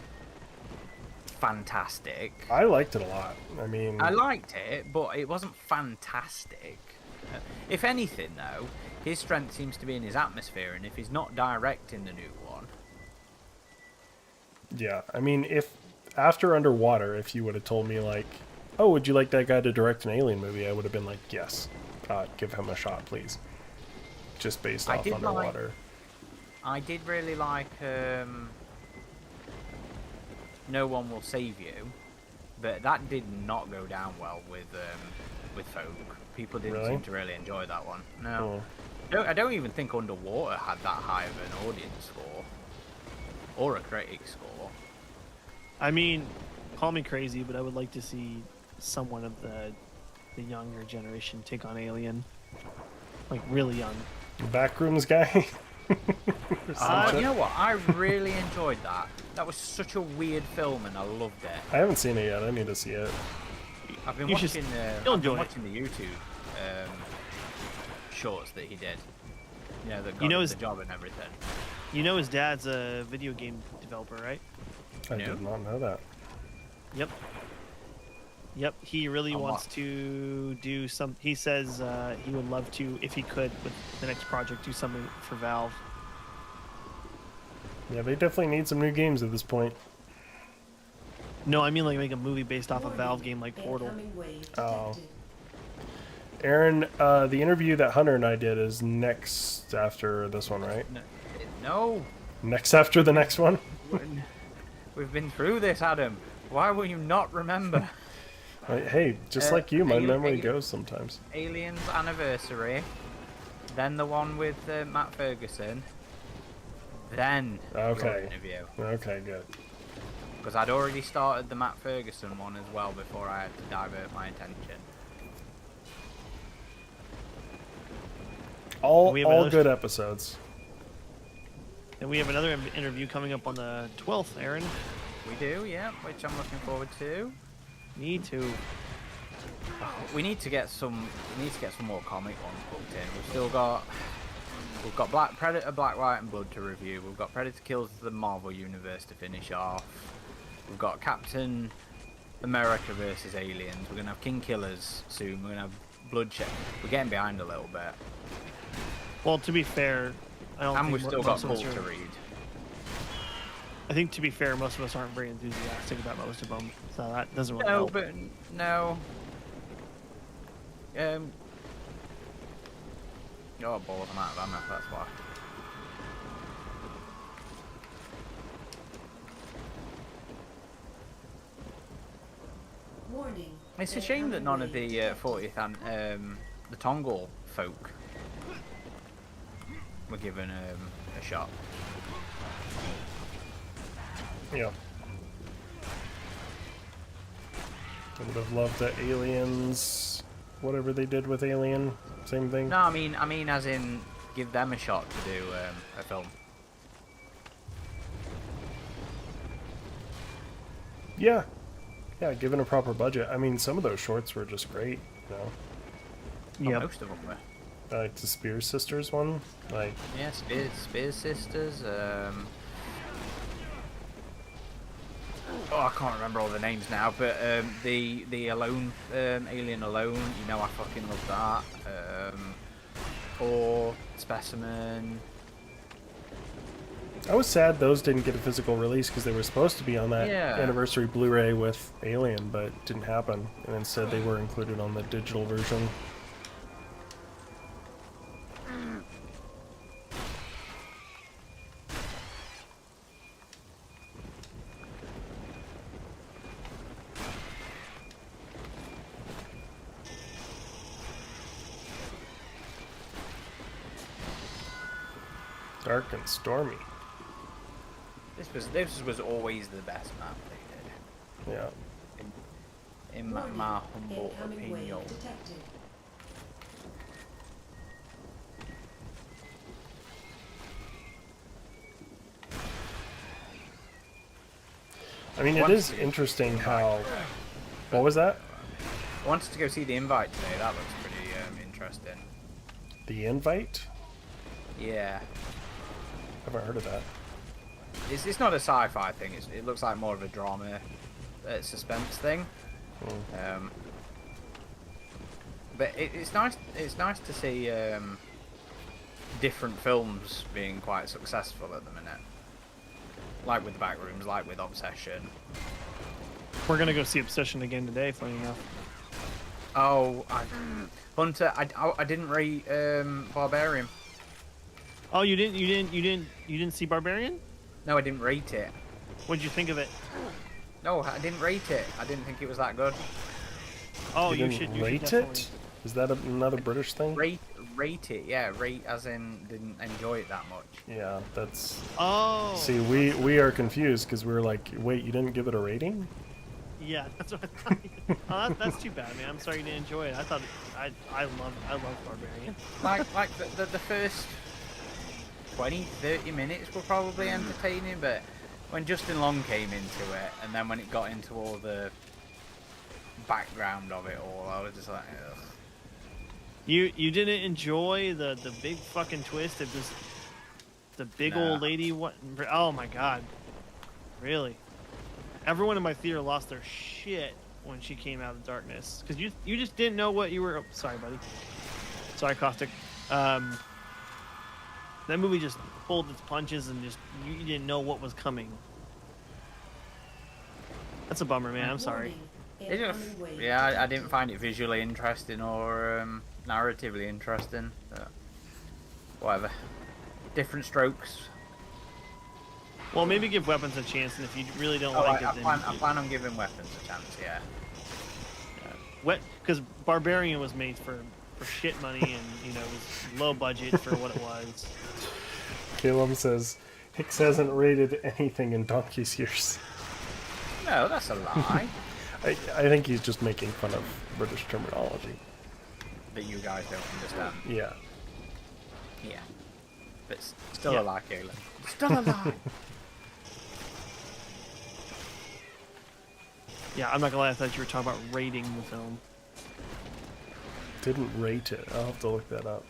fantastic. I liked it a lot. I mean, I liked it, but it wasn't fantastic. If anything, though, his strength seems to be in his atmosphere, and if he's not directing the new one... Yeah, I mean, if after Underwater, if you would have told me, like, oh, would you like that guy to direct an Alien movie, I would have been like, yes. Give him a shot, please. Just based off Underwater. I did really like No One Will Save You, but that did not go down well with folk. People didn't seem to really enjoy that one. No. I don't even think Underwater had that high of an audience score. Or a critic score. I mean, call me crazy, but I would like to see someone of the younger generation take on Alien. Like, really young. The Backrooms guy? You know what? I really enjoyed that. That was such a weird film, and I loved it. I haven't seen it yet. I need to see it. I've been watching the YouTube shorts that he did. You know, that got him the job and everything. You know his dad's a video game developer, right? I did not know that. Yep, he really wants to do some. He says he would love to, if he could, with the next project, do something for Valve. Yeah, they definitely need some new games at this point. No, I mean like make a movie based off a Valve game like Portal. Oh. Aaron, the interview that Hunter and I did is next after this one, right? No. Next after the next one? We've been through this, Adam. Why will you not remember? Hey, just like you, my memory goes sometimes. Aliens Anniversary, then the one with Matt Ferguson, then your interview. Okay, good. Because I'd already started the Matt Ferguson one as well before I had to divert my attention. All good episodes. And we have another interview coming up on the 12th, Aaron. We do, yeah, which I'm looking forward to. Me too. We need to get some more comic ones booked in. We've got Predator, Black, White, and Blood to review. We've got Predator Kills the Marvel Universe to finish off. We've got Captain America versus Aliens. We're gonna have King Killers soon. We're gonna have Bloodshed. We're getting behind a little bit. Well, to be fair, I don't. And think we've still got Bolt to read. I think, to be fair, most of us aren't very enthusiastic about most of them, so that doesn't really No, help. but no. Oh, balls, I'm out of ammo, that's why. Warning. It's a shame that none of the 40th and the Tongol folk were given a shot. Yeah. I would have loved the Aliens, whatever they did with Alien, same thing. No, I mean, as in give them a shot to do a film. Yeah. Yeah, given a proper budget. I mean, some of those shorts were just great, you know. Well, Yep. most of them were. Like the Spears Sisters one, like, Yeah, Spears Sisters. Oh, I can't remember all the names now, but the Alone, Alien Alone, you know, I fucking love that. Or Specimen. I was sad those didn't get a physical release because they were supposed to be on that Yeah. anniversary Blu-ray with Alien, but it didn't happen. And instead they were included on the digital version. Dark and stormy. This was always the best map they Yeah. did, in my humble Incoming wave opinion. detected. I mean, it is interesting how... What was that? I wanted to go see the Invite today. That looks pretty interesting. The Invite? Yeah, Haven't heard of that. it's not a sci-fi thing. It looks like more of a drama, suspense thing. But it's nice. It's nice to see different films being quite successful at the minute. Like with the Backrooms, like with Obsession. We're gonna go see Obsession again today. Funny enough. Oh, Hunter, I didn't rate Barbarian. Oh, you didn't see Barbarian? No, I didn't rate it. What'd you think of it? No, I didn't rate it. I didn't think it was that good. Oh, You you didn't should rate definitely- it? Is that another British thing? Rate it, yeah. Rate as in didn't enjoy it that much. Yeah, that's... Oh. See, we are confused because we were like, wait, you didn't give it a rating? Yeah, that's what I thought. Oh, that's too bad, man. I'm sorry you didn't enjoy it. I thought I love Barbarian. Like the first 20-30 minutes were probably entertaining, but when Justin Long came into it, and then when it got into all the background of it all, I was just like, ugh. You didn't enjoy the big fucking twist of this the big Nah. old lady. What? Oh my god, really? Everyone in my theater lost their shit when she came out of the darkness because you just didn't know what you were. Oh, sorry, buddy. Sorry, Caustic. That movie just pulled its punches and just you didn't know what was coming. That's a bummer, man. I'm sorry. Warning. It just, Incoming wave yeah, I detected. didn't find it visually interesting or narratively interesting. But whatever. Different strokes. Well, maybe give Weapons a chance, and if you really don't Oh, like I it, then plan on giving Weapons a chance, yeah. because Barbarian was made for shit money, and it was low budget for what it was. Caleb says, Hicks hasn't rated anything in donkey's years. No, that's a lie. I think he's just making fun of British terminology. That you guys don't understand. Yeah. Yeah. But still Yeah. a lie, Galen. Still a lie. Yeah, I'm not gonna lie. I thought you were talking about rating the film. Didn't rate it. I'll have to look that up.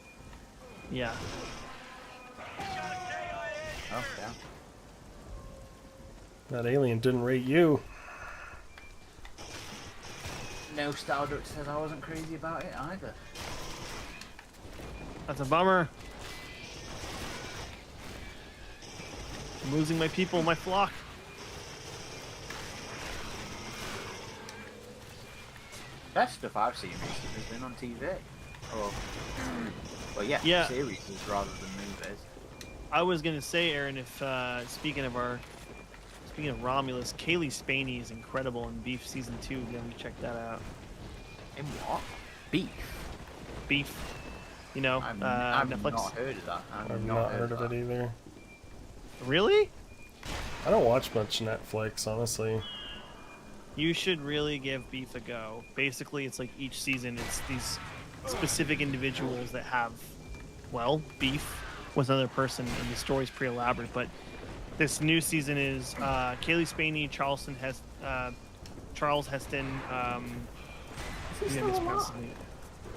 Yeah. Oh, yeah. That alien didn't rate you. No, Starduck says I wasn't crazy about it either. That's a bummer. I'm losing my people, my flock. best stuff I've seen recently has been on TV. Or, well, yeah, series rather than movies. I was gonna say, Aaron, if speaking of Romulus, Kaylee Spaney is incredible in Beef season 2. You have to check that out. In what? Beef. Beef. You know, I've Netflix. not heard of that. I've not heard of it either. Really? I don't watch much Netflix, honestly. You should really give Beef a go. Basically, it's like each season, it's these specific individuals that have, well, beef with another person, and the story's pretty elaborate. But this new season is Kaylee Spaney, Charles Heston.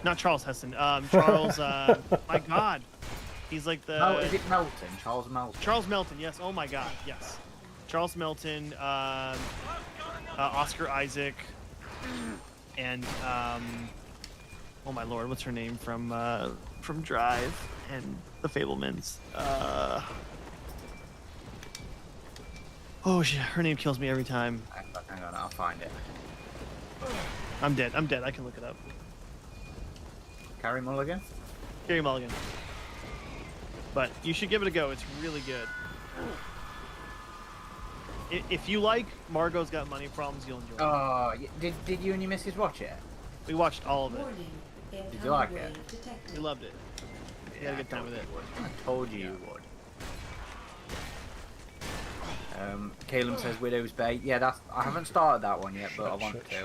Not Charles Heston. Charles. My God, he's like the. Oh, is it Melton? Charles Melton. Charles Melton. Yes. Oh my God. Yes. Charles Melton. Oscar Isaac. And oh my Lord, what's her name from Drive and The Fabelmans? Oh shit, her name kills me every time. Hang on, I'll find it. I'm dead. I can look it up. Carrie Mulligan? Carey Mulligan. But you should give it a go. It's really good. If you like Margot's Got Money Problems, you'll enjoy it. Oh, did you and your missus watch it? We watched all of it. Did you like it? We loved it. We had a good time with it. I told you you would. Caleb says Widow's Bay. Yeah, I haven't started that one yet, but I want to.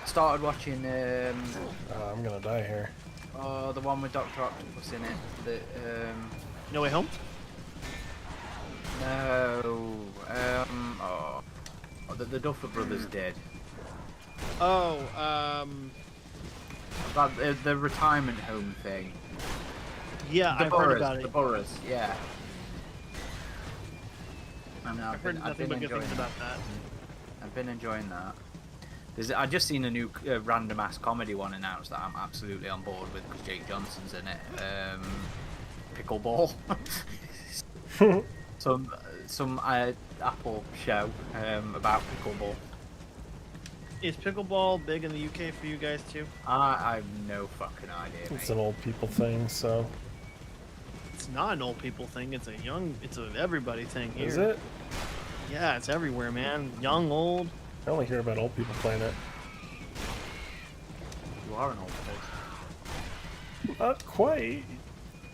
I started watching. I'm gonna die here. Oh, the one with Dr. Octopus in it. The No Way Home? no. The Duffer Brothers did. Oh, About the retirement home thing. yeah, I've heard about it. The Boroughs, yeah. I've heard nothing but good things about that. I've been enjoying that. I've just seen a new random ass comedy one announced that I'm absolutely on board with because Jake Johnson's in it. Pickleball. some Apple show about pickleball. Is pickleball big in the UK for you guys too? I have no fucking idea. It's Mate. an old people thing, so. It's not an old people thing. It's an everybody thing here. Is it? Yeah, it's everywhere, man. Young, old. I only hear about old people playing it. You are an old person. Not quite.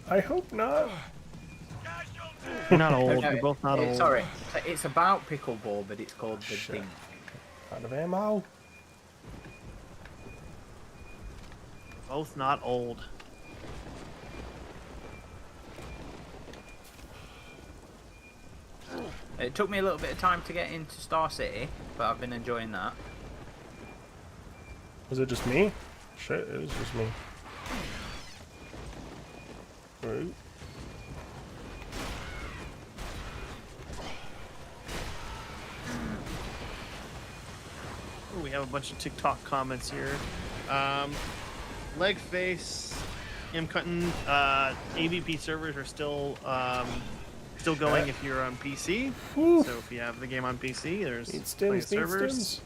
I hope not. You're not old. No, You're both not old. Sorry, it's about pickleball, but it's called the Shit. Dink. Out of ammo. Both not old. It took me a little bit of time to get into Star City, but I've been enjoying that. Was it just me? Shit, it is just me. Right. Ooh, we have a bunch of TikTok comments here. Legface, M Cutton, AVP servers are still going if you're on PC. Whew. So if you have the game on PC, there's Need plenty of stims, need servers. stims.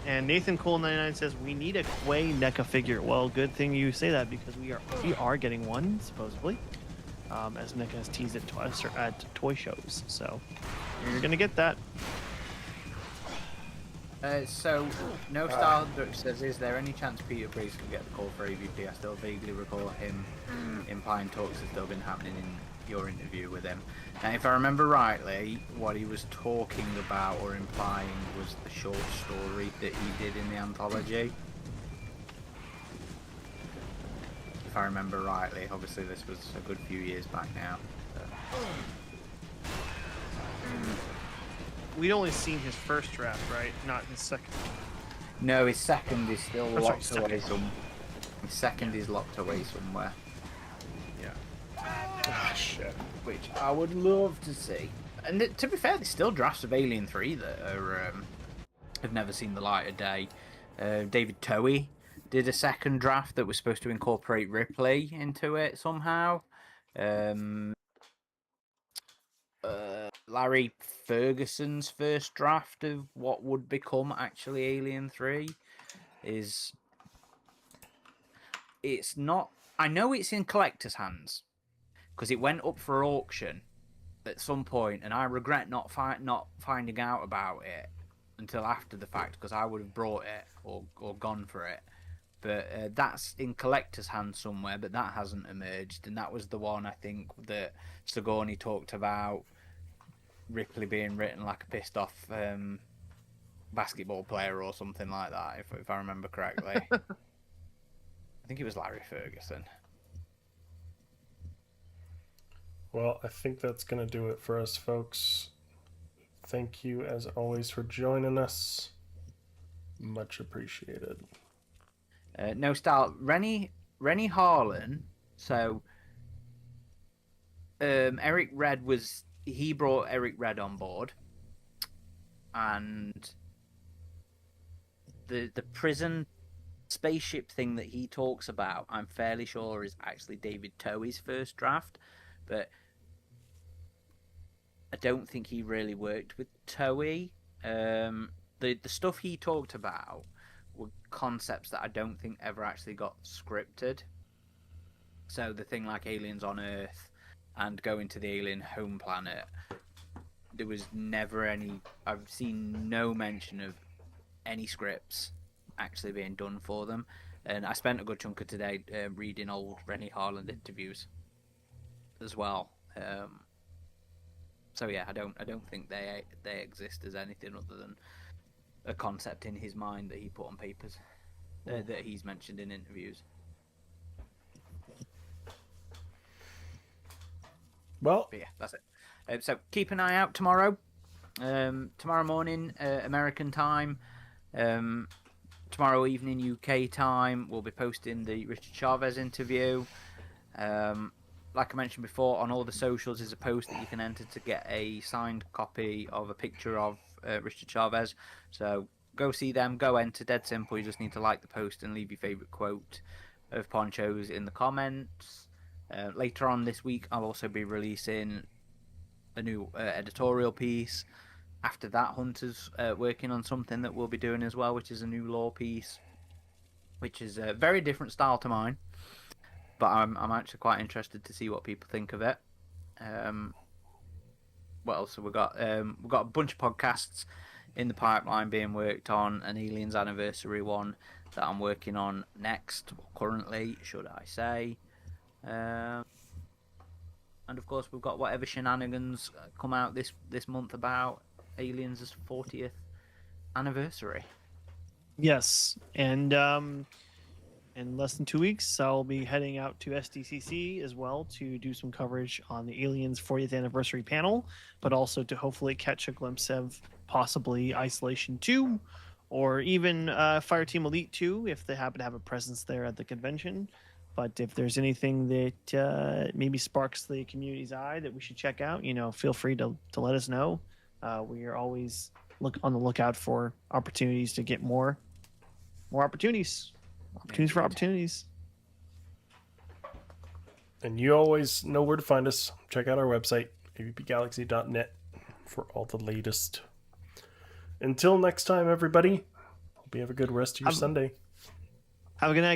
And Nathan Cole 99 says we need a Quay NECA figure. Well, good thing you say that because we are getting one supposedly, as NECA has teased it at toy shows. So you're gonna get that. So, No Star Duck says, is there any chance Peter Breeze could get the call for AVP? I still vaguely recall him implying talks have still been happening in your interview with him. Now, if I remember rightly, what he was talking about or implying was the short story that he did in the anthology. If I remember rightly, obviously this was a good few years back now. We'd only seen his first draft, right? Not his second. No, his second is still sorry, locked second. away His second is locked away somewhere. Yeah. Ah, shit. Which I would love to see. And to be fair, there's still drafts of Alien 3 that are have never seen the light of day. David Towie did a second draft that was supposed to incorporate Ripley into it somehow. Larry Ferguson's first draft of what would become actually Alien 3 is it's not. I know it's in collectors' hands because it went up for auction at some point, and I regret not finding out about it until after the fact because I would have brought it or gone for it. But that's in collector's hands somewhere, but that hasn't emerged, and that was the one I think that Sigourney talked about. Ripley being written like a pissed off basketball player or something like that, if I remember correctly. I think it was Larry Ferguson. Well, I think that's going to do it for us, folks. Thank you, as always, for joining us. Much appreciated. No style. Rennie Harlan. So, Eric Red he brought Eric Red on board, and the prison spaceship thing that he talks about, I'm fairly sure is actually David Towey's first draft, but I don't think he really worked with Towey. The stuff he talked about were concepts that I don't think ever actually got scripted. So the thing like aliens on Earth and going to the alien home planet, there was never any. I've seen no mention of any scripts actually being done for them, and I spent a good chunk of today reading old Rennie Harlan interviews as well. So yeah, I don't think they exist as anything other than a concept in his mind that he put on papers that he's mentioned in interviews. Well, But yeah, that's it. So keep an eye out tomorrow. Tomorrow morning, American time. Tomorrow evening, UK time. We'll be posting the Richard Chavez interview. Like I mentioned before, on all the socials is a post that you can enter to get a signed copy of a picture of Richard Chavez. So go see them, go enter, dead simple. You just need to like the post and leave your favourite quote of Poncho's in the comments. Later on this week, I'll also be releasing a new editorial piece. After that, Hunter's working on something that we'll be doing as well, which is a new lore piece, which is a very different style to mine. But I'm actually quite interested to see what people think of it. What else have we got? We've got a bunch of podcasts in the pipeline being worked on. An Aliens Anniversary one that I'm working on next, currently, should I say. And of course, we've got whatever shenanigans come out this month about Aliens' 40th anniversary. Yes, and in less than 2 weeks, I'll be heading out to SDCC as well to do some coverage on the Aliens 40th anniversary panel, but also to hopefully catch a glimpse of possibly Isolation 2 or even Fireteam Elite 2 if they happen to have a presence there at the convention. But if there's anything that maybe sparks the community's eye that we should check out, feel free to let us know. We are always on the lookout for opportunities to get more opportunities. Opportunities for opportunities. and you always know where to find us. Check out our website, avpgalaxy.net, for all the latest. Until next time, everybody, hope you have a good rest of your Sunday. Have a good night.